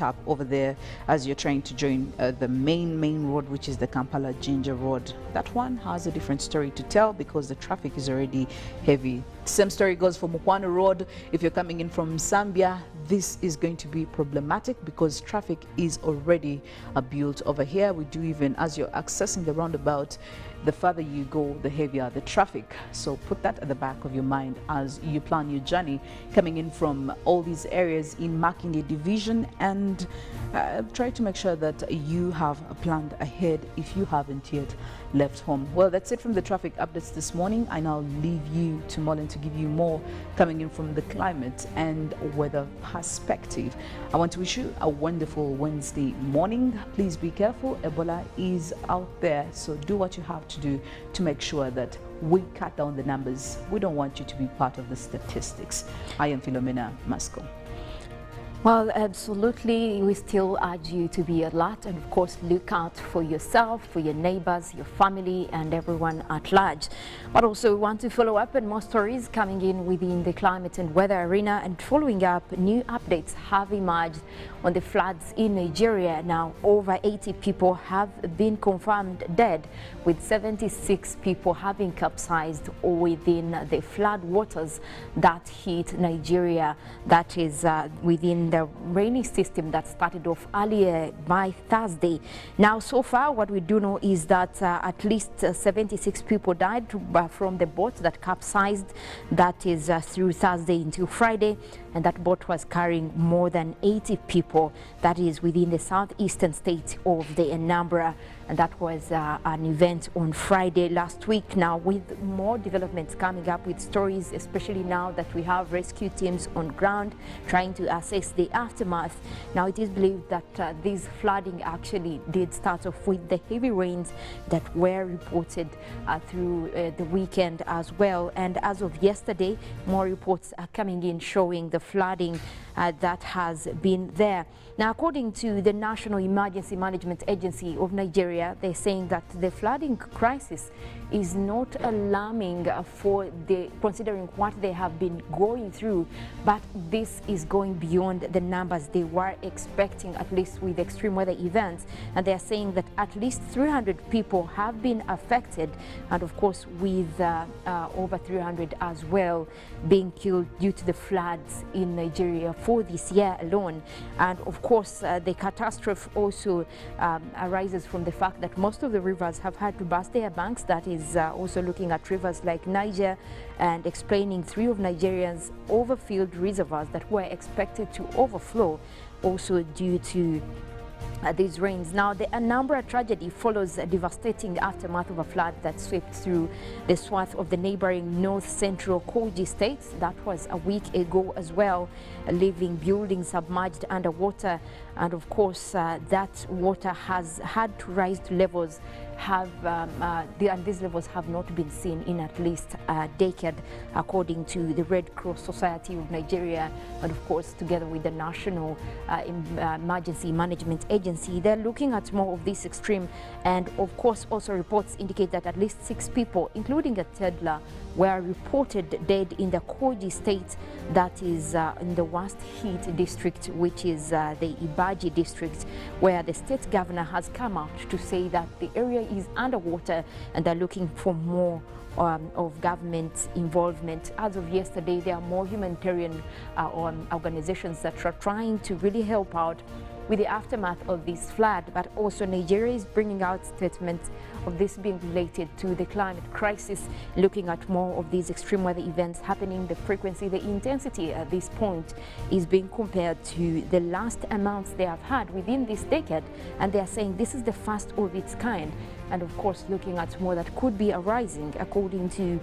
up over there as you're trying to join the main road, which is the Kampala Ginger Road. That one has a different story to tell because the traffic is already heavy. Same story goes for Mukwano Road. If you're coming in from Zambia, this is going to be problematic because traffic is already built over here. We do even, as you're accessing the roundabout, the further you go, the heavier the traffic. So put that at the back of your mind as you plan your journey coming in from all these areas in Makindye Division, and try to make sure that you have planned ahead if you haven't yet left home. Well, that's it from the traffic updates this morning. I now leave you to Mollen to give you more coming in from the climate and weather perspective. I want to wish you a wonderful Wednesday morning. Please be careful. Ebola is out there, so do what you have to do to make sure that we cut down the numbers. We don't want you to be part of the statistics. I am Philomena Mastiko. Well, absolutely. We still urge you to be alert and, of course, look out for yourself, for your neighbors, your family, and everyone at large. But also, we want to follow up on more stories coming in within the climate and weather arena, and following up, new updates have emerged on the floods in Nigeria. Now, over 80 people have been confirmed dead, with 76 people having capsized within the flood waters that hit Nigeria. That is within the rainy system that started off earlier by Thursday. Now, so far, what we do know is that at least 76 people died from the boat that capsized. That is through Thursday into Friday, and that boat was carrying more than 80 people. That is within the southeastern state of the Anambra, and that was an event on Friday last week. Now, with more developments coming up with stories, especially now that we have rescue teams on ground trying to assess the aftermath. Now, it is believed that this flooding actually did start off with the heavy rains that were reported through the weekend as well. And as of yesterday, more reports are coming in showing the flooding that has been there. Now, according to the National Emergency Management Agency of Nigeria, they're saying that the flooding crisis is not alarming considering what they have been going through, but this is going beyond the numbers they were expecting, at least with extreme weather events. And they're saying that at least 300 people have been affected, and of course with over 300 as well being killed due to the floods in Nigeria for this year alone. And of course the catastrophe also arises from the fact that most of the rivers have had to burst their banks. That is also looking at rivers like Niger and explaining 3 of Nigeria's overfilled reservoirs that were expected to overflow also due to these rains. Now, the Anambra tragedy follows a devastating aftermath of a flood that swept through the swath of the neighboring north-central Kogi states. That was a week ago as well, leaving buildings submerged underwater. And of course, that water has had to rise to levels and these levels have not been seen in at least a decade, according to the Red Cross Society of Nigeria, and of course together with the National Emergency Management Agency. They're looking at more of this extreme, and of course also reports indicate that at least 6 people, including a toddler, were reported dead in the Kogi state, that is in the worst hit district, which is the Ibaji district, where the state governor has come out to say that the area is underwater and they're looking for more of government involvement. As of yesterday, there are more humanitarian organizations that are trying to really help out with the aftermath of this flood, but also Nigeria is bringing out statements of this being related to the climate crisis, looking at more of these extreme weather events happening, the frequency, the intensity at this point is being compared to the last amounts they have had within this decade, and they are saying this is the first of its kind, and of course looking at more that could be arising according to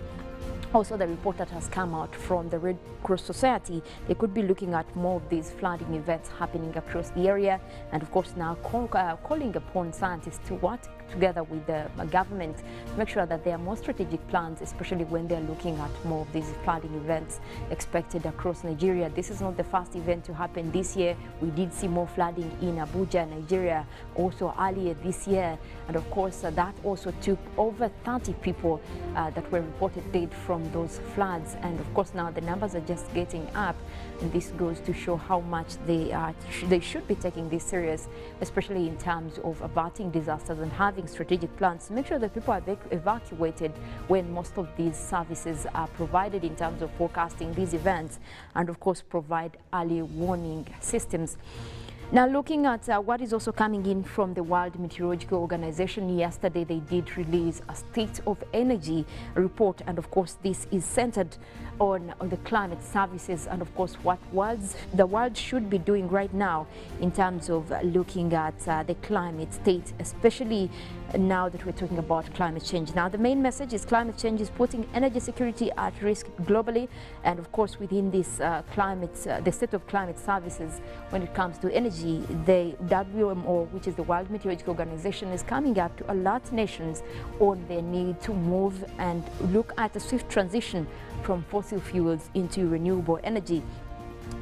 also the report that has come out from the Red Cross Society. They could be looking at more of these flooding events happening across the area, and of course now calling upon scientists to work together with the government to make sure that there are more strategic plans, especially when they're looking at more of these flooding events expected across Nigeria. This is not the first event to happen this year. We did see more flooding in Abuja, Nigeria, also earlier this year, and of course that also took over 30 people that were reported dead from those floods, and of course now the numbers are just getting up, and this goes to show how much they should be taking this serious, especially in terms of averting disasters and having strategic plans to make sure that people are evacuated when most of these services are provided in terms of forecasting these events, and of course provide early warning systems. Now, looking at what is also coming in from the World Meteorological Organization, yesterday they did release a state of energy report, and of course this is centered on the climate services and of course what the world should be doing right now in terms of looking at the climate state, especially now that we're talking about climate change. Now, the main message is climate change is putting energy security at risk globally, and of course within this the state of climate services when it comes to energy, the WMO, which is the World Meteorological Organization, is coming up to alert nations on their need to move and look at a swift transition from fossil fuels into renewable energy.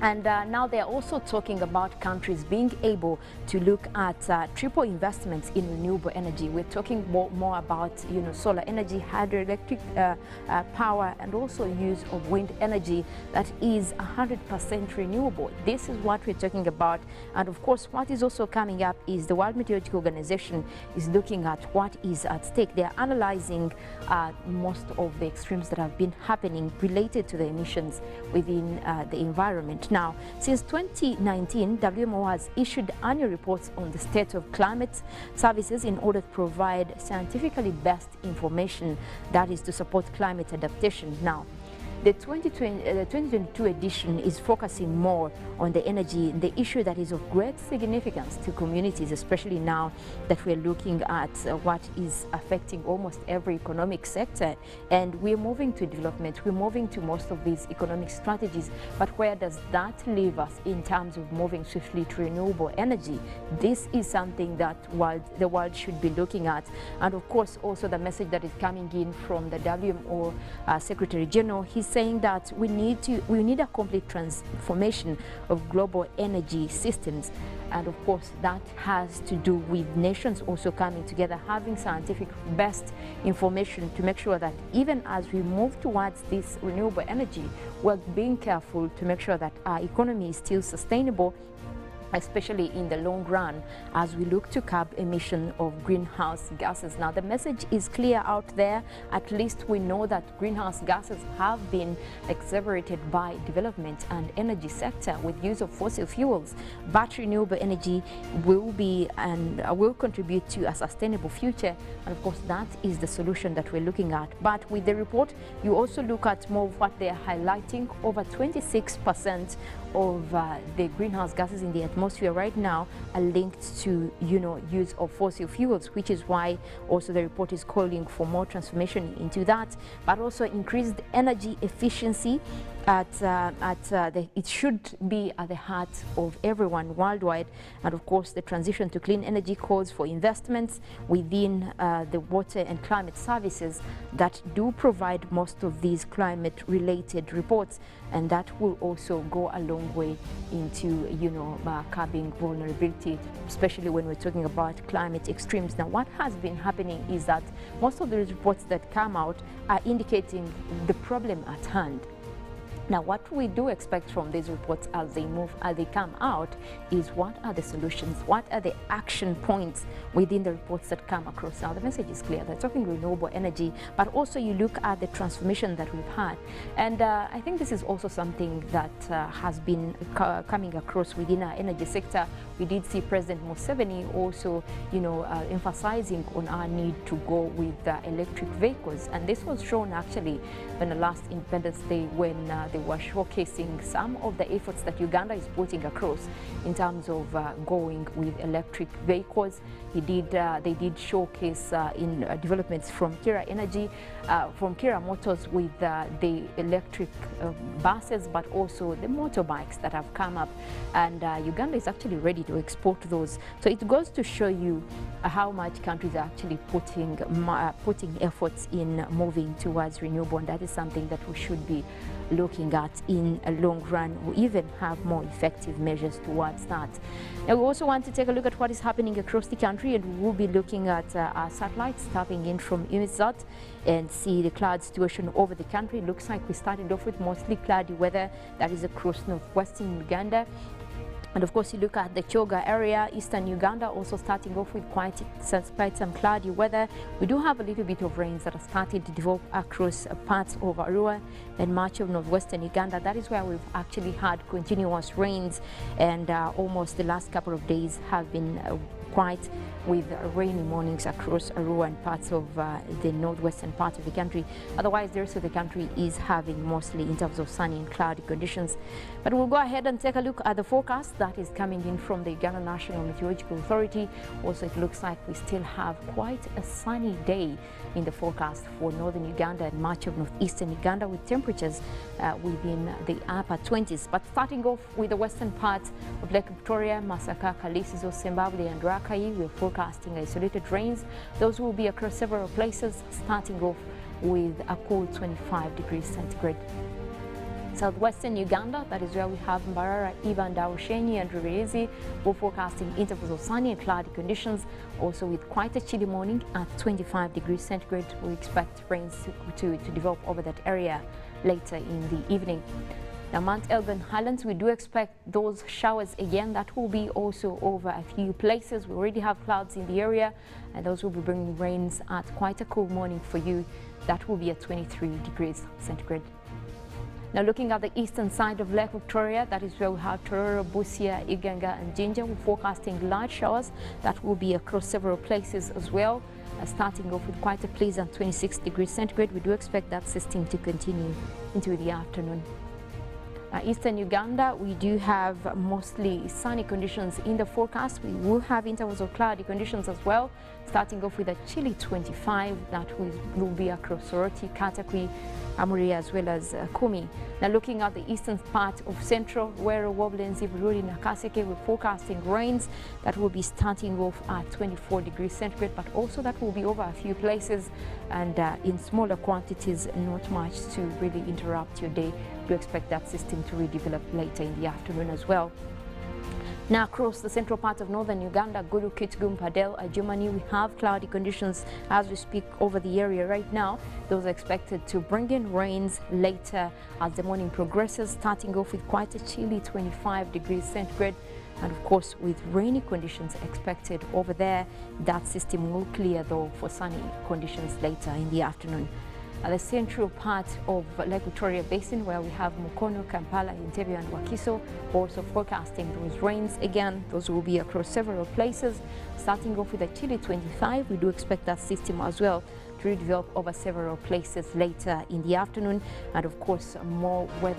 And now they're also talking about countries being able to look at triple investments in renewable energy. We're talking more about, solar energy, hydroelectric power, and also use of wind energy that is 100% renewable. This is what we're talking about. And of course, what is also coming up is the World Meteorological Organization is looking at what is at stake. They're analyzing most of the extremes that have been happening related to the emissions within the environment. Now, since 2019, WMO has issued annual reports on the state of climate services in order to provide scientifically based information that is to support climate adaptation. Now, the 2022 edition is focusing more on the energy, the issue that is of great significance to communities, especially now that we're looking at what is affecting almost every economic sector. And we're moving to development, we're moving to most of these economic strategies. But where does that leave us in terms of moving swiftly to renewable energy? This is something that the world should be looking at. And of course, also the message that is coming in from the WMO Secretary General, he's saying that we need a complete transformation of global energy systems, and of course that has to do with nations also coming together, having scientific best information to make sure that even as we move towards this renewable energy, we're being careful to make sure that our economy is still sustainable, especially in the long run, as we look to curb emission of greenhouse gases. Now, the message is clear out there. At least we know that greenhouse gases have been exacerbated by development and energy sector with use of fossil fuels, but renewable energy will be and will contribute to a sustainable future. And of course, that is the solution that we're looking at. But with the report, you also look at more of what they're highlighting. Over 26% of the greenhouse gases in the atmosphere right now are linked to use of fossil fuels, which is why also the report is calling for more transformation into that, but also increased energy efficiency it should be at the heart of everyone worldwide. And of course, the transition to clean energy calls for investments within the water and climate services that do provide most of these climate related reports, and that will also go a long way into curbing vulnerability, especially when we're talking about climate extremes. Now, what has been happening is that most of the reports that come out are indicating the problem at hand. Now, what we do expect from these reports as they come out, is what are the solutions? What are the action points within the reports that come across? Now, the message is clear. They're talking renewable energy, but also you look at the transformation that we've had. And I think this is also something that has been coming across within our energy sector. We did see President Museveni also, emphasizing on our need to go with electric vehicles. And this was shown actually on the last Independence Day when they were showcasing some of the efforts that Uganda is putting across in terms of going with electric vehicles. They did showcase in developments from Kira Energy, from Kira Motors with the electric buses, but also the motorbikes that have come up. And Uganda is actually ready to export those. So it goes to show you how much countries are actually putting efforts in moving towards renewable, and that is something that we should be looking at in a long run. We even have more effective measures towards that. Now, we also want to take a look at what is happening across the country, and we will be looking at our satellites tapping in from UMISAT and see the cloud situation over the country. Looks like we started off with mostly cloudy weather that is across northwestern Uganda. And of course, you look at the Kyoga area, eastern Uganda, also starting off with quite some cloudy weather. We do have a little bit of rains that are starting to develop across parts of Arua and much of northwestern Uganda. That is where we've actually had continuous rains, and almost the last couple of days have been quite with rainy mornings across Arua and parts of the northwestern part of the country. Otherwise, the rest of the country is having mostly in terms of sunny and cloudy conditions. But we'll go ahead and take a look at the forecast that is coming in from the Uganda National Meteorological Authority. Also, it looks like we still have quite a sunny day in the forecast for northern Uganda and much of northeastern Uganda, with temperatures within the upper 20s. But starting off with the western part of Lake Victoria, Masaka, Kalisizo, Sembabule and Rakai, we're forecasting isolated rains. Those will be across several places, starting off with a cool 25 degrees centigrade. Southwestern Uganda, that is where we have Mbarara, Iva, Ndawushenyi and Rubirizi. We're forecasting intervals of sunny and cloudy conditions, also with quite a chilly morning at 25 degrees centigrade. We expect rains to develop over that area later in the evening. Now, Mount Elgon Highlands, we do expect those showers again. That will be also over a few places. We already have clouds in the area, and those will be bringing rains at quite a cool morning for you. That will be at 23 degrees centigrade. Now, looking at the eastern side of Lake Victoria, that is where we have Tororo, Busia, Iganga and Jinja. We're forecasting light showers that will be across several places as well. Starting off with quite a pleasant 26 degrees centigrade. We do expect that system to continue into the afternoon. Eastern Uganda, we do have mostly sunny conditions in the forecast. We will have intervals of cloudy conditions as well, starting off with a chilly 25 that will be across Soroti, Katakwi, Amuri as well as Kumi. Now, looking at the eastern part of central, Wero, Woblenzi, Bururi and KCCA, we're forecasting rains that will be starting off at 24 degrees centigrade, but also that will be over a few places and in smaller quantities, not much to really interrupt your day. We expect that system to redevelop later in the afternoon as well. Now, across the central part of northern Uganda, Gulu, Kitgum, Padel, Ajumani, we have cloudy conditions as we speak over the area right now. Those are expected to bring in rains later as the morning progresses, starting off with quite a chilly 25 degrees centigrade. And of course, with rainy conditions expected over there, that system will clear though for sunny conditions later in the afternoon. At the central part of Lake Victoria Basin, where we have Mukono, Kampala, Entebbe and Wakiso, also forecasting those rains again. Those will be across several places. Starting off with a chilly 25, we do expect that system as well to develop over several places later in the afternoon. And of course, more wet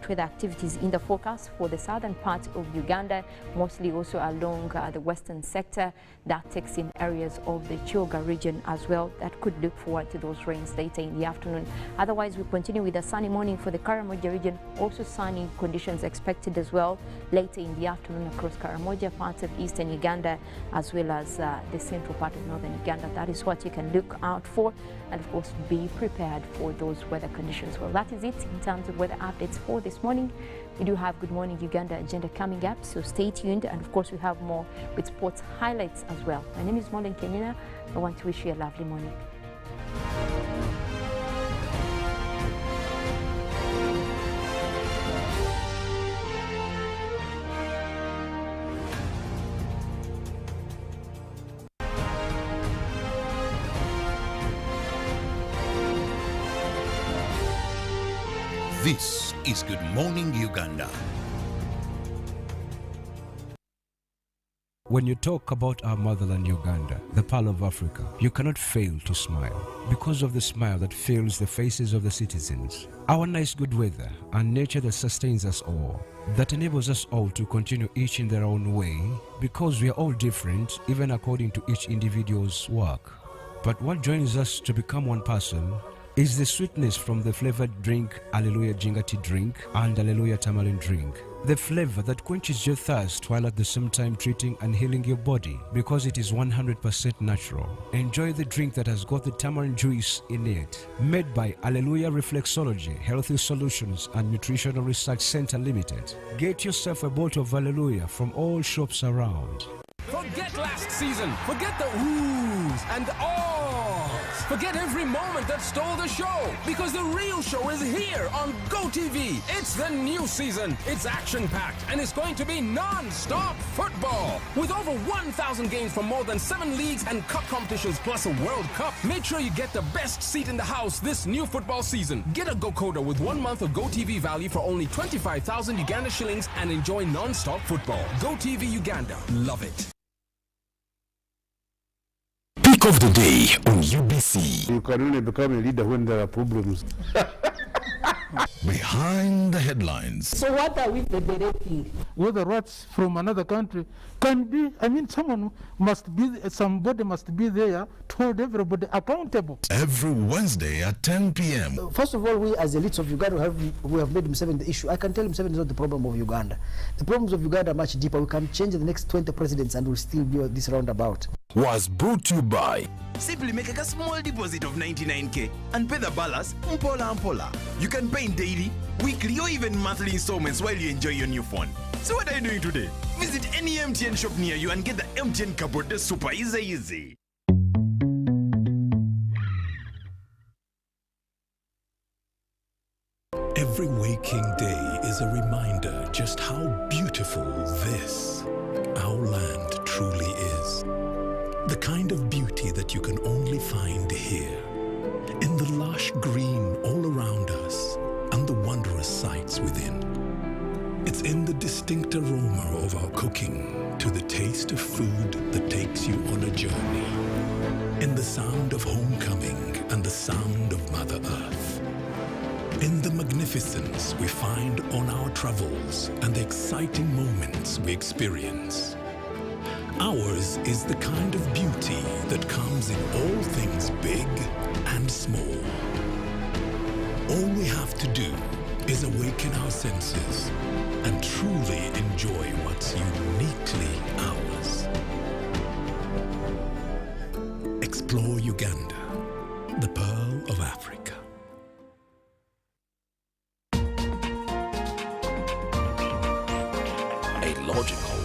weather activities in the forecast for the southern part of Uganda, mostly also along the western sector. That takes in areas of the Kyoga region as well. That could look forward to those rains later in the afternoon. Otherwise, we continue with a sunny morning for the Karamoja region. Also sunny conditions expected as well later in the afternoon across Karamoja, parts of eastern Uganda, as well as the central part of northern Uganda. That is what you can look out for, and of course be prepared for those weather conditions. Well, that is it in terms of weather updates for this morning. We do have Good Morning Uganda agenda coming up, so stay tuned, and of course we have more with sports highlights as well. My name is Mollen, Kenyena. I want to wish you a lovely morning. This is Good Morning Uganda. When you talk about our motherland Uganda, the pearl of Africa, you cannot fail to smile because of the smile that fills the faces of the citizens. Our nice good weather and nature that sustains us all, that enables us all to continue each in their own way because we are all different even according to each individual's work. But what joins us to become one person is the sweetness from the flavored drink Alleluia Jingati drink and Alleluia Tamarind drink. The flavor that quenches your thirst while at the same time treating and healing your body because it is 100% natural. Enjoy the drink that has got the tamarind juice in it. Made by Alleluia Reflexology, Healthy Solutions and Nutritional Research Center Limited. Get yourself a bottle of Alleluia from all shops around. Forget last season. Forget the oohs and ahs. Forget every moment that stole the show. Because the real show is here on GoTV. It's the new season. It's action-packed and it's going to be non-stop football. With over 1,000 games from more than 7 leagues and cup competitions plus a World Cup. Make sure you get the best seat in the house this new football season. Get a GoCoder with 1 month of GoTV value for only 25,000 Uganda shillings and enjoy non-stop football. GoTV Uganda. Love it. Peak of the day on UBC. You can only become a leader when there are problems. Behind the headlines. So what are we deliberating? Whether rats from another country can be, somebody must be there to hold everybody accountable. Every Wednesday at 10 p.m. First of all, we as elites of Uganda we have made Museveni the issue. I can tell Museveni is not the problem of Uganda. The problems of Uganda are much deeper. We can change the next 20 presidents and we'll still be this roundabout. Was brought to you by. Simply make a small deposit of 99k and pay the balance mpola. You can pay in daily, weekly or even monthly installments while you enjoy your new phone. So what are you doing today? Visit any MTN shop near you and get the MTN cupboard super easy. Every waking day is a reminder just how beautiful this, our land, truly is. The kind of beauty that you can only find here, in the lush green all around us and the wondrous sights within. It's in the distinct aroma of our cooking, to the taste of food that takes you on a journey, in the sound of homecoming and the sound of Mother Earth, in the magnificence we find on our travels and the exciting moments we experience. Ours is the kind of beauty that comes in all things big and small. All we have to do is awaken our senses and truly enjoy what's uniquely ours. Explore Uganda, the pearl of Africa. A logical,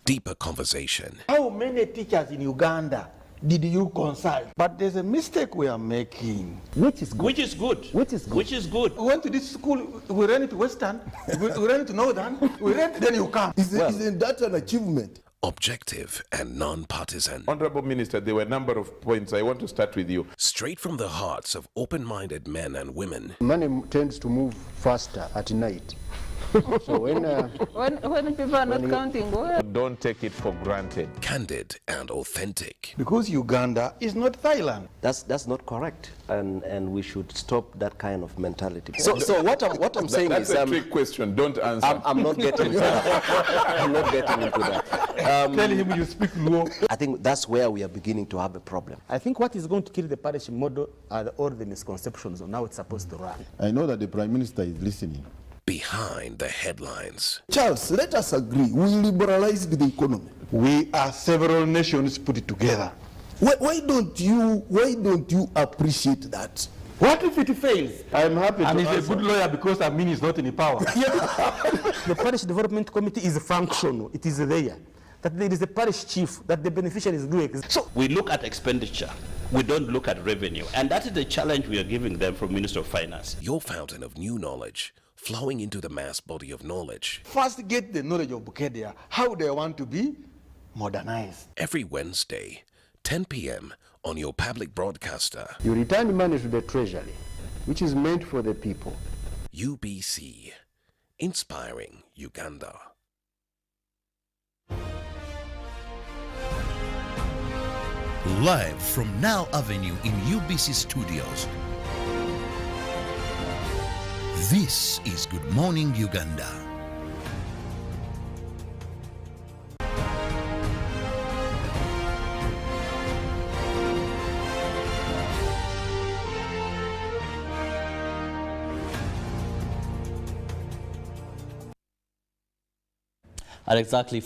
deeper conversation. How many teachers in Uganda did you consult? But there's a mistake we are making. Which is good. Which is good. Which is good. Which is good. We went to this school, we ran it to Western, we ran it to Northern, we ran it, then you come. Isn't that an achievement? Objective and non-partisan. Honorable Minister, there were a number of points. I want to start with you. Straight from the hearts of open-minded men and women. Money tends to move faster at night. So when people are not counting, don't take it for granted. Candid and authentic. Because Uganda is not Thailand. That's not correct, and we should stop that kind of mentality. So what I'm saying is that's a trick question. Don't answer. I'm not getting into that. I'm not getting into that. Tell him you speak low. I think that's where we are beginning to have a problem. I think what is going to kill the parish model are all the misconceptions on how it's supposed to run. I know that the Prime Minister is listening. Behind the headlines. Charles, let us agree. We liberalized the economy. We are several nations put it together. Why don't you appreciate that? What if it fails? I'm happy and to he's answer. a good lawyer because Amin is not in power. The parish development committee is functional. It is there. That there is a parish chief, that the beneficiary is doing. So we look at expenditure. We don't look at revenue. And that is the challenge we are giving them from Minister of Finance. Your fountain of new knowledge, flowing into the mass body of knowledge. First get the knowledge of Bukedia, how they want to be modernized. Every Wednesday, 10 p.m. on your public broadcaster. You return money to the treasury, which is meant for the people. UBC, inspiring Uganda. Live from Now Avenue in UBC Studios, this is Good Morning Uganda. At exactly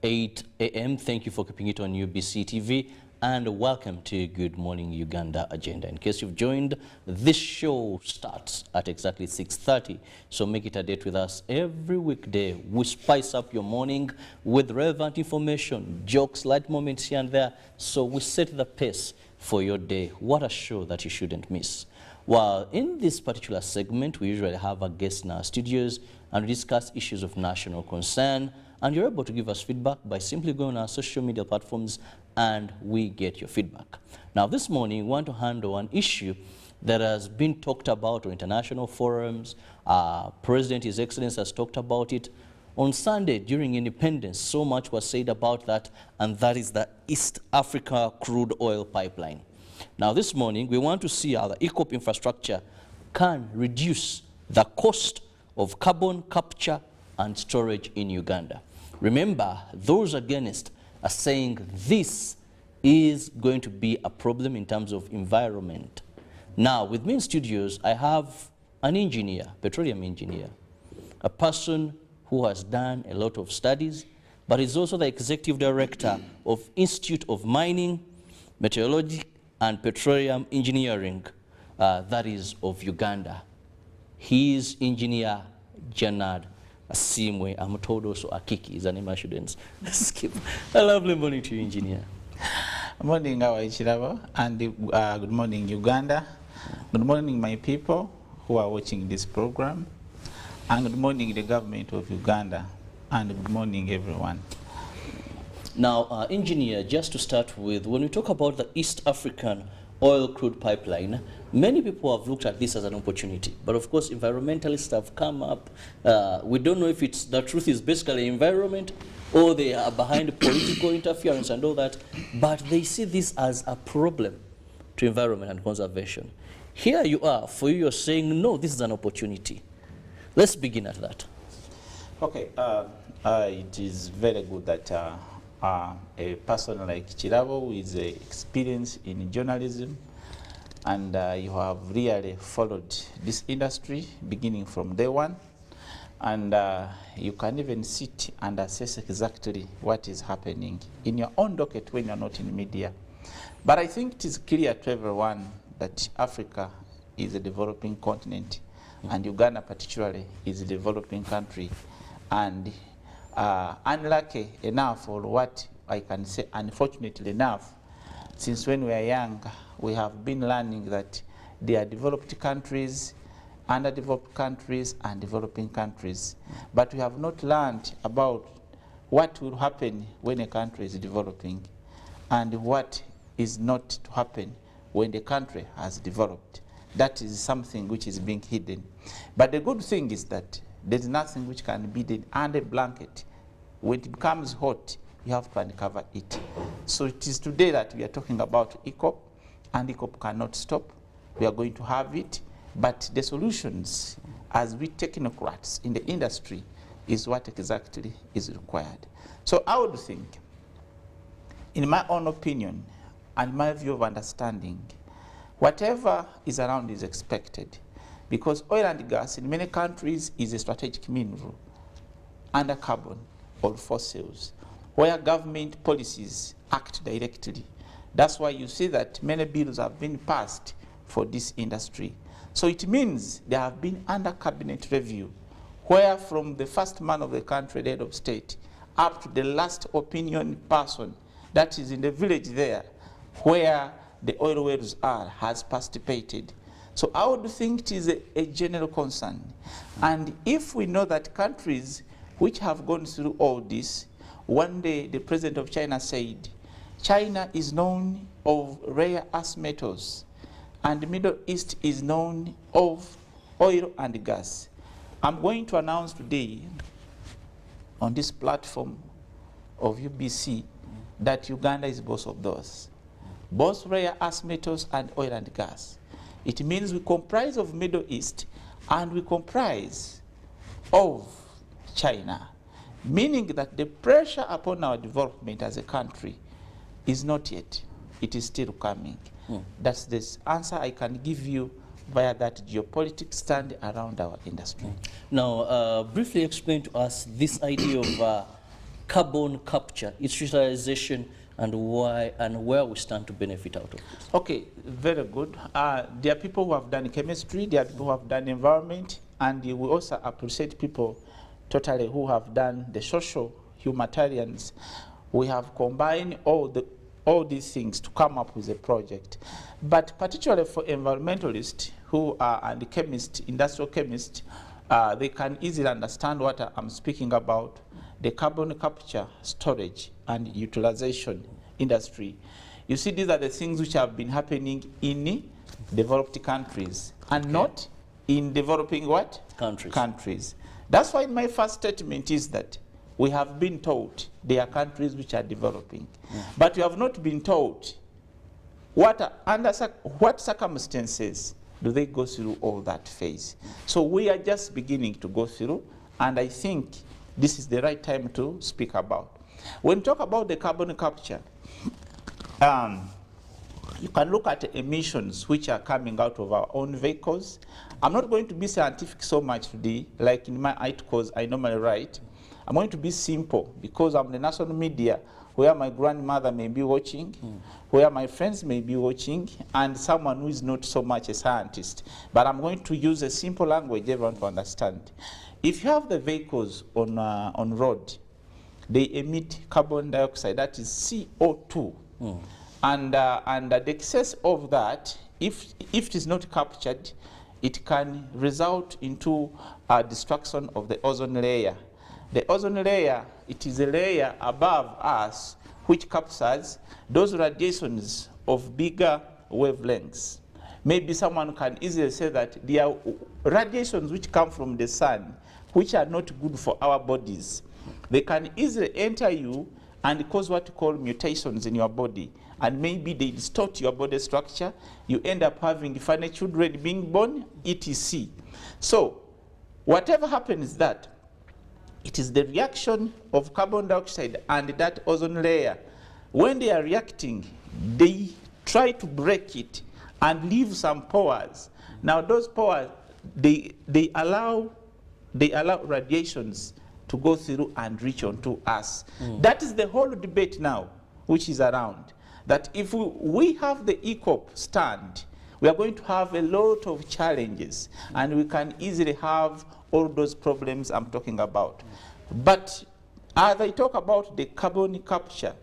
8 a.m. Thank you for keeping it on UBC TV and welcome to Good Morning Uganda Agenda. In case you've joined, this show starts at exactly 6:30, so make it a date with us every weekday. We spice up your morning with relevant information, jokes, light moments here and there, so we set the pace for your day. What a show that you shouldn't miss. Well, in this particular segment, we usually have a guest in our studios and discuss issues of national concern, and you're able to give us feedback by simply going on our social media platforms and we get your feedback. Now, this morning, we want to handle an issue that has been talked about on international forums. President, His Excellency, has talked about it. On Sunday, during Independence, so much was said about that, and that is the East Africa crude oil pipeline. Now, this morning, we want to see how the EACOP infrastructure can reduce the cost of carbon capture and storage in Uganda. Remember, those against are saying this is going to be a problem in terms of environment. Now, with me in studios, I have an engineer, petroleum engineer, a person who has done a lot of studies, but is also the executive director of Institute of Mining, Meteorology, and Petroleum Engineering, that is of Uganda. He is Engineer Janad Asimwe. I'm told also Akiki is the name I shouldn't skip. A lovely morning to you, Engineer. Morning, Kirabo, and good morning, Uganda. Good morning, my people who are watching this program, and good morning, the government of Uganda, and good morning, everyone. Now, Engineer, just to start with, when we talk about the East African oil crude pipeline, many people have looked at this as an opportunity. But of course, environmentalists have come up. We don't know if it's the truth is basically environment or they are behind political interference and all that. But they see this as a problem to environment and conservation. Here you are, for you, you're saying, no, this is an opportunity. Let's begin at that. Okay, it is very good that a person like Kirabo who is experienced in journalism and you have really followed this industry beginning from day one, and you can even sit and assess exactly what is happening in your own docket when you're not in media. But I think it is clear to everyone that Africa is a developing continent, and Uganda particularly is a developing country, and unlucky enough, or what I can say unfortunately enough, since when we are young, we have been learning that there are developed countries, underdeveloped countries, and developing countries. But we have not learned about what will happen when a country is developing and what is not to happen when the country has developed. That is something which is being hidden. But the good thing is that there is nothing which can be hidden under a blanket. When it becomes hot, you have to uncover it. So it is today that we are talking about EACOP, and EACOP cannot stop. We are going to have it, but the solutions as we technocrats in the industry is what exactly is required. So I would think, in my own opinion and my view of understanding, whatever is around is expected, because oil and gas in many countries is a strategic mineral under carbon or fossils, where government policies act directly. That's why you see that many bills have been passed for this industry. So it means there have been under cabinet review, where from the first man of the country, the head of state, up to the last opinion person that is in the village there, where the oil wells are, has participated. So I would think it is a general concern. And if we know that countries which have gone through all this, one day the president of China said, China is known of rare earth metals, and the Middle East is known of oil and gas. I'm going to announce today on this platform of UBC that Uganda is both of those. Both rare earth metals and oil and gas. It means we comprise of Middle East and we comprise of China, meaning that the pressure upon our development as a country is not yet. It is still coming. That's the answer I can give you via that geopolitics stand around our industry. Now, briefly explain to us this idea of carbon capture, its utilization, and why and where we stand to benefit out of it. Okay, very good. There are people who have done chemistry, there are people who have done environment, and we also appreciate people totally who have done the social humanitarians. We have combined all these things to come up with a project. But particularly for environmentalists who are and chemists, industrial chemists, they can easily understand what I'm speaking about, the carbon capture, storage, and utilization industry. You see, these are the things which have been happening in developed countries and not in developing what? Countries. That's why my first statement is that we have been told there are countries which are developing, but we have not been told under what circumstances do they go through all that phase. So we are just beginning to go through, and I think this is the right time to speak about. When we talk about the carbon capture, you can look at emissions which are coming out of our own vehicles. I'm not going to be scientific so much today, like in my articles I normally write. I'm going to be simple because I'm the national media where my grandmother may be watching, where my friends may be watching, and someone who is not so much a scientist. But I'm going to use a simple language everyone to understand. If you have the vehicles on road, they emit carbon dioxide, that is CO2. And the excess of that, if it is not captured, it can result into destruction of the ozone layer. The ozone layer, it is a layer above us which captures those radiations of bigger wavelengths. Maybe someone can easily say that there are radiations which come from the sun which are not good for our bodies. They can easily enter you and cause what you call mutations in your body. And maybe they distort your body structure. You end up having funny children being born, etc. So whatever happens is that it is the reaction of carbon dioxide and that ozone layer. When they are reacting, they try to break it and leave some pores. Now those pores, they allow radiations to go through and reach onto us. That is the whole debate now which is around. That if we have the ECOP stand, we are going to have a lot of challenges, and we can easily have all those problems I'm talking about. But as I talk about the carbon capture,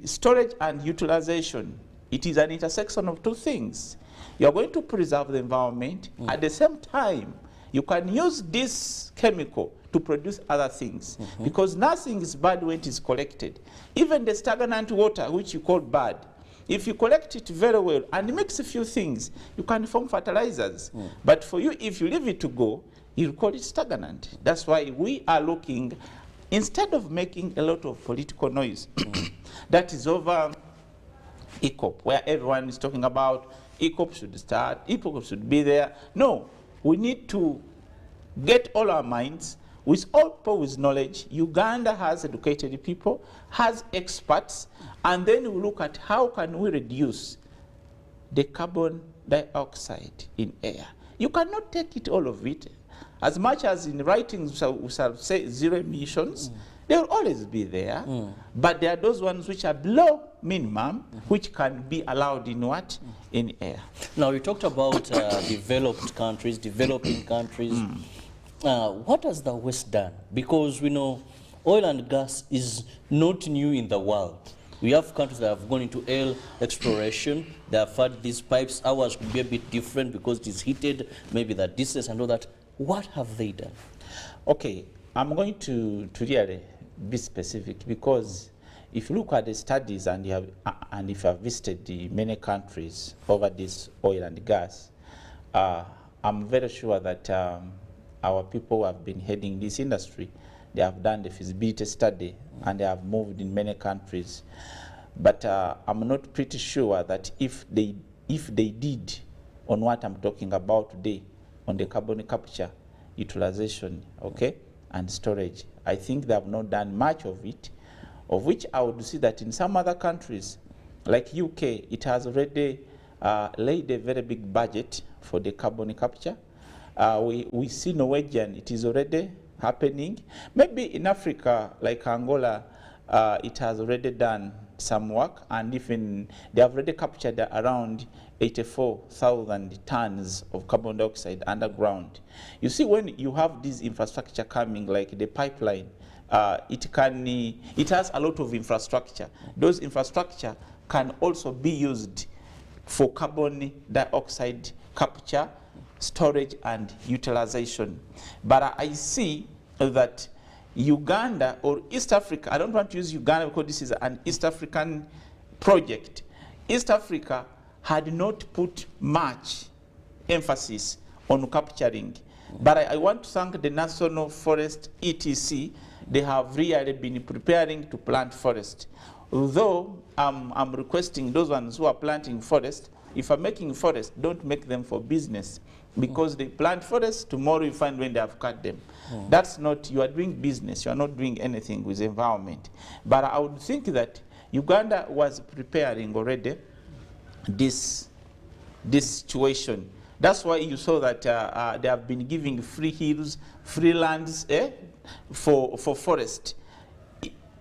storage and utilization, it is an intersection of two things. You are going to preserve the environment. At the same time, you can use this chemical to produce other things, because nothing is bad when it is collected. Even the stagnant water, which you call bad, if you collect it very well and mix a few things, you can form fertilizers. But for you, if you leave it to go, you call it stagnant. That's why we are looking, instead of making a lot of political noise, that is over ECOP, where everyone is talking about ECOP should start, ECOP should be there. No, we need to get all our minds, with all people with knowledge. Uganda has educated people, has experts, and then we look at how can we reduce the carbon dioxide in air. You cannot take it, all of it. As much as in writings we shall say zero emissions, they will always be there. But there are those ones which are below minimum, which can be allowed in what? In air. Now, you talked about developed countries, developing countries. What has the West done? Because we know oil and gas is not new in the world. We have countries that have gone into oil exploration. They have had these pipes. Ours could be a bit different because it is heated, maybe the distance and all that. What have they done? Okay, I'm going to really be specific, because if you look at the studies and if you have visited the many countries over this oil and gas, I'm very sure that our people who have been heading this industry, they have done the feasibility study and they have moved in many countries. But I'm not pretty sure that if they did on what I'm talking about today, on the carbon capture, utilization, okay, and storage, I think they have not done much of it, of which I would see that in some other countries, like UK, it has already laid a very big budget for the carbon capture. We see Norwegian, it is already happening. Maybe in Africa, like Angola, it has already done some work, and even they have already captured around 84,000 tons of carbon dioxide underground. You see, when you have this infrastructure coming, like the pipeline, it has a lot of infrastructure. Those infrastructure can also be used for carbon dioxide capture, storage, and utilization. But I see that Uganda or East Africa, I don't want to use Uganda because this is an East African project. East Africa had not put much emphasis on capturing. But I want to thank the National Forest ETC. They have really been preparing to plant forest. Although I'm requesting those ones who are planting forest, if I'm making forest, don't make them for business. Because they plant forests, tomorrow you find when they have cut them. That's not, you are doing business, you are not doing anything with the environment. But I would think that Uganda was preparing already this situation. That's why you saw that they have been giving free hills, free lands for forest.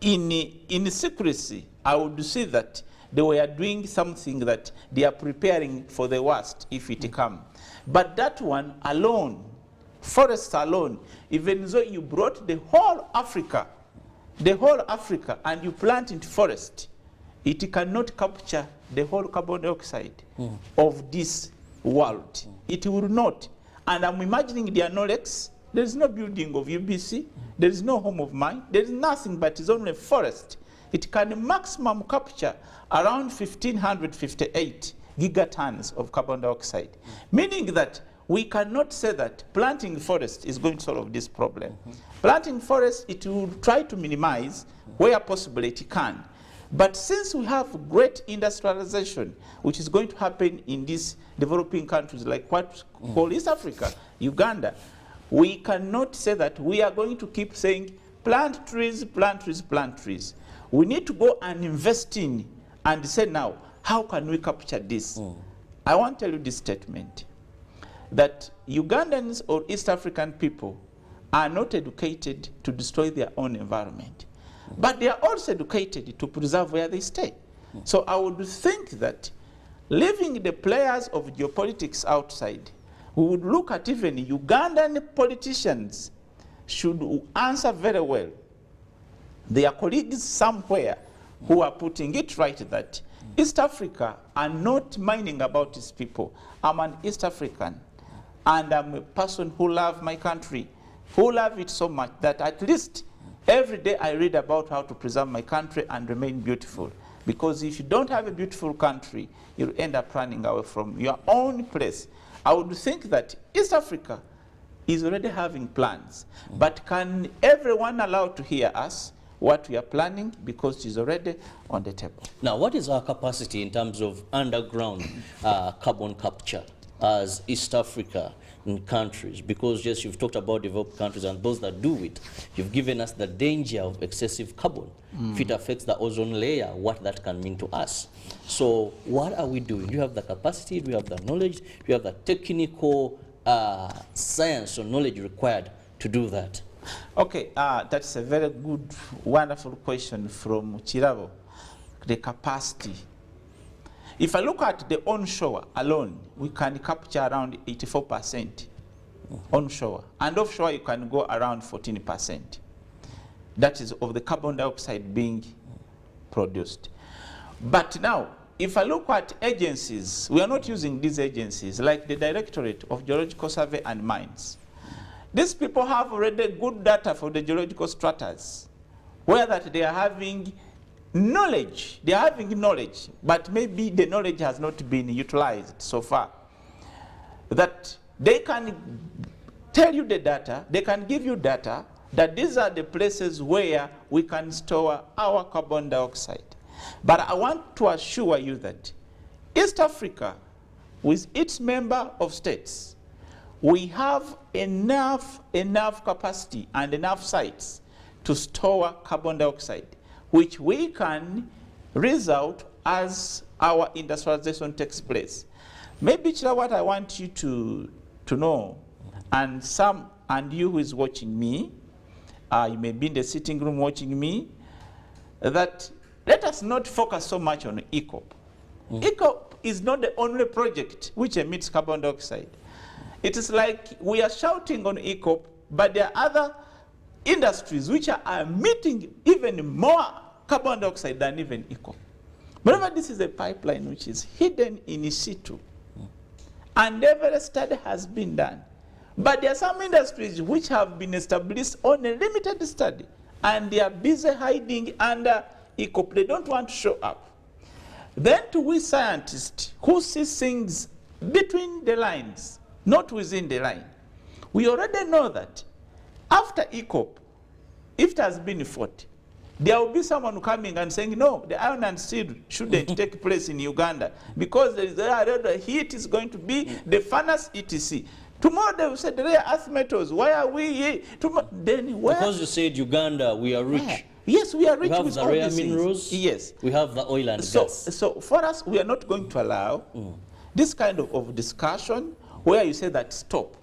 In secrecy, I would say that they were doing something that they are preparing for the worst if it comes. But that one alone, forests alone, even though you brought the whole Africa, and you plant into forest, it cannot capture the whole carbon dioxide of this world. It will not. And I'm imagining the Anolex, there is no building of UBC, there is no home of mine, there is nothing but it's only forest. It can maximum capture around 1,558 gigatons of carbon dioxide, meaning that we cannot say that planting forest is going to solve this problem. Planting forest, it will try to minimize where possible it can. But since we have great industrialization, which is going to happen in these developing countries like what called East Africa, Uganda, we cannot say that we are going to keep saying plant trees, plant trees, plant trees. We need to go and invest in and say now, how can we capture this? I want to tell you this statement, that Ugandans or East African people are not educated to destroy their own environment, but they are also educated to preserve where they stay. So I would think that leaving the players of geopolitics outside, we would look at even Ugandan politicians should answer very well their colleagues somewhere who are putting it right that East Africa are not minding about its people. I'm an East African, and I'm a person who loves my country, who love it so much that at least every day I read about how to preserve my country and remain beautiful. Because if you don't have a beautiful country, you'll end up running away from your own place. I would think that East Africa is already having plans, but can everyone allow to hear us what we are planning, because it is already on the table. Now, what is our capacity in terms of underground carbon capture as East Africa in countries? Because yes, you've talked about developed countries and those that do it. You've given us the danger of excessive carbon. If it affects the ozone layer, what that can mean to us. So what are we doing? Do you have the capacity? Do you have the knowledge? Do you have the technical science or knowledge required to do that? Okay, that's a very good, wonderful question from Kirabo, the capacity. If I look at the onshore alone, we can capture around 84% onshore. And offshore, you can go around 14%. That is of the carbon dioxide being produced. But now, if I look at agencies, we are not using these agencies, like the Directorate of Geological Survey and Mines. These people have already good data for the geological stratas, where that they are having knowledge. They are having knowledge, but maybe the knowledge has not been utilized so far. That They can tell you the data, they can give you data that these are the places where we can store our carbon dioxide. But I want to assure you that East Africa, with its member of states, we have enough capacity and enough sites to store carbon dioxide, which we can result as our industrialization takes place. Maybe, Chira, what I want you to know, and you who is watching me, you may be in the sitting room watching me, that let us not focus so much on ECOP. ECOP is not the only project which emits carbon dioxide. It is like we are shouting on ECOP, but there are other industries which are emitting even more carbon dioxide than even ECOP. Remember, this is a pipeline which is hidden in situ, and every study has been done. But there are some industries which have been established on a limited study, and they are busy hiding under ECOP. They don't want to show up. Then to we scientists who see things between the lines, not within the line, we already know that after ECOP, if it has been fought, there will be someone coming and saying, no, the iron and steel shouldn't take place in Uganda because the heat is going to be the furnace, etc. Tomorrow they will say the rare earth metals, why are we here? Then where? Because you said Uganda, we are rich. Where? Yes, we are rich. We have with the rare minerals. Yes. We have the oil and gas. So for us, we are not going to allow this kind of discussion where you say that stop.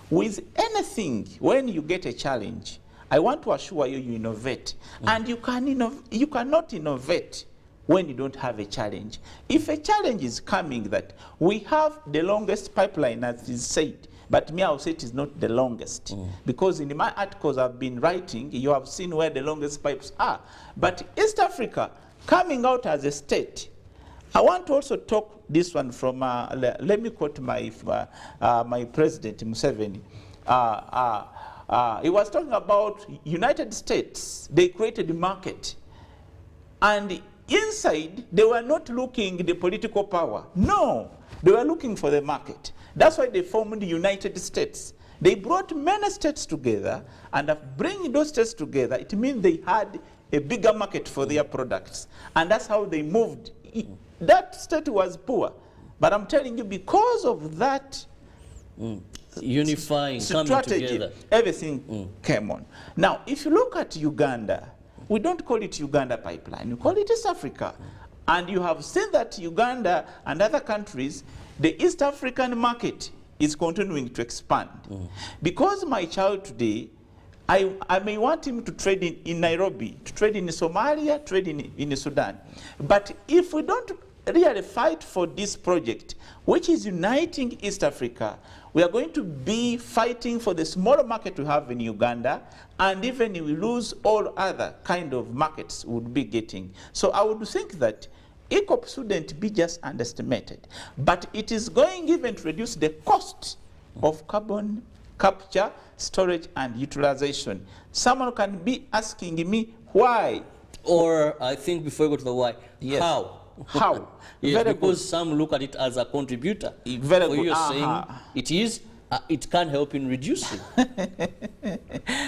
With anything, when you get a challenge, I want to assure you, you innovate. And you cannot innovate when you don't have a challenge. If a challenge is coming that we have the longest pipeline, as is said, but me, I'll say it is not the longest. Because in my articles I've been writing, you have seen where the longest pipes are. But East Africa, coming out as a state, I want to also talk this one from, let me quote my president, Museveni. He was talking about United States. They created a market. And inside, they were not looking the political power. No, they were looking for the market. That's why they formed the United States. They brought many states together, and bringing those states together, it means they had a bigger market for their products. And that's how they moved. That state was poor. But I'm telling you, because of that unifying, strategy, coming together, everything came on. Now, if you look at Uganda, we don't call it Uganda pipeline, we call it East Africa. And you have seen that Uganda and other countries, the East African market is continuing to expand. Because my child today, I may want him to trade in Nairobi, to trade in Somalia, trade in Sudan. But if we don't really fight for this project, which is uniting East Africa, we are going to be fighting for the smaller market we have in Uganda, and even if we lose all other kind of markets we would be getting. So I would think that ECOP shouldn't be just underestimated, but it is going even to reduce the cost of carbon capture, storage, and utilization. Someone can be asking me why. Or I think before you go to the why, yes. How? How? Yes, because some look at it as a contributor. Very good. You're saying it is, it can help in reducing.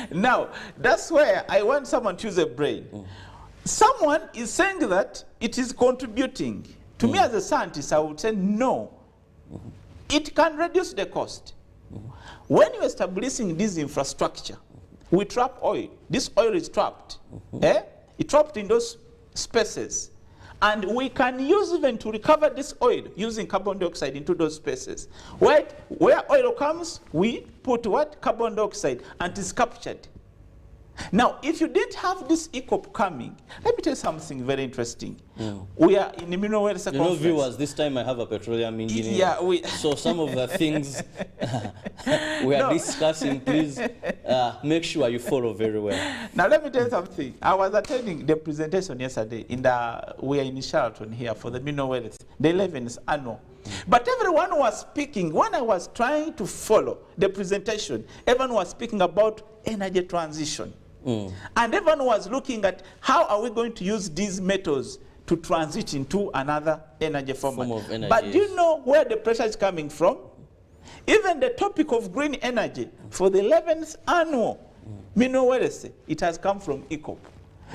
Now, that's where I want someone to use a brain. Someone is saying that it is contributing. To me as a scientist, I would say no. It can reduce the cost. When you're establishing this infrastructure, we trap oil. This oil is trapped. It's trapped in those spaces. And we can use even to recover this oil using carbon dioxide into those spaces. Where oil comes, we put what? Carbon dioxide, and it's captured. Now, if you didn't have this ECOP coming, let me tell you something very interesting. We are in the mineral wells conference. Viewers, this time I have a petroleum engineer. Yeah, so some of the things we are discussing, please make sure you follow very well. Now, let me tell you something. I was attending the presentation yesterday. We are in Charlton here for the mineral wells, the 11th annual. But everyone was speaking, when I was trying to follow the presentation, everyone was speaking about energy transition. And everyone was looking at how are we going to use these metals to transit into another energy format. Form of energy, but do you know where the pressure is coming from? Even the topic of green energy for the 11th annual Minowelese, it has come from ECOP.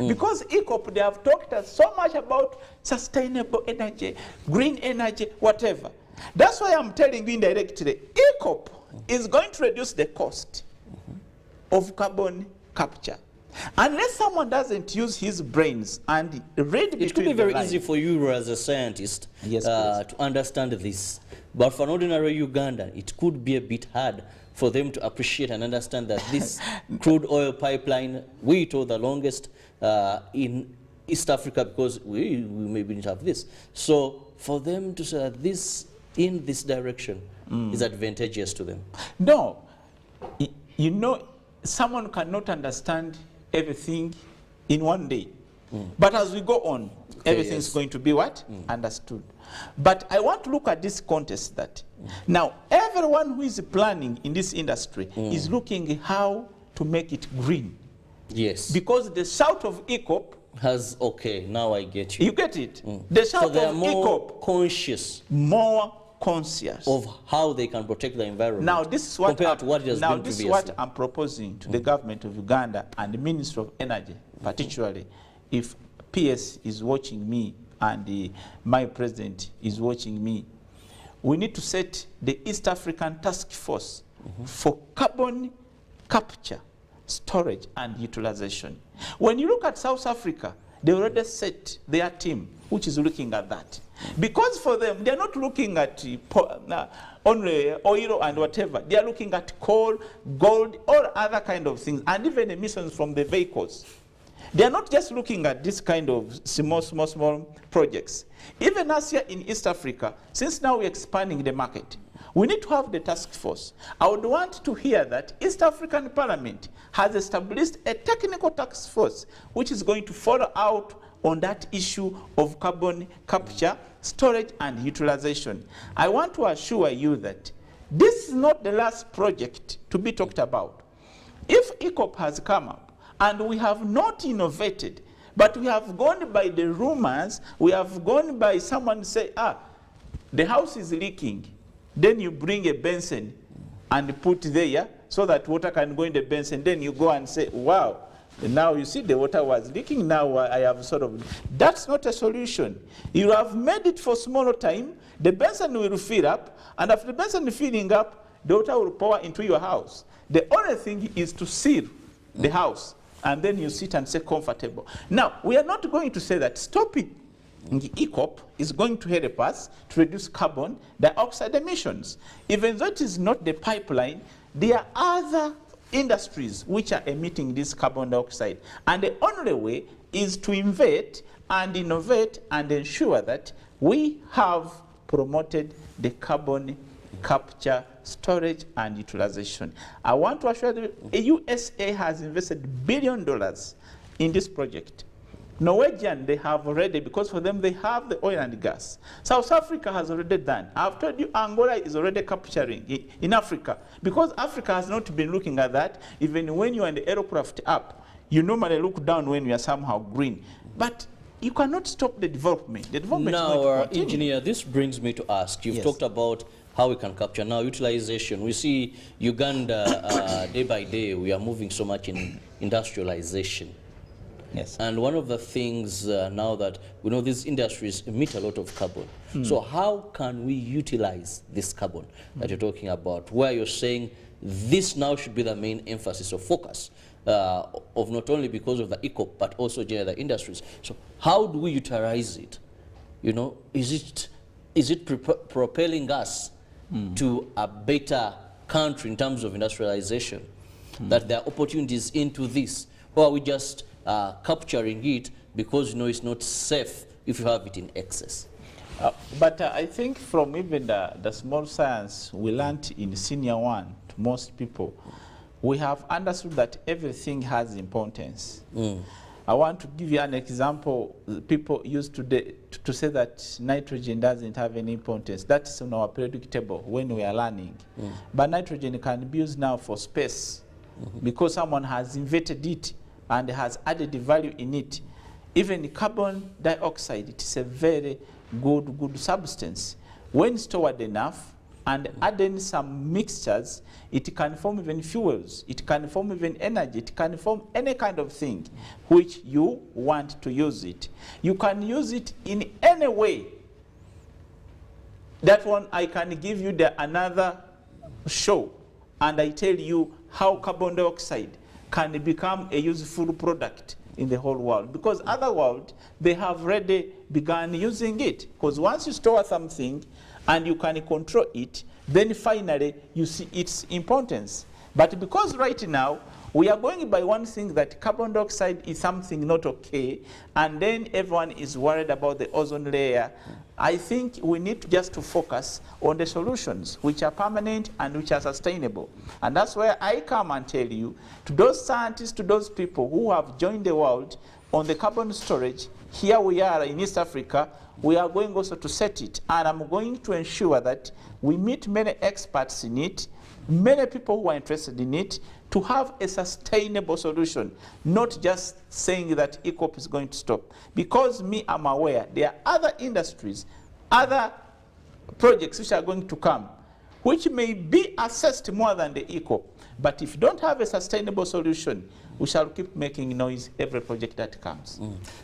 Because ECOP, they have talked us so much about sustainable energy, green energy, whatever. That's why I'm telling you indirectly, ECOP is going to reduce the cost of carbon capture. Unless someone doesn't use his brains and read between it could be the very lines. easy for you as a scientist to understand this. But for an ordinary Ugandan, it could be a bit hard for them to appreciate and understand that this crude oil pipeline, we told the longest in East Africa, because we maybe didn't have this. So for them to say that this, in this direction, is advantageous to them. No. You know, someone cannot understand everything in one day. But as we go on, everything is going to be what? Understood. But I want to look at this context that now everyone who is planning in this industry is looking how to make it green. Yes. Because the south of ECOP has, okay, now I get you. You get it? The south so they are of more ECOP conscious. More conscious of how they can protect the environment. Now this is what compared to what it has now been this is previously. what I'm proposing to the government of Uganda and the Ministry of Energy, particularly if PS is watching me and my president is watching me. We need to set the East African Task Force for carbon capture, storage and utilization. When you look at South Africa, they already set their team which is looking at that. Because for them, they're not looking at only oil and whatever. They are looking at coal, gold, or other kind of things, and even emissions from the vehicles. They are not just looking at this kind of small projects. Even us here in East Africa, since now we're expanding the market, we need to have the task force. I would want to hear that East African Parliament has established a technical task force which is going to follow out on that issue of carbon capture, storage and utilization. I want to assure you that this is not the last project to be talked about. If ECOP has come up and we have not innovated, but we have gone by the rumors, we have gone by someone say, the house is leaking, then you bring a basin and put there so that water can go in the basin, then you go and say, wow, now you see the water was leaking, now I have sort of, that's not a solution. You have made it for smaller time, the basin will fill up, and after the basin filling up, the water will pour into your house. The only thing is to seal the house, and then you sit and say comfortable. Now, we are not going to say that stopping ECOP is going to help us to reduce carbon dioxide emissions. Even though it is not the pipeline, there are other industries which are emitting this carbon dioxide. And the only way is to invest and innovate and ensure that we have promoted the carbon capture, storage and utilization. I want to assure you, USA has invested $1 billion in this project. Norwegian, they have already, because for them they have the oil and gas. South Africa has already done. I've told you Angola is already capturing in Africa. Because Africa has not been looking at that, even when you're in the aircraft up, you normally look down when you are somehow green. But you cannot stop the development. The development is going to continue. Engineer, this brings me to ask, you've talked about how we can capture. Now, utilization. We see Uganda, day by day, we are moving so much in industrialization. Yes. And one of the things now that we know these industries emit a lot of carbon. So how can we utilize this carbon that you're talking about, where you're saying this now should be the main emphasis or focus of not only because of the ECOP, but also the industries. So how do we utilize it? You know, is it propelling us to a better country in terms of industrialization, that there are opportunities into this, or are we just capturing it because it's not safe if you have it in excess? But I think from even the small science we learned in senior one to most people, we have understood that everything has importance. I want to give you an example. People used to say that nitrogen doesn't have any importance. That's on our periodic table when we are learning. But nitrogen can be used now for space because someone has invented it and has added value in it. Even carbon dioxide, it is a very good substance. When stored enough, and add in some mixtures, it can form even fuels, it can form even energy, it can form any kind of thing which you want to use it. You can use it in any way. That one I can give you another show, and I tell you how carbon dioxide can become a useful product in the whole world, because other world, they have already begun using it. Because once you store something and you can control it, then finally you see its importance. But because right now we are going by one thing, that carbon dioxide is something not okay, and then everyone is worried about the ozone layer, I think we need just to focus on the solutions which are permanent and which are sustainable. And that's where I come and tell you, to those scientists, to those people who have joined the world on the carbon storage, here we are in East Africa, we are going also to set it. And I'm going to ensure that we meet many experts in it, many people who are interested in it, to have a sustainable solution, not just saying that EACOP is going to stop. Because me, I'm aware there are other industries, other projects which are going to come, which may be assessed more than the EACOP. But if you don't have a sustainable solution, we shall keep making noise every project that comes.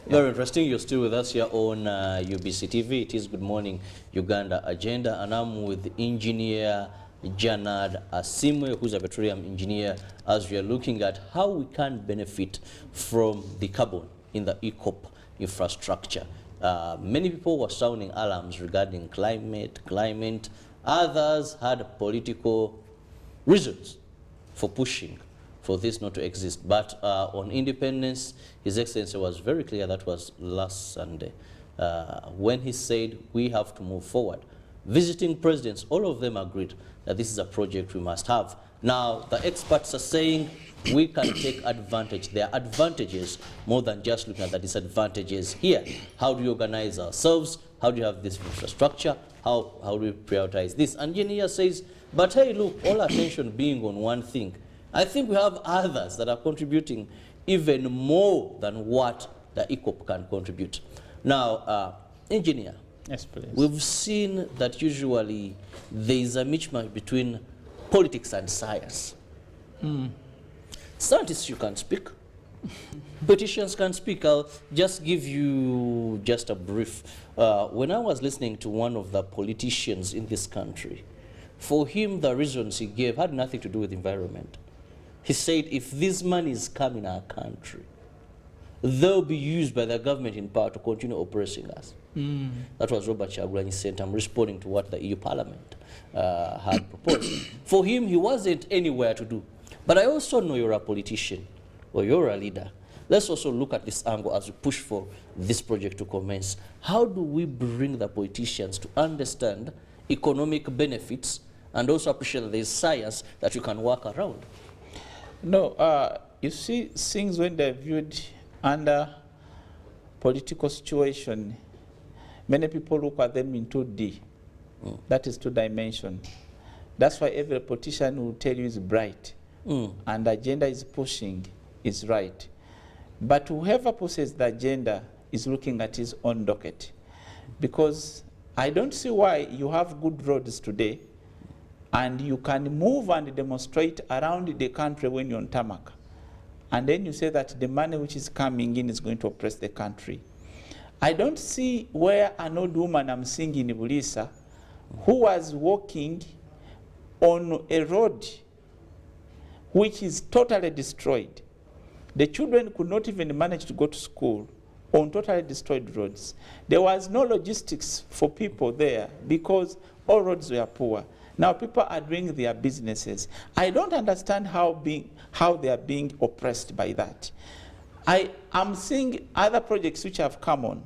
Very interesting. You're still with us here on UBC TV. It is Good Morning Uganda Agenda, and I'm with Engineer Janad Asimwe, who's a petroleum engineer, as we are looking at how we can benefit from the carbon in the EACOP infrastructure. Many people were sounding alarms regarding climate. Others had political reasons for pushing for this not to exist. But on independence, His Excellency was very clear. That was last Sunday, when he said we have to move forward. Visiting presidents, all of them agreed that this is a project we must have. Now, the experts are saying we can take advantage. There are advantages more than just looking at the disadvantages here. How do we organize ourselves? How do you have this infrastructure? How do we prioritize this? And Engineer says, but hey, look, all attention being on one thing, I think we have others that are contributing even more than what the EACOP can contribute. Now, Engineer, yes, please. We've seen that usually there is a mismatch between politics and science. Scientists, you can speak. Politicians can speak. I'll just give you just a brief. When I was listening to one of the politicians in this country, for him, the reasons he gave had nothing to do with environment. He said, if this money is coming in our country, they'll be used by the government in power to continue oppressing us. That was Robert Chagulanyi said. I'm responding to what the EU Parliament had proposed. For him, he wasn't anywhere to do. But I also know you're a politician, or you're a leader. Let's also look at this angle as we push for this project to commence. How do we bring the politicians to understand economic benefits and also appreciate that there's science that you can work around? No, you see, things when they're viewed under political situation, many people look at them in 2D. That is 2-dimension. That's why every politician will tell you is bright, and the agenda is pushing is right. But whoever pushes the agenda is looking at his own docket. Because I don't see why you have good roads today, and you can move and demonstrate around the country when you're on tarmac. And then you say that the money which is coming in is going to oppress the country. I don't see where an old woman I'm seeing in Bulisa who was walking on a road which is totally destroyed. The children could not even manage to go to school on totally destroyed roads. There was no logistics for people there because all roads were poor. Now people are doing their businesses. I don't understand how they are being oppressed by that. I am seeing other projects which have come on.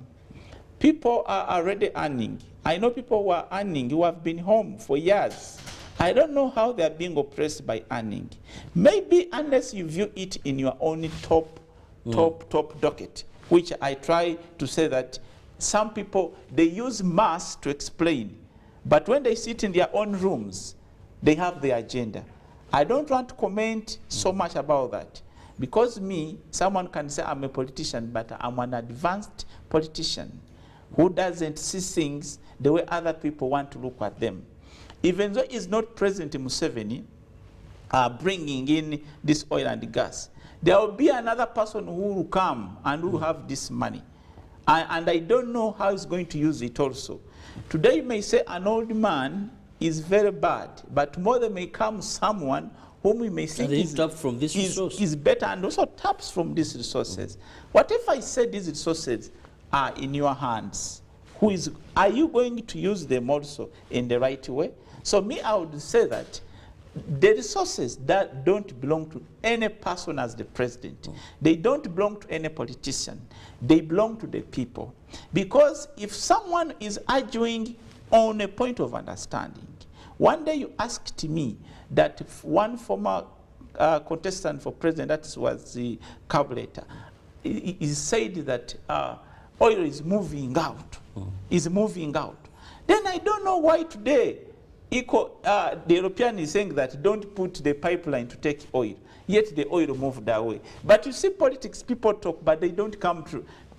People are already earning. I know people who are earning, who have been home for years. I don't know how they are being oppressed by earning. Maybe unless you view it in your own top docket, which I try to say that some people, they use mass to explain. But when they sit in their own rooms, they have their agenda. I don't want to comment so much about that. Because me, someone can say I'm a politician, but I'm an advanced politician who doesn't see things the way other people want to look at them. even though it's not President Museveni bringing in this oil and gas, there will be another person who will come and who will have this money. And I don't know how he's going to use it also. Today you may say an old man is very bad, but tomorrow there may come someone whom we may think is better and also taps from these resources. What if I said these resources are in your hands? Are you going to use them also in the right way? So me, I would say that the resources that don't belong to any person as the president, they don't belong to any politician, they belong to the people. Because if someone is arguing on a point of understanding, one day you asked me that one former contestant for president, that was the carburetor, he said that oil is moving out, is moving out. Then I don't know why today the European is saying that don't put the pipeline to take oil, yet the oil moved away. But you see politics, people talk, but they don't come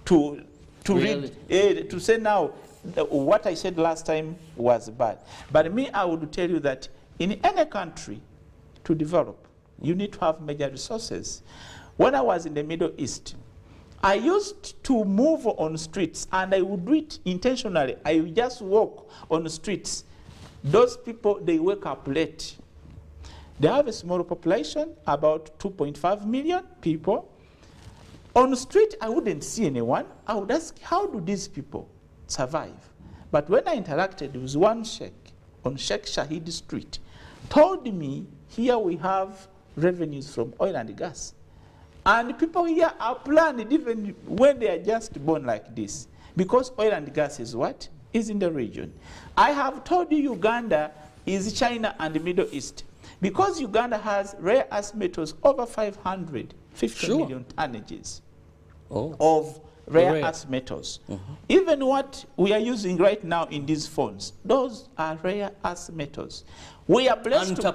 to read, to say now, what I said last time was bad. But me, I would tell you that in any country to develop, you need to have major resources. When I was in the Middle East, I used to move on streets, and I would do it intentionally. I would just walk on the streets. Those people, they wake up late. They have a small population, about 2.5 million people. On the street, I wouldn't see anyone. I would ask, how do these people survive? But when I interacted with one sheikh on Sheikh Shahid Street, told me, here we have revenues from oil and gas. And people here are planned even when they are just born like this. Because oil and gas is what? Is in the region. I have told you Uganda is China and the Middle East. Because Uganda has rare earth metals over 550 million tonnages of rare earth metals. Even what we are using right now in these phones, those are rare earth metals. We are blessed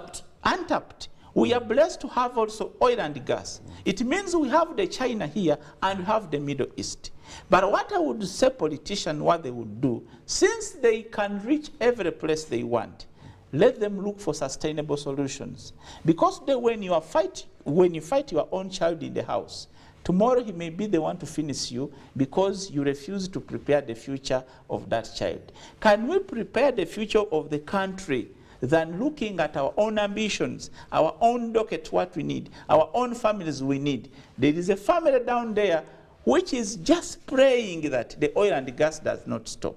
untapped. We are blessed to have also oil and gas. It means we have the China here and we have the Middle East. But what I would say politicians, what they would do, since they can reach every place they want, let them look for sustainable solutions. Because when you fight your own child in the house, tomorrow he may be the one to finish you because you refuse to prepare the future of that child. Can we prepare the future of the country than looking at our own ambitions, our own docket, what we need, our own families we need? There is a family down there which is just praying that the oil and the gas does not stop.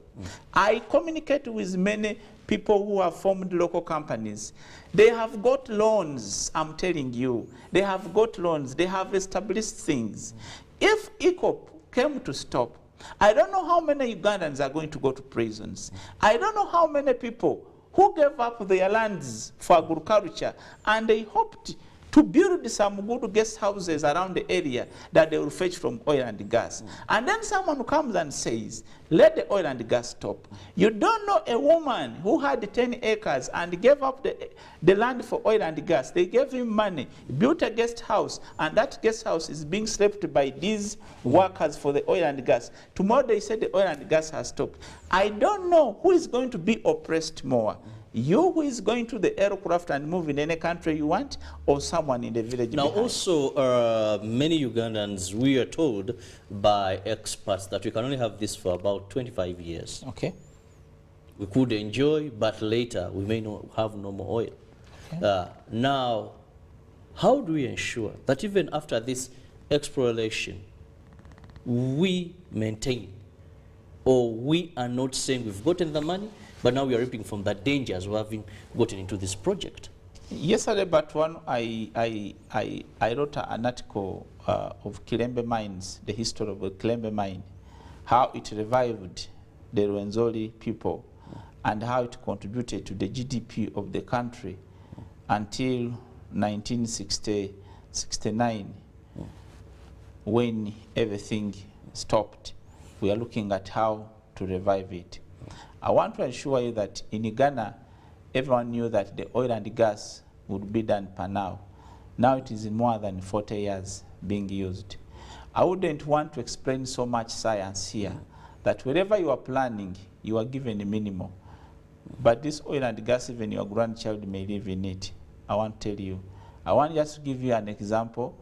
I communicate with many people who have formed local companies. They have got loans, I'm telling you. They have got loans. They have established things. If ECOP came to stop, I don't know how many Ugandans are going to go to prisons. I don't know how many people who gave up their lands for agriculture and they hoped to build some good guest houses around the area that they will fetch from oil and gas. And then someone comes and says, let the oil and gas stop. You don't know a woman who had 10 acres and gave up the land for oil and gas. They gave him money, built a guest house, and that guest house is being slept by these workers for the oil and gas. Tomorrow they say the oil and gas has stopped. I don't know who is going to be oppressed more. You who is going to the aircraft and move in any country you want, or someone in the village Now behind? Also, many Ugandans, we are told by experts that we can only have this for about 25 years. Okay. We could enjoy, but later we may not have no more oil. Okay. Now, how do we ensure that even after this exploration, we maintain, or we are not saying we've gotten the money, but now we are reaping from the dangers of having gotten into this project? Yesterday, but one, I wrote an article of Kilembe mines, the history of the Kilembe mine, how it revived the Rwenzori people, and how it contributed to the GDP of the country until 1969, when everything stopped. We are looking at how to revive it. I want to assure you that in Uganda, everyone knew that the oil and the gas would be done per now. Now it is more than 40 years being used. I wouldn't want to explain so much science here, that wherever you are planning, you are given a minimum. but this oil and gas, even your grandchild may live in it. I want to tell you. I want just to give you an example.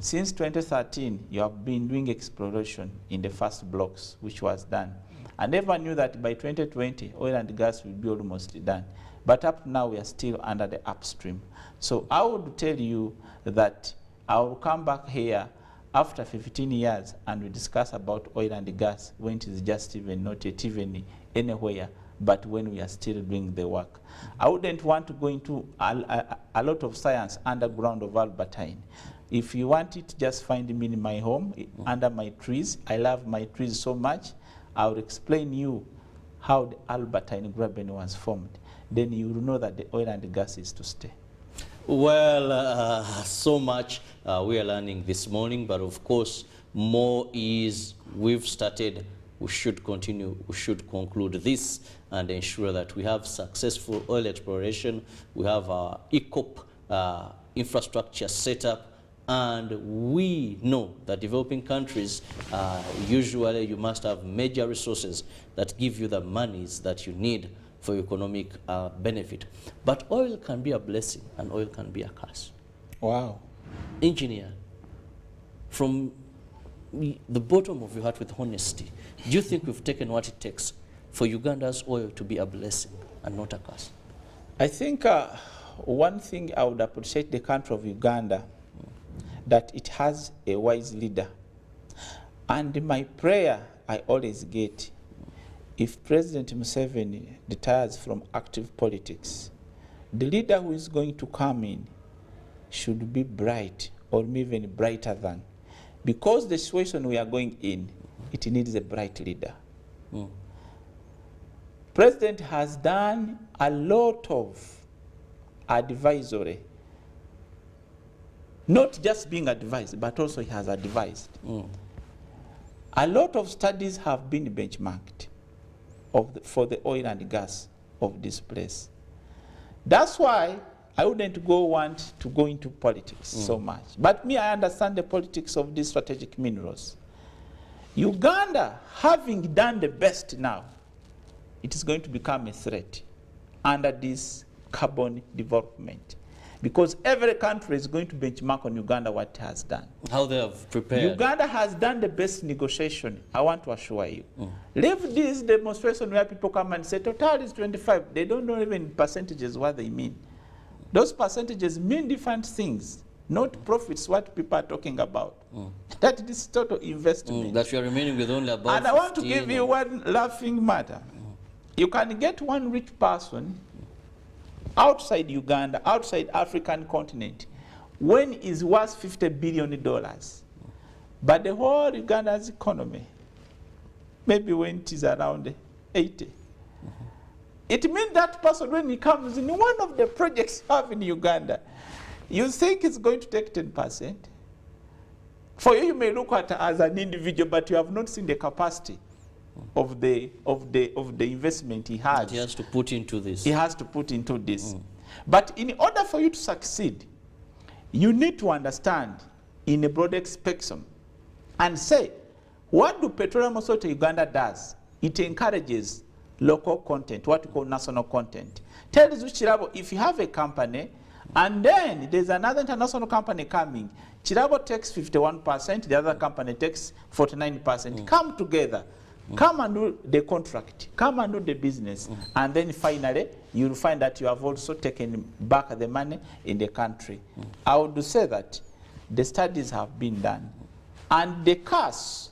Since 2013, you have been doing exploration in the first blocks, which was done. I never knew that by 2020, oil and gas will be almost done. But up to now, we are still under the upstream. So I would tell you that I will come back here after 15 years and we discuss about oil and gas when it is just even not yet even anywhere, but when we are still doing the work. I wouldn't want to go into a lot of science underground of Albertine. If you want it, just find me in my home, under my trees. I love my trees so much. I will explain you how the Albertine Graben was formed. Then you will know that the oil and the gas is to stay. Well, so much we are learning this morning, but of course, more is we've started. We should continue, we should conclude this and ensure that we have successful oil exploration, we have our ECOP infrastructure set up, and we know that developing countries, usually you must have major resources that give you the monies that you need for economic benefit. But oil can be a blessing and oil can be a curse. Wow. Engineer, from the bottom of your heart with honesty, do you think we've taken what it takes for Uganda's oil to be a blessing and not a curse? I think one thing I would appreciate the country of Uganda, that it has a wise leader. And my prayer I always get, if President Museveni retires from active politics, the leader who is going to come in should be bright or even brighter than. Because the situation we are going in, it needs a bright leader. President has done a lot of advisory, not just being advised, but also he has advised. A lot of studies have been benchmarked for the oil and gas of this place. That's why I wouldn't want to go into politics so much. But me, I understand the politics of these strategic minerals. Uganda, having done the best now, it is going to become a threat under this carbon development. Because every country is going to benchmark on Uganda what it has done. How they have prepared. Uganda has done the best negotiation, I want to assure you. Leave this demonstration where people come and say, total is 25. They don't know even percentages what they mean. Those percentages mean different things, not profits, what people are talking about. That is total investment. That you are remaining with only about And I want to give you one laughing matter. You can get one rich person outside Uganda, outside African continent, when is worth $50 billion. But the whole Uganda's economy, maybe when it is around 80. It means that person, when he comes in one of the projects you have in Uganda, you think it's going to take 10%. For you, you may look at it as an individual, but you have not seen the capacity of the investment he has. He has to put into this. He has to put into this. But in order for you to succeed, you need to understand in a broader spectrum and say, what do Petroleum Authority Uganda does? It encourages local content, what we call national content. Tells you, Kirabo, if you have a company, and then there's another international company coming, Kirabo takes 51%, the other company takes 49%. Come together. Come and do the contract, come and do the business, and then finally you'll find that you have also taken back the money in the country. I would say that the studies have been done, and the curse,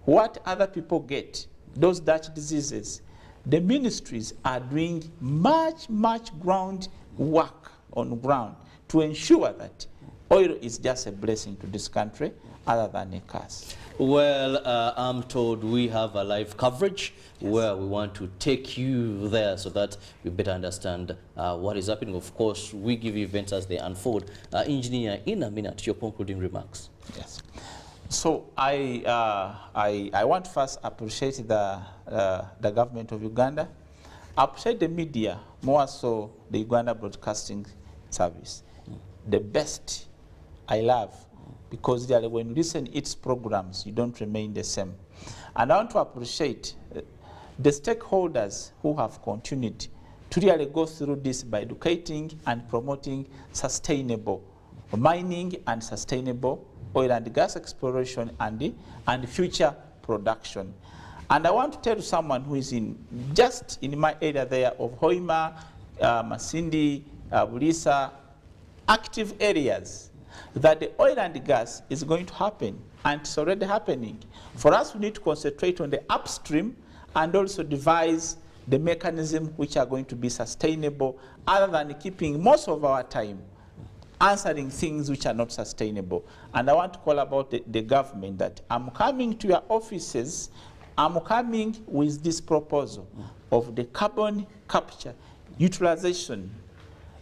what other people get, those Dutch diseases, the ministries are doing much ground work on ground to ensure that oil is just a blessing to this country other than a curse. Well, I'm told we have a live coverage where we want to take you there so that you better understand what is happening. Of course, we give you events as they unfold. Engineer, in a minute, your concluding remarks. Yes. So I want to first appreciate the government of Uganda, appreciate the media, more so the Uganda Broadcasting Service. The best I love, because when you listen its programs, you don't remain the same. And I want to appreciate the stakeholders who have continued to really go through this by educating and promoting sustainable mining and sustainable oil and gas exploration and future production. And I want to tell someone who is just in my area there of Hoima, Masindi, Bulisa, active areas, that the oil and gas is going to happen, and it's already happening. For us, we need to concentrate on the upstream and also devise the mechanism which are going to be sustainable, other than keeping most of our time answering things which are not sustainable. And I want to call about the government that I'm coming to your offices, I'm coming with this proposal of the carbon capture utilization,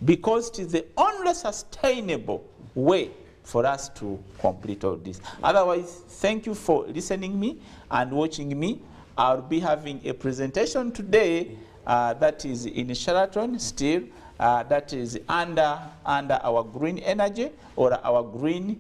because it is the only sustainable way for us to complete all this. Otherwise, thank you for listening me and watching me. I'll be having a presentation today that is in Sheraton still, that is under our green energy, or our green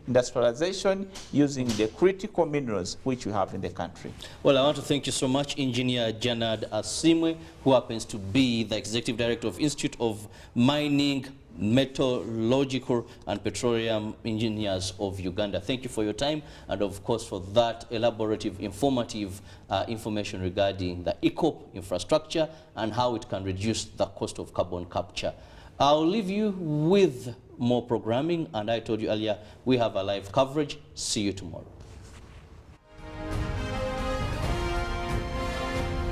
industrialization using the critical minerals which we have in the country. Well, I want to thank you so much, Engineer Janad Asimwe, who happens to be the Executive Director of Institute of Mining, Metallurgical and Petroleum Engineers of Uganda. Thank you for your time, and of course for that elaborative, informative information regarding the eco infrastructure and how it can reduce the cost of carbon capture. I'll leave you with more programming, and I told you earlier, we have a live coverage. See you tomorrow.